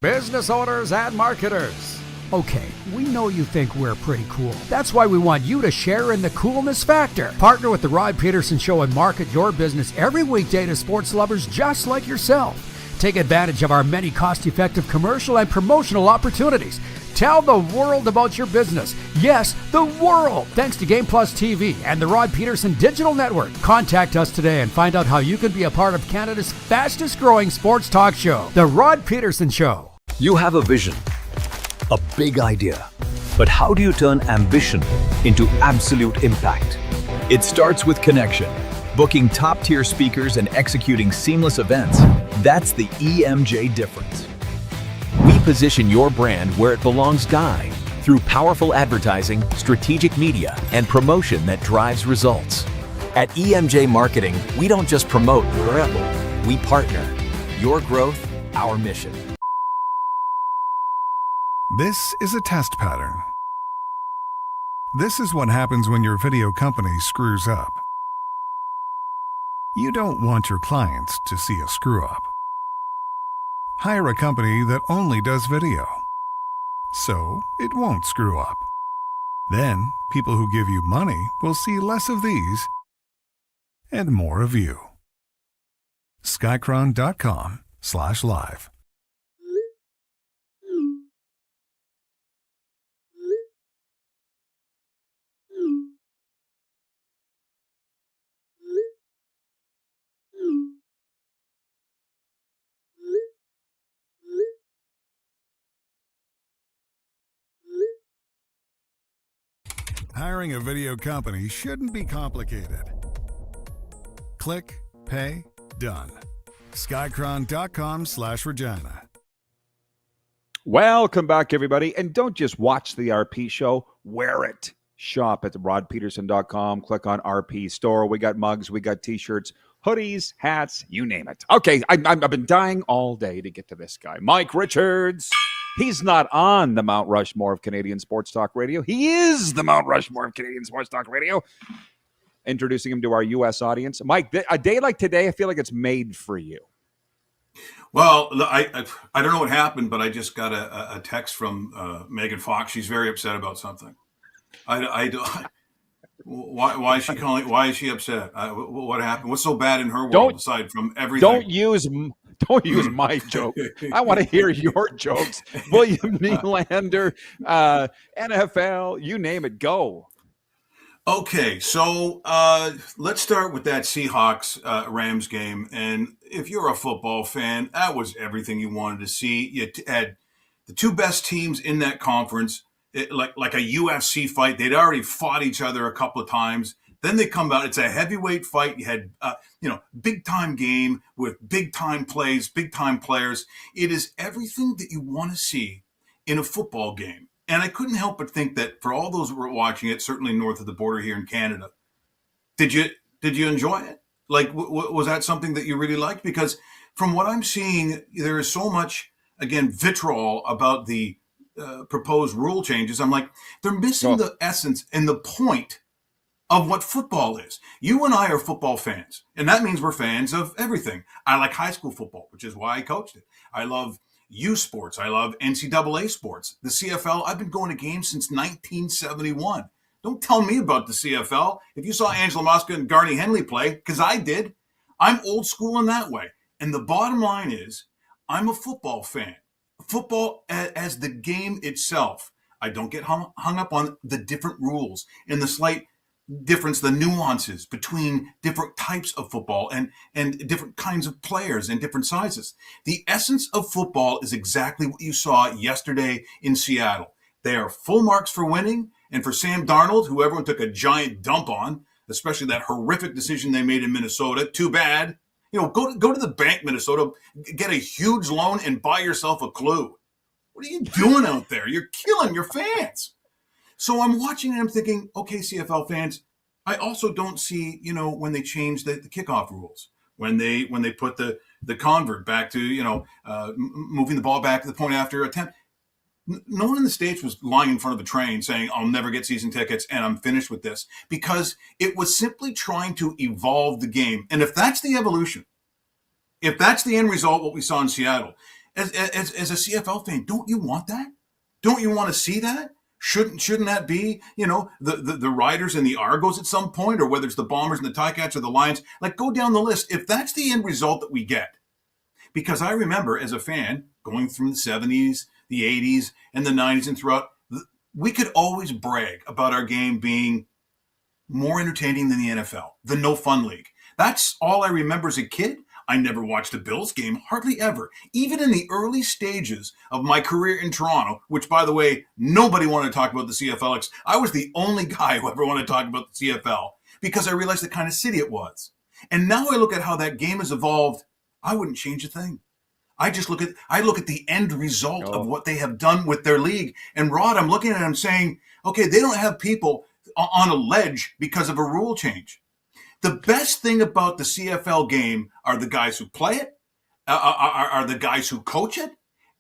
Business owners and marketers. Okay, we know you think we're pretty cool. That's why we want you to share in the coolness factor. Partner with the Rod Pedersen Show and market your business every weekday to sports lovers just like yourself. Take advantage of our many cost-effective commercial and promotional opportunities. Tell the world about your business. Yes, the world. Thanks to Game Plus TV and the Rod Pedersen Digital Network. Contact us today and find out how you can be a part of Canada's fastest-growing sports talk show, The Rod Pedersen Show. You have a vision, a big idea. But how do you turn ambition into absolute impact? It starts with connection. Booking top-tier speakers and executing seamless events. That's the EMJ difference. We position your brand where it belongs guy through powerful advertising, strategic media, and promotion that drives results. At EMJ Marketing, we don't just promote, we partner. Your growth, our mission. This is a test pattern. This is what happens when your video company screws up. You don't want your clients to see a screw-up. Hire a company that only does video, so it won't screw up. Then, people who give you money will see less of these and more of you. Skycron.com/live. Hiring a video company shouldn't be complicated. Click, pay, done. Skycron.com/Regina. Welcome back, everybody. And don't just watch the RP show, wear it. Shop at rodpeterson.com. Click on RP store. We got mugs, we got t-shirts, hoodies, hats, you name it. Okay, I've been dying all day to get to this guy. Mike Richards. He's not on the Mount Rushmore of Canadian Sports Talk Radio. He is the Mount Rushmore of Canadian Sports Talk Radio. Introducing him to our U.S. audience. Mike, a day like today, I feel like it's made for you. Well, I don't know what happened, but I just got a text from Megan Fox. She's very upset about something. Why is she calling? Why is she upset? What happened? What's so bad in her world aside from everything? Don't use my joke. I want to hear your jokes. William Nylander, NFL, you name it, go. Okay, so let's start with that Seahawks Rams game. And if you're a football fan, that was everything you wanted to see. You had the two best teams in that conference, like a UFC fight. They'd already fought each other a couple of times. Then they come out. It's a heavyweight fight. You had, big time game with big time plays, big time players. It is everything that you want to see in a football game. And I couldn't help but think that for all those who were watching it, certainly north of the border here in Canada, did you enjoy it? Like, was that something that you really liked? Because from what I'm seeing, there is so much, again, vitriol about the proposed rule changes. I'm like, they're missing the essence and the point of what football is. You and I are football fans, and that means we're fans of everything. I like high school football, which is why I coached it. I love U sports. I love NCAA sports. The CFL, I've been going to games since 1971. Don't tell me about the CFL. If you saw Angela Mosca and Garney Henley play, because I did, I'm old school in that way. And the bottom line is, I'm a football fan. Football as the game itself. I don't get hung up on the different rules and the slight difference, the nuances between different types of football and different kinds of players and different sizes. The essence of football is exactly what you saw yesterday in Seattle. They are full marks for winning, and for Sam Darnold, who everyone took a giant dump on, especially that horrific decision they made in Minnesota. Too bad. Go to the bank, Minnesota, get a huge loan and buy yourself a clue. What are you doing out there? You're killing your fans. So I'm watching and I'm thinking, okay, CFL fans, I also don't see, when they change the kickoff rules, when they put the convert back to, moving the ball back to the point after attempt. No one in the States was lying in front of a train saying, I'll never get season tickets and I'm finished with this, because it was simply trying to evolve the game. And if that's the evolution, if that's the end result, what we saw in Seattle, as a CFL fan, don't you want that? Don't you want to see that? Shouldn't that be, the Riders and the Argos at some point, or whether it's the Bombers and the Ticats or the Lions? Like, go down the list. If that's the end result that we get, Because I remember as a fan going through the 70s, the 80s, and the 90s and throughout, we could always brag about our game being more entertaining than the NFL, the no fun league. That's all I remember as a kid. I never watched a Bills game, hardly ever. Even in the early stages of my career in Toronto, which, by the way, nobody wanted to talk about the CFL. I was the only guy who ever wanted to talk about the CFL because I realized the kind of city it was. And now I look at how that game has evolved. I wouldn't change a thing. I look at the end result of what they have done with their league. And Rod, I'm looking at it, I'm saying, okay, they don't have people on a ledge because of a rule change. The best thing about the CFL game are the guys who play it, are the guys who coach it,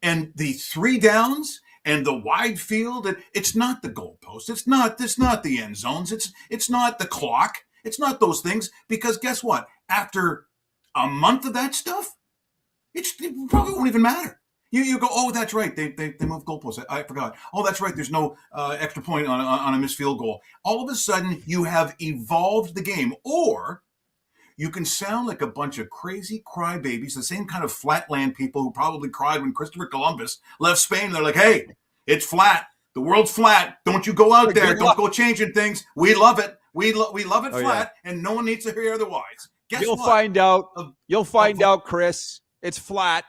and the 3 downs and the wide field. It's not the goalpost. It's not the end zones. It's not the clock. It's not those things, because guess what? After a month of that stuff, it probably won't even matter. You go, oh, that's right. They moved goalposts. I forgot. Oh, that's right. There's no extra point on a missed field goal. All of a sudden, you have evolved the game. Or you can sound like a bunch of crazy crybabies, the same kind of flatland people who probably cried when Christopher Columbus left Spain. They're like, hey, it's flat. The world's flat. Don't you go out there. Don't go changing things. We love it. We love it flat, and no one needs to hear otherwise. Guess You'll what? find out. You'll find out, Chris. It's flat.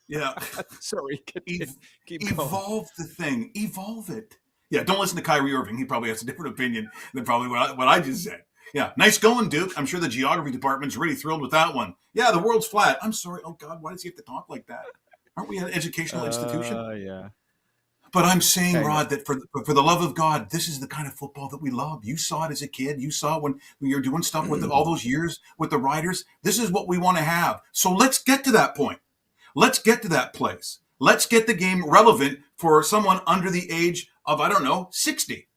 Yeah. Sorry. Keep Evolve the thing. Evolve it. Yeah, don't listen to Kyrie Irving. He probably has a different opinion than probably what I just said. Yeah, nice going, Duke. I'm sure the geography department's really thrilled with that one. Yeah, the world's flat. I'm sorry. Oh, God, why does he have to talk like that? Aren't we an educational institution? Yeah. But I'm saying, Rod, that for the love of God, this is the kind of football that we love. You saw it as a kid. You saw it when you were doing stuff with all those years with the Riders. This is what we want to have. So let's get to that point. Let's get to that place. Let's get the game relevant for someone under the age of, 60.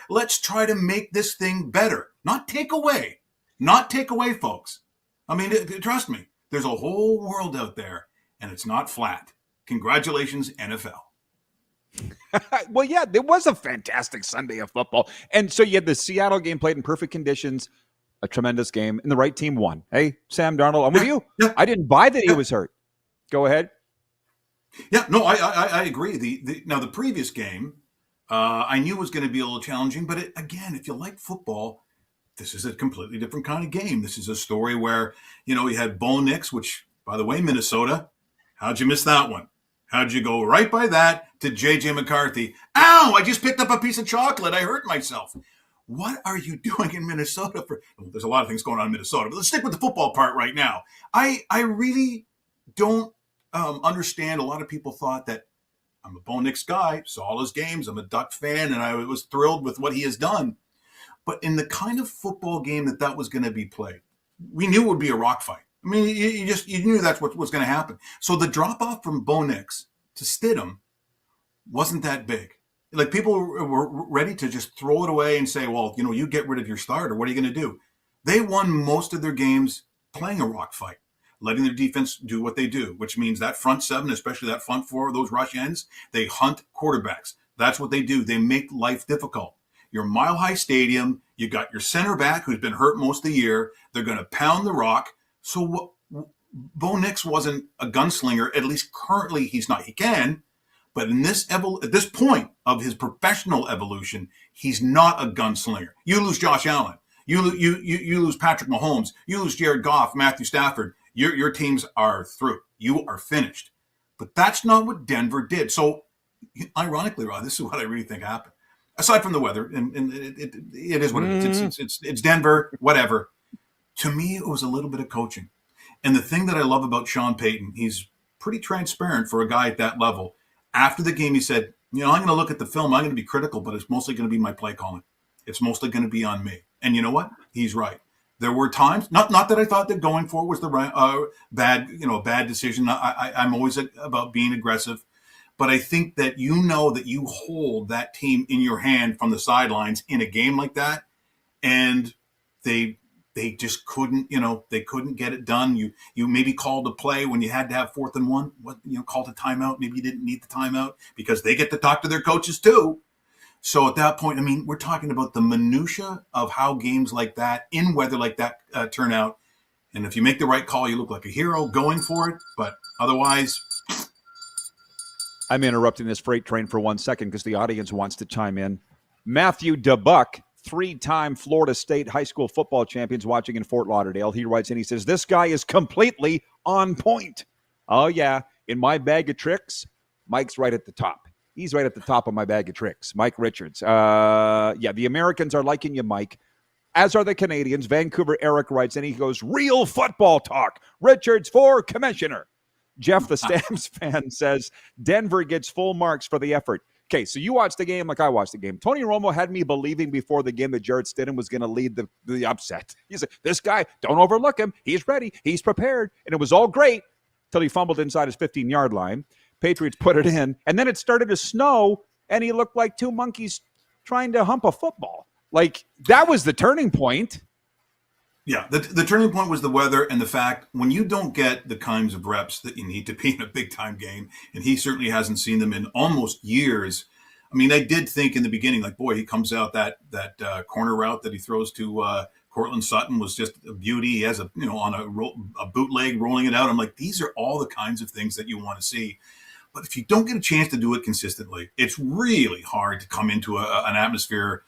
Let's try to make this thing better. Not take away. Not take away, folks. I mean, trust me, there's a whole world out there, and it's not flat. Congratulations, NFL. Well, yeah, there was a fantastic Sunday of football. And so you had the Seattle game played in perfect conditions, a tremendous game, and the right team won. Hey, Sam Darnold, I'm with you. Yeah. I didn't buy that he was hurt. Go ahead. Yeah, no, I agree. Now, the previous game, I knew was going to be a little challenging, but again, if you like football, this is a completely different kind of game. This is a story where, you had Bo Nix, which, by the way, Minnesota, how'd you miss that one? How'd you go right by that to J.J. McCarthy? Ow, I just picked up a piece of chocolate. I hurt myself. What are you doing in Minnesota? There's a lot of things going on in Minnesota, but let's stick with the football part right now. I really don't understand. A lot of people thought that I'm a Bo Nix guy, saw all his games. I'm a Duck fan, and I was thrilled with what he has done. But in the kind of football game that was going to be played, we knew it would be a rock fight. I mean, you knew that's what was going to happen. So the drop-off from Bo Nix to Stidham wasn't that big. Like, people were ready to just throw it away and say, well, you get rid of your starter. What are you going to do? They won most of their games playing a rock fight, letting their defense do what they do, which means that front seven, especially that front four, those rush ends, they hunt quarterbacks. That's what they do. They make life difficult. Your Mile High Stadium, you got your center back who's been hurt most of the year. They're going to pound the rock. So Bo Nix wasn't a gunslinger. At least currently he's not. He can, but at this point of his professional evolution, he's not a gunslinger. You lose Josh Allen. You lose Patrick Mahomes. You lose Jared Goff, Matthew Stafford. Your teams are through. You are finished. But that's not what Denver did. So, ironically, Rod, this is what I really think happened. Aside from the weather, and it is what it is. It's Denver, whatever. To me, it was a little bit of coaching. And the thing that I love about Sean Payton, he's pretty transparent for a guy at that level. After the game, he said, I'm going to look at the film. I'm going to be critical, but it's mostly going to be my play calling. It's mostly going to be on me. And you know what? He's right. There were times, not that I thought that going for it was the bad decision. I'm always about being aggressive. But I think that that you hold that team in your hand from the sidelines in a game like that, and they just couldn't, they couldn't get it done. You maybe called a play when you had to have 4th and 1, called a timeout. Maybe you didn't need the timeout because they get to talk to their coaches too. So at that point, we're talking about the minutia of how games like that, in weather like that, turn out. And if you make the right call, you look like a hero going for it. But otherwise, I'm interrupting this freight train for 1 second because the audience wants to chime in. Matthew DeBuck, 3-time Florida State high school football champions watching in Fort Lauderdale. He writes in, he says, this guy is completely on point. Oh, yeah. In my bag of tricks, Mike's right at the top. He's right at the top of my bag of tricks. Mike Richards. Yeah, the Americans are liking you, Mike, as are the Canadians. Vancouver Eric writes in, he goes, real football talk. Richards for commissioner. Jeff, the Stamps fan, says Denver gets full marks for the effort. Okay, so you watched the game like I watched the game. Tony Romo had me believing before the game that Jarrett Stidham was going to lead the upset. He said, this guy, don't overlook him. He's ready. He's prepared. And it was all great until he fumbled inside his 15-yard line. Patriots put it in. And then it started to snow, and he looked like two monkeys trying to hump a football. Like, that was the turning point. Yeah, the turning point was the weather and the fact when you don't get the kinds of reps that you need to be in a big-time game, and he certainly hasn't seen them in almost years. I mean, I did think in the beginning, like, boy, he comes out that corner route that he throws to Cortland Sutton was just a beauty. He has on a bootleg rolling it out. I'm like, these are all the kinds of things that you want to see. But if you don't get a chance to do it consistently, it's really hard to come into an atmosphere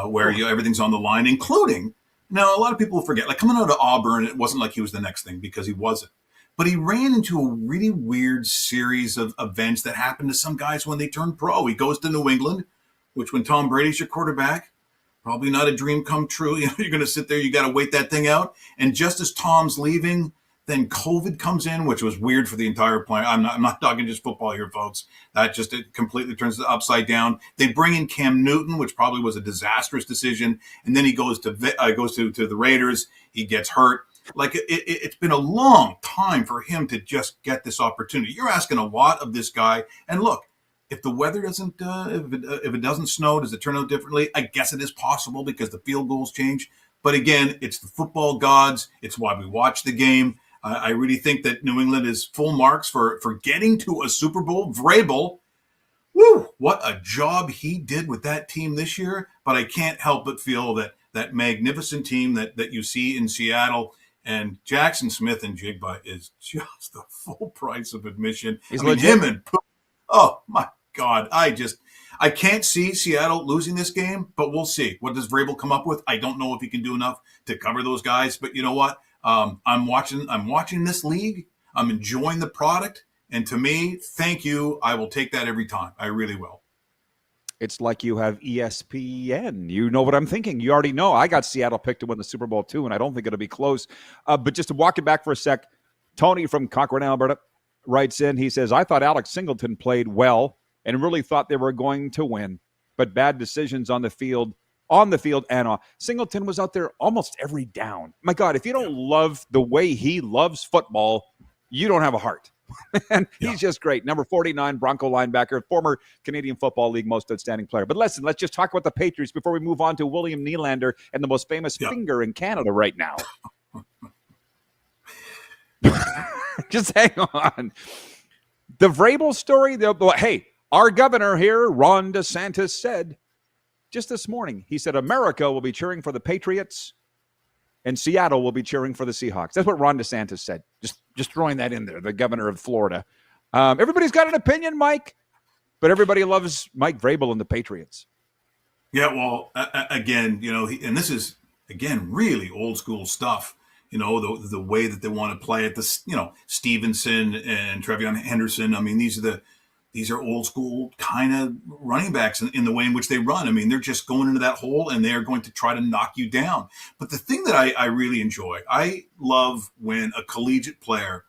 where everything's on the line, including. Now, a lot of people forget, like coming out of Auburn, it wasn't like he was the next thing because he wasn't. But he ran into a really weird series of events that happened to some guys when they turned pro. He goes to New England, which when Tom Brady's your quarterback, probably not a dream come true. You're going to sit there, you got to wait that thing out. And just as Tom's leaving, then COVID comes in, which was weird for the entire plan. I'm not talking just football here, folks. That just it completely turns it upside down. They bring in Cam Newton, which probably was a disastrous decision, and then he goes to the Raiders. He gets hurt. Like it's been a long time for him to just get this opportunity. You're asking a lot of this guy. And look, if the weather doesn't, if it doesn't snow, does it turn out differently? I guess it is possible because the field goals change. But again, it's the football gods. It's why we watch the game. I really think that New England is full marks for getting to a Super Bowl. Vrabel, woo, what a job he did with that team this year. But I can't help but feel that magnificent team that you see in Seattle and Jackson Smith and Jigba is just the full price of admission. Oh, my God. I can't see Seattle losing this game, but we'll see. What does Vrabel come up with? I don't know if he can do enough to cover those guys. But you know what? I'm watching this league. I'm enjoying the product. And to me, thank you. I will take that every time. I really will. It's like you have ESPN. You know what I'm thinking. You already know. I got Seattle picked to win the Super Bowl too, and I don't think it'll be close. But just to walk it back for a sec, Tony from Cochrane, Alberta, writes in. He says, I thought Alex Singleton played well and really thought they were going to win, but bad decisions on the field and off. Singleton was out there almost every down. My God, if you don't love the way he loves football, you don't have a heart. And he's just great. Number 49, Bronco linebacker, former Canadian Football League most outstanding player. But listen, let's just talk about the Patriots before we move on to William Nylander and the most famous finger in Canada right now. Just hang on. The Vrabel story, hey, our governor here, Ron DeSantis, said just this morning, he said America will be cheering for the Patriots and Seattle will be cheering for the Seahawks. That's what Ron DeSantis said. Just throwing that in there, the governor of Florida. Everybody's got an opinion, Mike, but everybody loves Mike Vrabel and the Patriots. Yeah, well, again, and this is, again, really old school stuff. The way that they want to play it, Stevenson and Trevion Henderson. I mean, these are old school kind of running backs in the way in which they run. I mean, they're just going into that hole and they're going to try to knock you down. But the thing that I really enjoy, I love when a collegiate player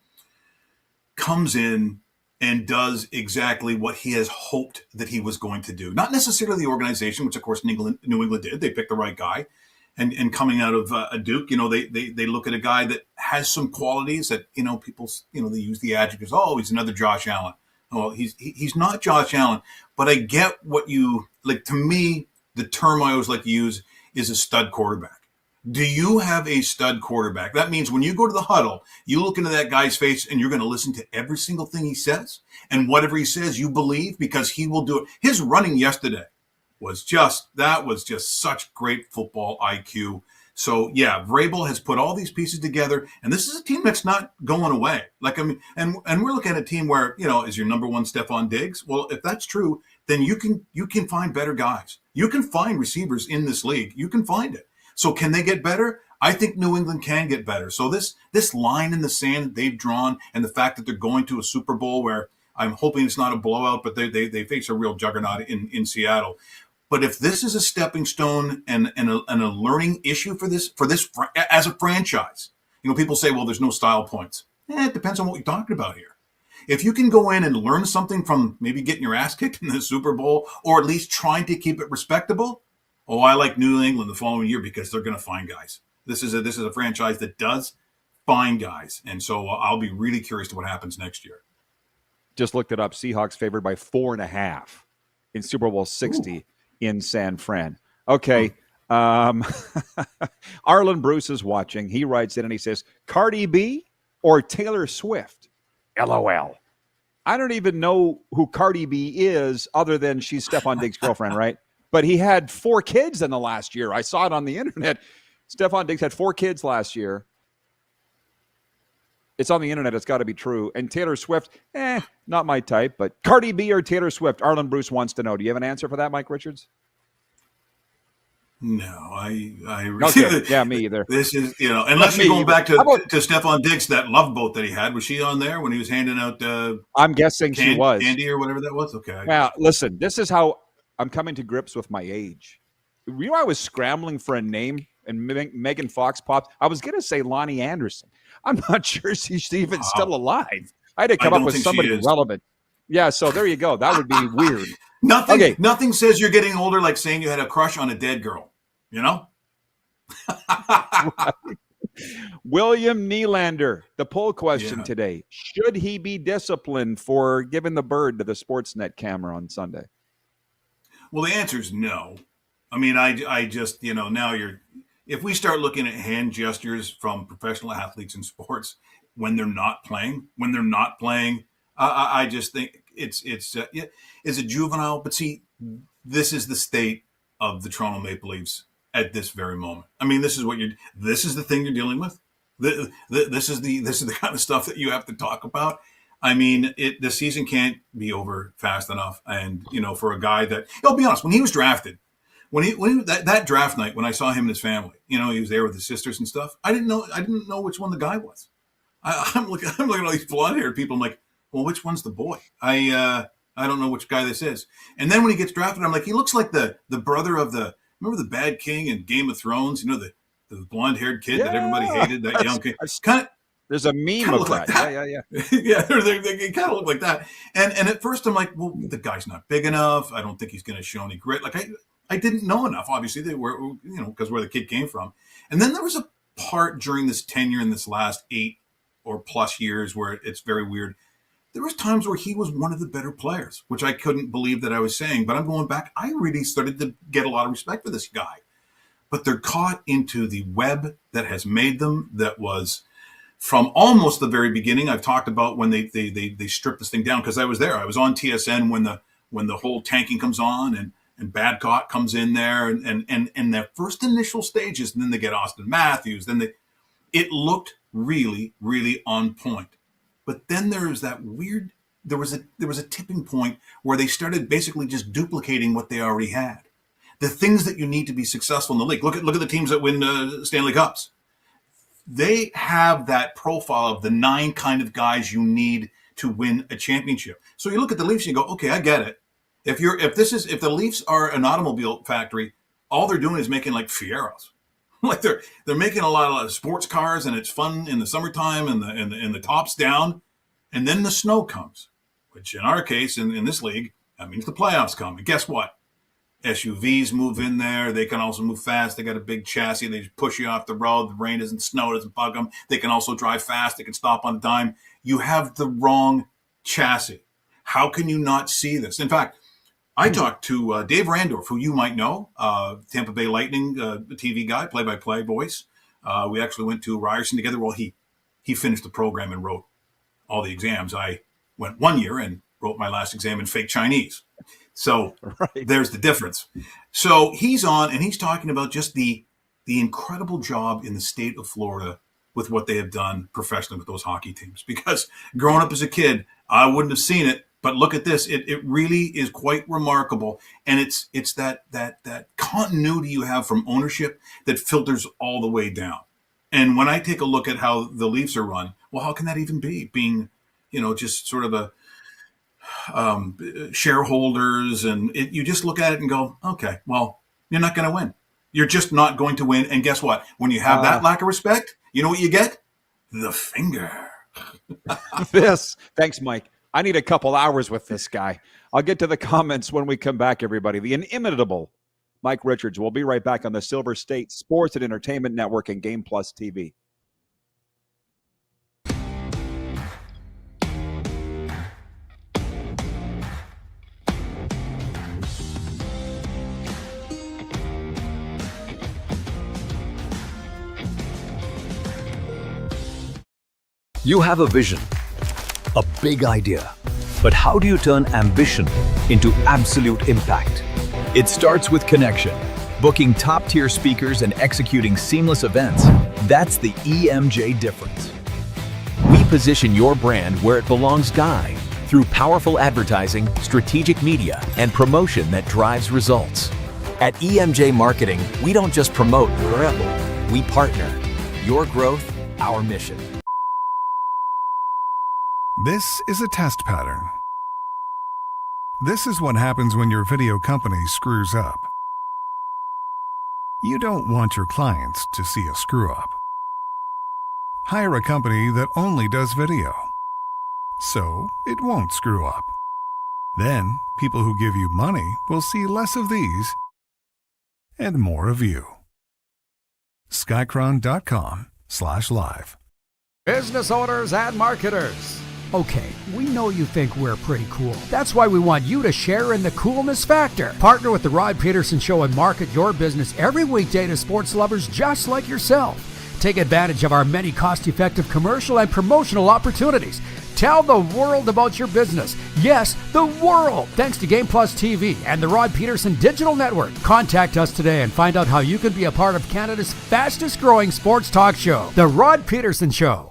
comes in and does exactly what he has hoped that he was going to do. Not necessarily the organization, which of course New England did. They picked the right guy. And coming out of a Duke, they look at a guy that has some qualities that, people, they use the adjectives, oh, he's another Josh Allen. Well, he's not Josh Allen, but I get what you like. To me, the term I always like to use is a stud quarterback. Do you have a stud quarterback? That means when you go to the huddle, you look into that guy's face and you're going to listen to every single thing he says, and whatever he says, you believe because he will do it. His running yesterday was just such great football IQ So yeah, Vrabel has put all these pieces together, and this is a team that's not going away. Like, I mean, and we're looking at a team where, you know, is your number one Stephon Diggs? Well, if that's true, then you can find better guys. You can find receivers in this league. You can find it. So can they get better? I think New England can get better. So this line in the sand that they've drawn, and the fact that they're going to a Super Bowl where I'm hoping it's not a blowout, but they face a real juggernaut in Seattle. But if this is a stepping stone and a learning issue for this as a franchise, you know, people say, well, there's no style points. It depends on what you're talking about here. If you can go in and learn something from maybe getting your ass kicked in the Super Bowl, or at least trying to keep it respectable, I like New England the following year because they're going to find guys. This is a franchise that does find guys, and so I'll be really curious to what happens next year. Just looked it up. Seahawks favored by 4.5 in Super Bowl 60. Ooh. In San Fran. Okay. Arlen Bruce is watching. He writes in and he says, Cardi B or Taylor Swift? LOL. I don't even know who Cardi B is other than she's Stephon Diggs' girlfriend, right? But he had 4 kids in the last year. I saw it on the internet. Stephon Diggs had 4 kids last year. It's on the internet. It's got to be true. And Taylor Swift, not my type, but Cardi B or Taylor Swift? Arlen Bruce wants to know. Do you have an answer for that, Mike Richards? No, I okay. Yeah, me either. This is, you know, unless you're going back to Stephon Diggs, that love boat that he had. Was she on there when he was handing out I'm guessing she was. Candy or whatever that was? Okay. Now, listen, this is how I'm coming to grips with my age. You know, I was scrambling for a name, and Megan Fox popped. I was going to say Lonnie Anderson. I'm not sure she's even still alive. I had to come up with somebody relevant. Yeah, so there you go. That would be weird. Nothing says you're getting older like saying you had a crush on a dead girl, you know? William Nylander, the poll question today. Should he be disciplined for giving the bird to the Sportsnet camera on Sunday? Well, the answer is no. I mean, I just, you know, now if we start looking at hand gestures from professional athletes in sports when they're not playing, I just think it's a juvenile. But see, this is the state of the Toronto Maple Leafs at this very moment. I mean, this is the thing you're dealing with. This is the kind of stuff that you have to talk about. I mean, the season can't be over fast enough. And, you know, for a guy that, I'll be honest, when he was drafted, that draft night, when I saw him and his family, you know, he was there with his sisters and stuff. I didn't know which one the guy was. I'm looking at all these blonde-haired people. I'm like, well, which one's the boy? I don't know which guy this is. And then when he gets drafted, I'm like, he looks like the brother of remember the Bad King in Game of Thrones? You know, the blonde-haired kid that everybody hated, that young kid. There's a meme of that. Yeah. Yeah, they kind of look like that. And at first I'm like, well, the guy's not big enough. I don't think he's going to show any grit. Like I didn't know enough. Obviously, they were, you know, because where the kid came from. And then there was a part during this tenure in this last 8 or plus years where it's very weird. There was times where he was one of the better players, which I couldn't believe that I was saying. But I'm going back. I really started to get a lot of respect for this guy. But they're caught into the web that has made them, that was from almost the very beginning. I've talked about when they stripped this thing down, because I was there. I was on TSN when the whole tanking comes on and Badcock comes in there and their first initial stages, and then they get Austin Matthews. It looked really, really on point. But then there was that weird. There was a tipping point where they started basically just duplicating what they already had. The things that you need to be successful in the league. Look at the teams that win Stanley Cups. They have that profile of the 9 kind of guys you need to win a championship. So you look at the Leafs and you go, okay, I get it. If the Leafs are an automobile factory, all they're doing is making like Fieros. Like they're making a lot of sports cars, and it's fun in the summertime and the top's down, and then the snow comes, which in our case in this league, that means the playoffs come. And guess what? SUVs move in there. They can also move fast. They got a big chassis. They just push you off the road. The rain doesn't, snow doesn't bug them. They can also drive fast. They can stop on a dime. You have the wrong chassis. How can you not see this? In fact, I talked to Dave Randorf, who you might know, Tampa Bay Lightning TV guy, play-by-play voice. We actually went to Ryerson together. Well, he finished the program and wrote all the exams. I went 1 year and wrote my last exam in fake Chinese. So There's the difference. So he's on, and he's talking about just the the incredible job in the state of Florida with what they have done professionally with those hockey teams. Because growing up as a kid, I wouldn't have seen it, but look at this. It really is quite remarkable. And it's that continuity you have from ownership that filters all the way down. And when I take a look at how the Leafs are run, well, how can that even be? Being, just sort of a shareholders, and you just look at it and go, okay, well, you're not going to win. You're just not going to win. And guess what? When you have that lack of respect, you know what you get? The finger. Thanks, Mike. I need a couple hours with this guy. I'll get to the comments when we come back, everybody. The inimitable Mike Richards. We'll be right back on the Silver State Sports and Entertainment Network and Game Plus TV. You have a vision, a big idea, but how do you turn ambition into absolute impact? It starts with connection. Booking top-tier speakers and executing seamless events, that's the EMJ difference. We position your brand where it belongs, Guy, through powerful advertising, strategic media, and promotion that drives results. At EMJ Marketing, we don't just promote, we partner. Your growth, our mission. This is a test pattern. This is what happens when your video company screws up. You don't want your clients to see a screw-up. Hire a company that only does video, so it won't screw up. Then, people who give you money will see less of these and more of you. Skycron.com/live. Business owners and marketers. Okay, we know you think we're pretty cool. That's why we want you to share in the coolness factor. Partner with the Rod Pedersen Show and market your business every weekday to sports lovers just like yourself. Take advantage of our many cost-effective commercial and promotional opportunities. Tell the world about your business. Yes, the world. Thanks to Game Plus TV and the Rod Pedersen Digital Network. Contact us today and find out how you can be a part of Canada's fastest-growing sports talk show, The Rod Pedersen Show.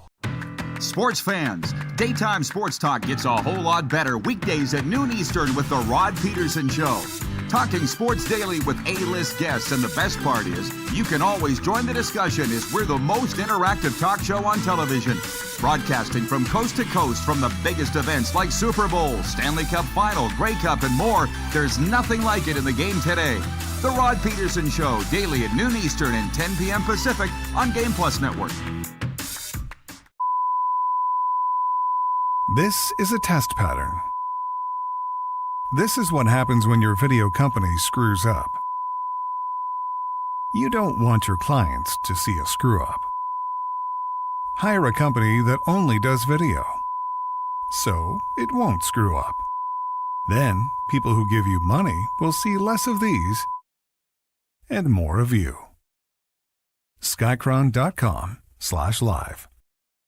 Sports fans, daytime sports talk gets a whole lot better weekdays at noon Eastern with The Rod Pedersen Show. Talking sports daily with A-list guests, and the best part is, you can always join the discussion as we're the most interactive talk show on television. Broadcasting from coast to coast from the biggest events like Super Bowl, Stanley Cup Final, Grey Cup, and more. There's nothing like it in the game today. The Rod Pedersen Show, daily at noon Eastern and 10 p.m. Pacific on Game Plus Network. This is a test pattern. This is what happens when your video company screws up. You don't want your clients to see a screw-up. Hire a company that only does video, so it won't screw up. Then, people who give you money will see less of these and more of you. Skycron.com/live.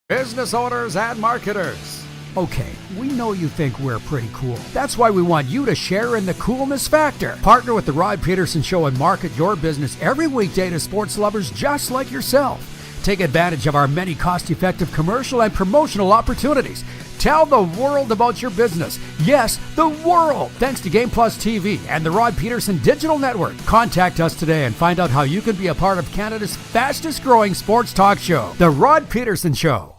Business owners and marketers. Okay, we know you think we're pretty cool. That's why we want you to share in the coolness factor. Partner with the Rod Pedersen Show and market your business every weekday to sports lovers just like yourself. Take advantage of our many cost-effective commercial and promotional opportunities. Tell the world about your business. Yes, the world. Thanks to Game Plus TV and the Rod Pedersen Digital Network. Contact us today and find out how you can be a part of Canada's fastest-growing sports talk show, The Rod Pedersen Show.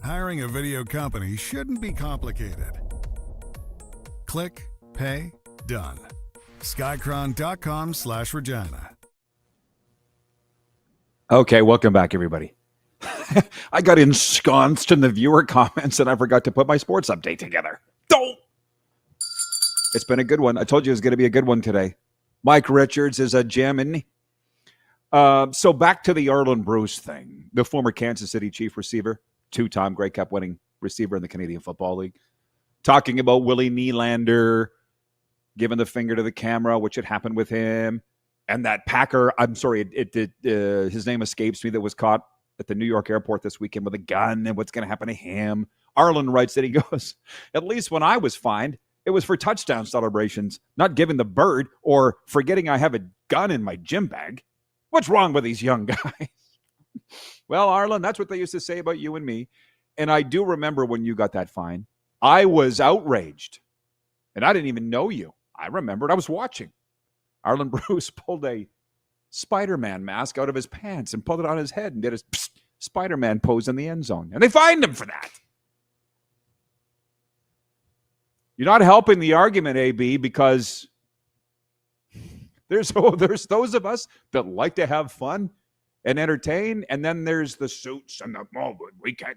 Hiring a video company shouldn't be complicated. Click, pay, done. Skycron.com/Regina. Okay, welcome back, everybody. I got ensconced in the viewer comments and I forgot to put my sports update together. Don't! It's been a good one. I told you it was going to be a good one today. Mike Richards is a gem, isn't he? So back to the Arlen Bruce thing. The former Kansas City Chief receiver, two-time Grey Cup winning receiver in the Canadian Football League, talking about Willie Nylander giving the finger to the camera, which had happened with him. And that Packer, I'm sorry, his name escapes me, that was caught at the New York airport this weekend with a gun, and what's going to happen to him. Arlen writes that he goes, at least when I was fined, it was for touchdown celebrations, not giving the bird or forgetting I have a gun in my gym bag. What's wrong with these young guys? Well, Arlen, that's what they used to say about you and me. And I do remember when you got that fine, I was outraged. And I didn't even know you. I remembered. I was watching. Arlen Bruce pulled a Spider-Man mask out of his pants and pulled it on his head and did his Spider-Man pose in the end zone. And they fined him for that. You're not helping the argument, AB, because there's those of us that like to have fun and entertain, and then there's the suits and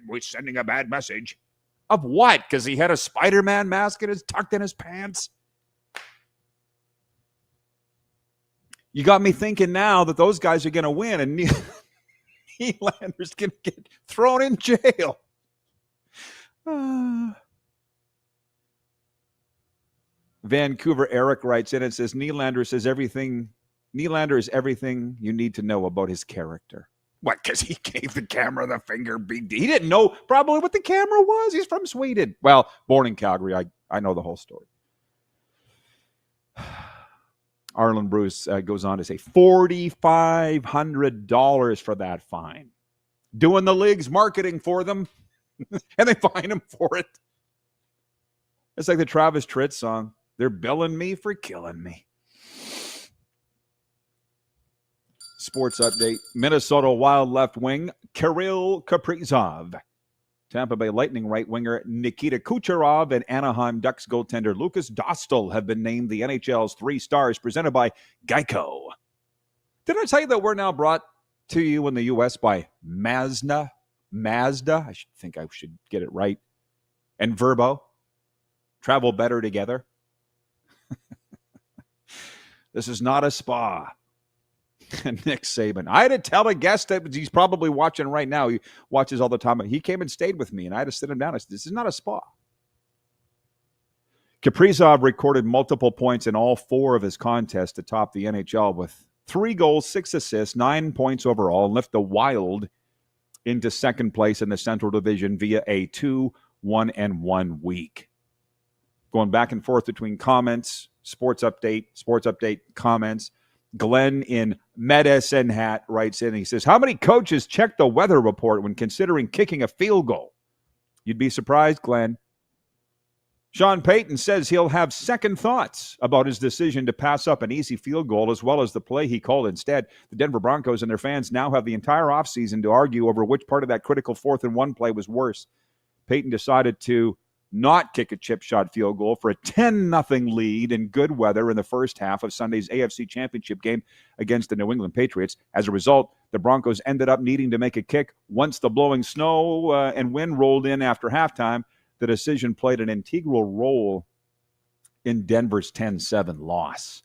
we're sending a bad message. Of what? Because he had a Spider-Man mask tucked in his pants? You got me thinking now that those guys are going to win, and Nylander's going to get thrown in jail. Vancouver Eric writes in and says, Nylander is everything you need to know about his character. What, because he gave the camera the finger? He didn't know probably what the camera was. He's from Sweden. Well, born in Calgary. I know the whole story. Arlen Bruce goes on to say $4,500 for that fine. Doing the league's marketing for them, and they fine him for it. It's like the Travis Tritt song. They're billing me for killing me. Sports update. Minnesota Wild left wing Kirill Kaprizov, Tampa Bay Lightning right winger Nikita Kucherov, and Anaheim Ducks goaltender Lucas Dostal have been named the NHL's 3 stars, presented by Geico. Did I tell you that we're now brought to you in the U.S. by Mazda? I think I should get it right. And Verbo. Travel better together. This is not a spa. Nick Saban. I had to tell a guest that he's probably watching right now. He watches all the time. He came and stayed with me, and I had to sit him down. I said, this is not a spa. Kaprizov recorded multiple points in all 4 of his contests to top the NHL with 3 goals, 6 assists, 9 points overall, and lift the Wild into second place in the Central Division via a 2-1-1 week. Going back and forth between comments, sports update, comments. Glenn in Medicine Hat writes in, he says, how many coaches check the weather report when considering kicking a field goal? You'd be surprised, Glenn. Sean Payton says he'll have second thoughts about his decision to pass up an easy field goal as well as the play he called instead. The Denver Broncos and their fans now have the entire offseason to argue over which part of that critical 4th and 1 play was worse. Payton decided to not kick a chip shot field goal for a 10-0 lead in good weather in the first half of Sunday's AFC Championship game against the New England Patriots. As a result, the Broncos ended up needing to make a kick once the blowing snow and wind rolled in after halftime. The decision played an integral role in Denver's 10-7 loss.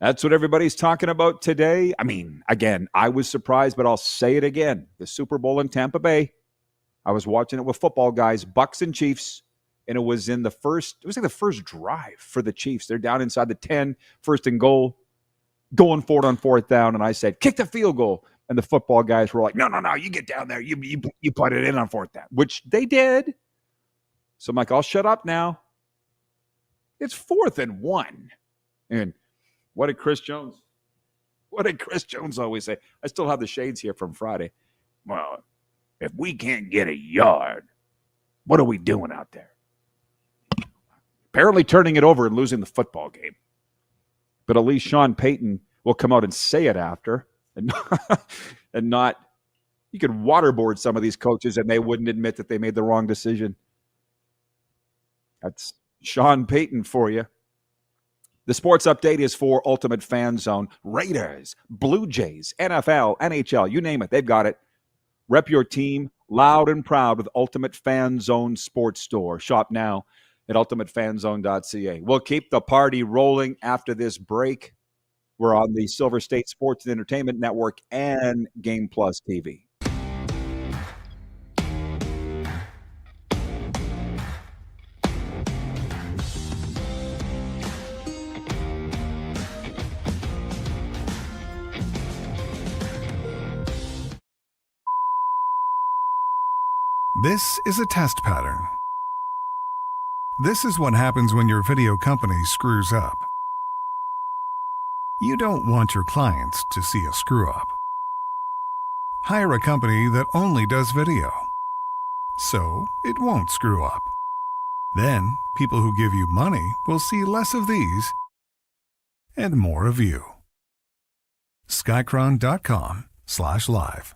That's what everybody's talking about today. I mean, again, I was surprised, but I'll say it again. The Super Bowl in Tampa Bay. I was watching it with football guys, Bucks and Chiefs, and it was like the first drive for the Chiefs. They're down inside the 10, 1st and goal, going for it on 4th down, and I said, kick the field goal. And the football guys were like, no, you get down there. You put it in on 4th down, which they did. So I'm like, I'll shut up now. It's 4th and 1. And what did Chris Jones always say? I still have the shades here from Friday. Well, if we can't get a yard, what are we doing out there? Apparently turning it over and losing the football game. But at least Sean Payton will come out and say it after. And not, you could waterboard some of these coaches and they wouldn't admit that they made the wrong decision. That's Sean Payton for you. The sports update is for Ultimate Fan Zone. Raiders, Blue Jays, NFL, NHL, you name it, they've got it. Rep your team loud and proud with Ultimate Fan Zone Sports Store. Shop now at ultimatefanzone.ca. We'll keep the party rolling after this break. We're on the Silver State Sports and Entertainment Network and Game Plus TV. This is a test pattern. This is what happens when your video company screws up. You don't want your clients to see a screw up. Hire a company that only does video, so it won't screw up. Then, people who give you money will see less of these and more of you. Skycron.com/live.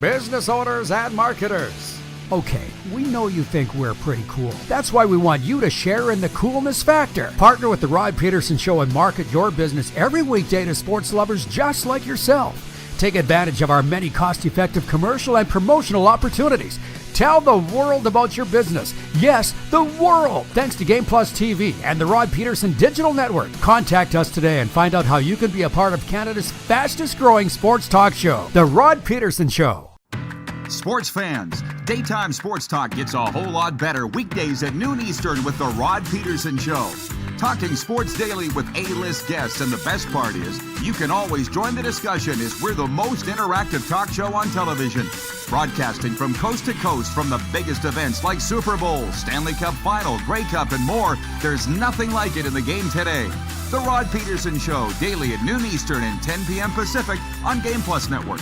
Business owners and marketers. Okay, we know you think we're pretty cool. That's why we want you to share in the coolness factor. Partner with the Rod Pedersen Show and market your business every weekday to sports lovers just like yourself. Take advantage of our many cost-effective commercial and promotional opportunities. Tell the world about your business. Yes, the world. Thanks to Game Plus TV and the Rod Pedersen Digital Network. Contact us today and find out how you can be a part of Canada's fastest growing sports talk show, The Rod Pedersen Show. Sports fans, daytime sports talk gets a whole lot better weekdays at noon Eastern with the Rod Pedersen Show. Talking sports daily with A-list guests, and the best part is you can always join the discussion as we're the most interactive talk show on television. Broadcasting from coast to coast from the biggest events like Super Bowl, Stanley Cup Final, Grey Cup, and more. There's nothing like it in the game today. The Rod Pedersen Show, daily at noon Eastern and 10 p.m. Pacific on Game Plus Network.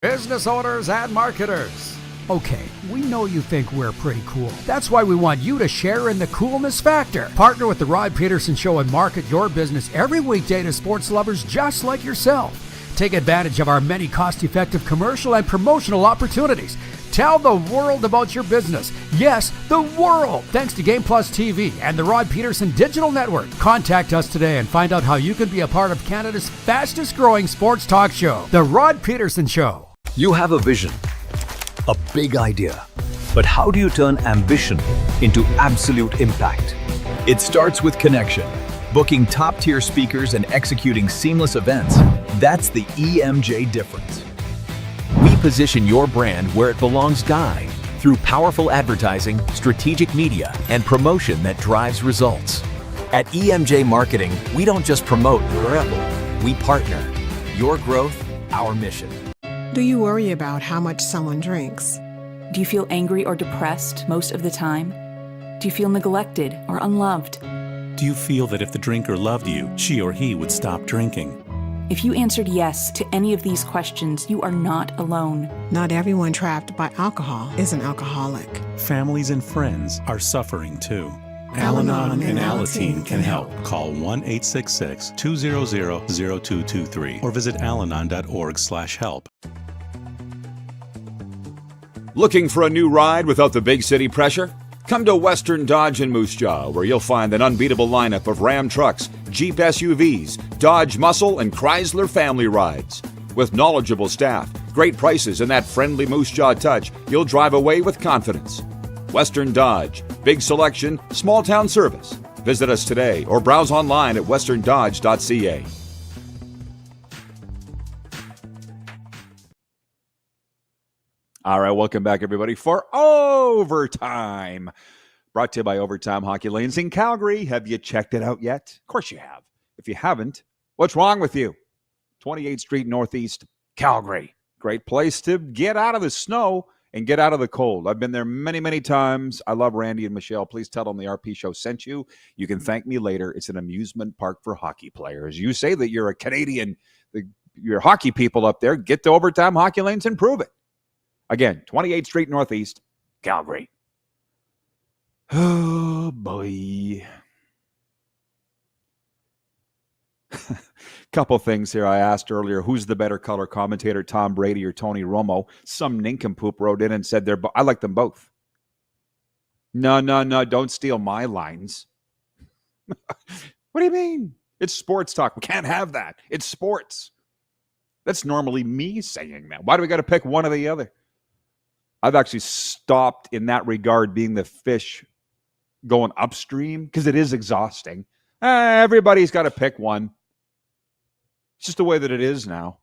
Business owners and marketers. Okay, we know you think we're pretty cool. That's why we want you to share in the coolness factor. Partner with the Rod Pedersen Show and market your business every weekday to sports lovers just like yourself. Take advantage of our many cost-effective commercial and promotional opportunities. Tell the world about your business. Yes, the world. Thanks to Game Plus TV and the Rod Pedersen Digital Network. Contact us today and find out how you can be a part of Canada's fastest growing sports talk show, The Rod Pedersen Show. You have a vision, a big idea, but how do you turn ambition into absolute impact? It starts with connection. Booking top-tier speakers and executing seamless events, that's the EMJ difference. We position your brand where it belongs guy through powerful advertising, strategic media, and promotion that drives results. At EMJ Marketing, we don't just promote, we partner. Your growth, our mission. Do you worry about how much someone drinks? Do you feel angry or depressed most of the time? Do you feel neglected or unloved? Do you feel that if the drinker loved you, she or he would stop drinking? If you answered yes to any of these questions, you are not alone. Not everyone trapped by alcohol is an alcoholic. Families and friends are suffering too. Al-Anon and Alateen can help. Call 1-866-200-0223 or visit alanon.org/help. Looking for a new ride without the big city pressure? Come to Western Dodge in Moose Jaw, where you'll find an unbeatable lineup of Ram trucks, Jeep SUVs, Dodge Muscle, and Chrysler family rides. With knowledgeable staff, great prices, and that friendly Moose Jaw touch, you'll drive away with confidence. Western Dodge, big selection, small town service. Visit us today or browse online at westerndodge.ca. All right, welcome back, everybody, for Overtime. Brought to you by Overtime Hockey Lanes in Calgary. Have you checked it out yet? Of course you have. If you haven't, what's wrong with you? 28th Street Northeast, Calgary. Great place to get out of the snow and get out of the cold. I've been there many, many times. I love Randy and Michelle. Please tell them the RP Show sent you. You can thank me later. It's an amusement park for hockey players. You say that you're a Canadian, you're hockey people up there. Get to Overtime Hockey Lanes and prove it. Again, 28th Street Northeast, Calgary. Oh, boy. Couple things here. I asked earlier, who's the better color commentator, Tom Brady or Tony Romo? Some nincompoop wrote in and said I like them both. No, don't steal my lines. What do you mean? It's sports talk. We can't have that. It's sports. That's normally me saying that. Why do we got to pick one or the other? I've actually stopped in that regard being the fish going upstream because it is exhausting. Everybody's got to pick one. It's just the way that it is now.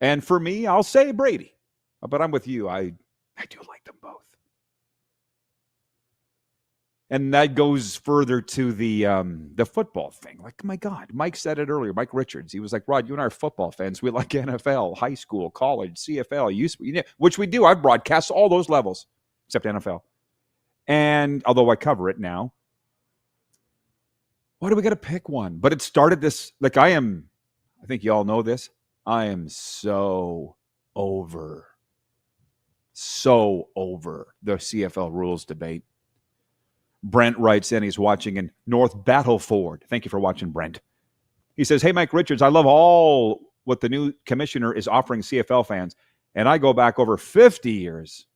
And for me, I'll say Brady. But I'm with you. I do like them both. And that goes further to the football thing. Like, my God, Mike said it earlier. Mike Richards, he was like, Rod, you and I are football fans. We like NFL, high school, college, CFL, which we do. I've broadcast all those levels except NFL. And although I cover it now, why do we got to pick one? But it started this, like I think you all know this. I am so over the CFL rules debate. Brent writes in, he's watching in North Battleford. Thank you for watching, Brent. He says, hey, Mike Richards, I love all what the new commissioner is offering CFL fans, and I go back over 50 years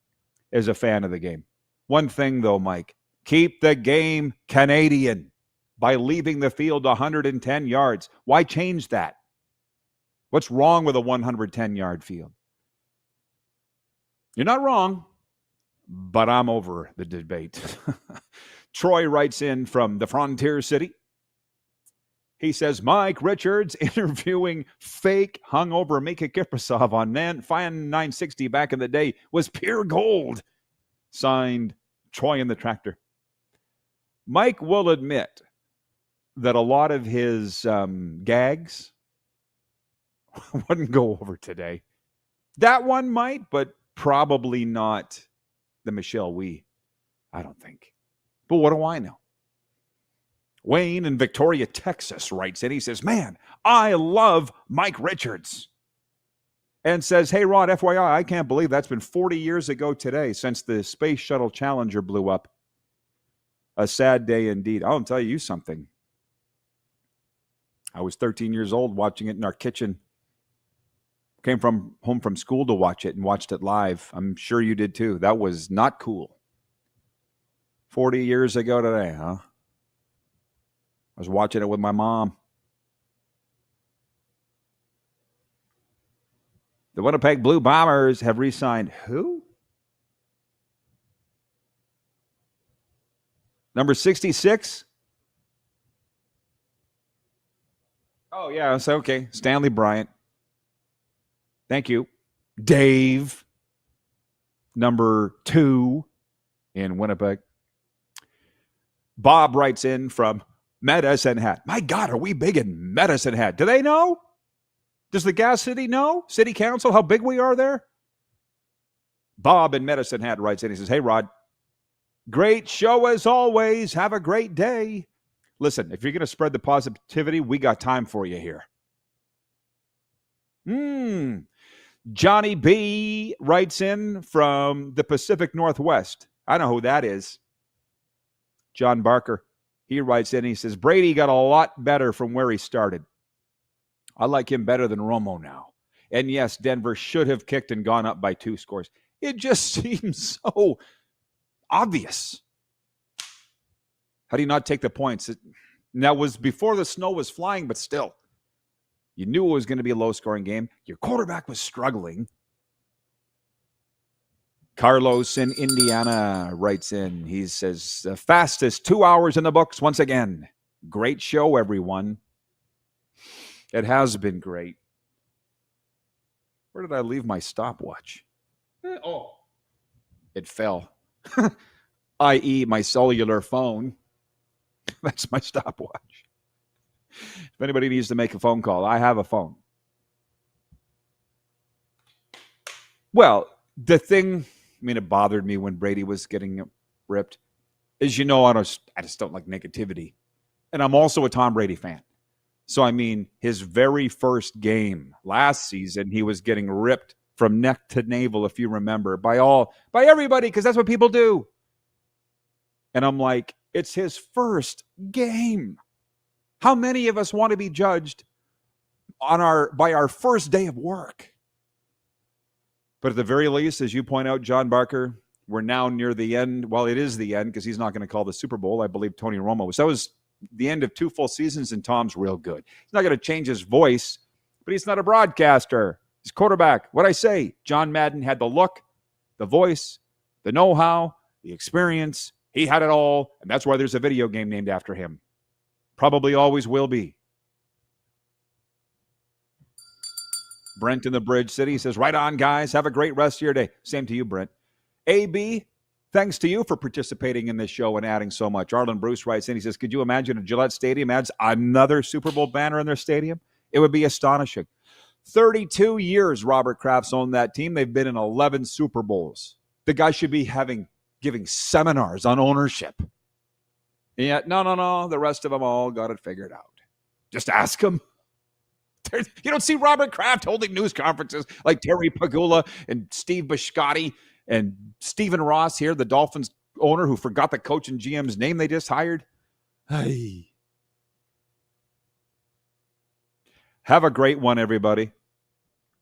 as a fan of the game. One thing, though, Mike, keep the game Canadian by leaving the field 110 yards. Why change that? What's wrong with a 110-yard field? You're not wrong, but I'm over the debate. Troy writes in from the Frontier City. He says, Mike Richards interviewing fake hungover Mika Kiprasov on Fan 960 back in the day was pure gold. Signed, Troy and the Tractor. Mike will admit that a lot of his gags wouldn't go over today. That one might, but probably not the Michelle Wee. I don't think. But what do I know? Wayne in Victoria, Texas writes in. He says, man, I love Mike Richards. And says, hey, Rod, FYI, I can't believe that's been 40 years ago today since the Space Shuttle Challenger blew up. A sad day indeed. I'll tell you something. I was 13 years old watching it in our kitchen. Came home from school to watch it and watched it live. I'm sure you did too. That was not cool. 40 years ago today, huh? I was watching it with my mom. The Winnipeg Blue Bombers have re-signed who? Number 66? Oh, yeah, it's okay. Stanley Bryant. Thank you. Dave, number 2 in Winnipeg. Bob writes in from Medicine Hat. My God, are we big in Medicine Hat? Do they know? Does the Gas City know? City Council, how big we are there? Bob in Medicine Hat writes in. He says, hey, Rod, great show as always. Have a great day. Listen, if you're going to spread the positivity, we got time for you here. Johnny B writes in from the Pacific Northwest. I know who that is. John Barker. He writes in, he says, Brady got a lot better from where he started. I like him better than Romo now. And yes, Denver should have kicked and gone up by 2 scores. It just seems so obvious. How do you not take the points? That was before the snow was flying, but still. You knew it was going to be a low-scoring game. Your quarterback was struggling. Carlos in Indiana writes in. He says, the fastest 2 hours in the books once again. Great show, everyone. It has been great. Where did I leave my stopwatch? Oh, it fell. I.e. my cellular phone. That's my stopwatch. If anybody needs to make a phone call, I have a phone. Well, the thing, it bothered me when Brady was getting ripped, is, I just don't like negativity. And I'm also a Tom Brady fan. So, his very first game last season, he was getting ripped from neck to navel, if you remember, by everybody, because that's what people do. And I'm like, it's his first game. How many of us want to be judged by our first day of work? But at the very least, as you point out, John Barker, we're now near the end. Well, it is the end because he's not going to call the Super Bowl. I believe Tony Romo was. That was the end of 2 full seasons, and Tom's real good. He's not going to change his voice, but he's not a broadcaster. He's quarterback. What'd I say? John Madden had the look, the voice, the know-how, the experience. He had it all, and that's why there's a video game named after him. Probably always will be. Brent in the Bridge City says, right on, guys. Have a great rest of your day. Same to you, Brent. AB, Thanks to you for participating in this show and adding so much. Arlen Bruce writes in, he says, could you imagine a Gillette Stadium adds another Super Bowl banner in their stadium? It would be astonishing. 32 years Robert Kraft's owned that team. They've been in 11 Super Bowls. The guy should be giving seminars on ownership. And yet, no, the rest of them all got it figured out. Just ask him. You don't see Robert Kraft holding news conferences like Terry Pagula and Steve Biscotti and Stephen Ross here, the Dolphins owner who forgot the coach and GM's name they just hired. Hey. Have a great one, everybody.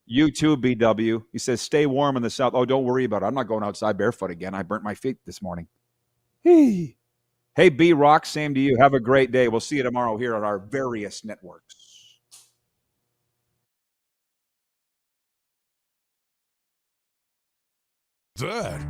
You too, BW. He says, stay warm in the south. Oh, don't worry about it. I'm not going outside barefoot again. I burnt my feet this morning. Hey, B-Rock, same to you. Have a great day. We'll see you tomorrow here on our various networks. That.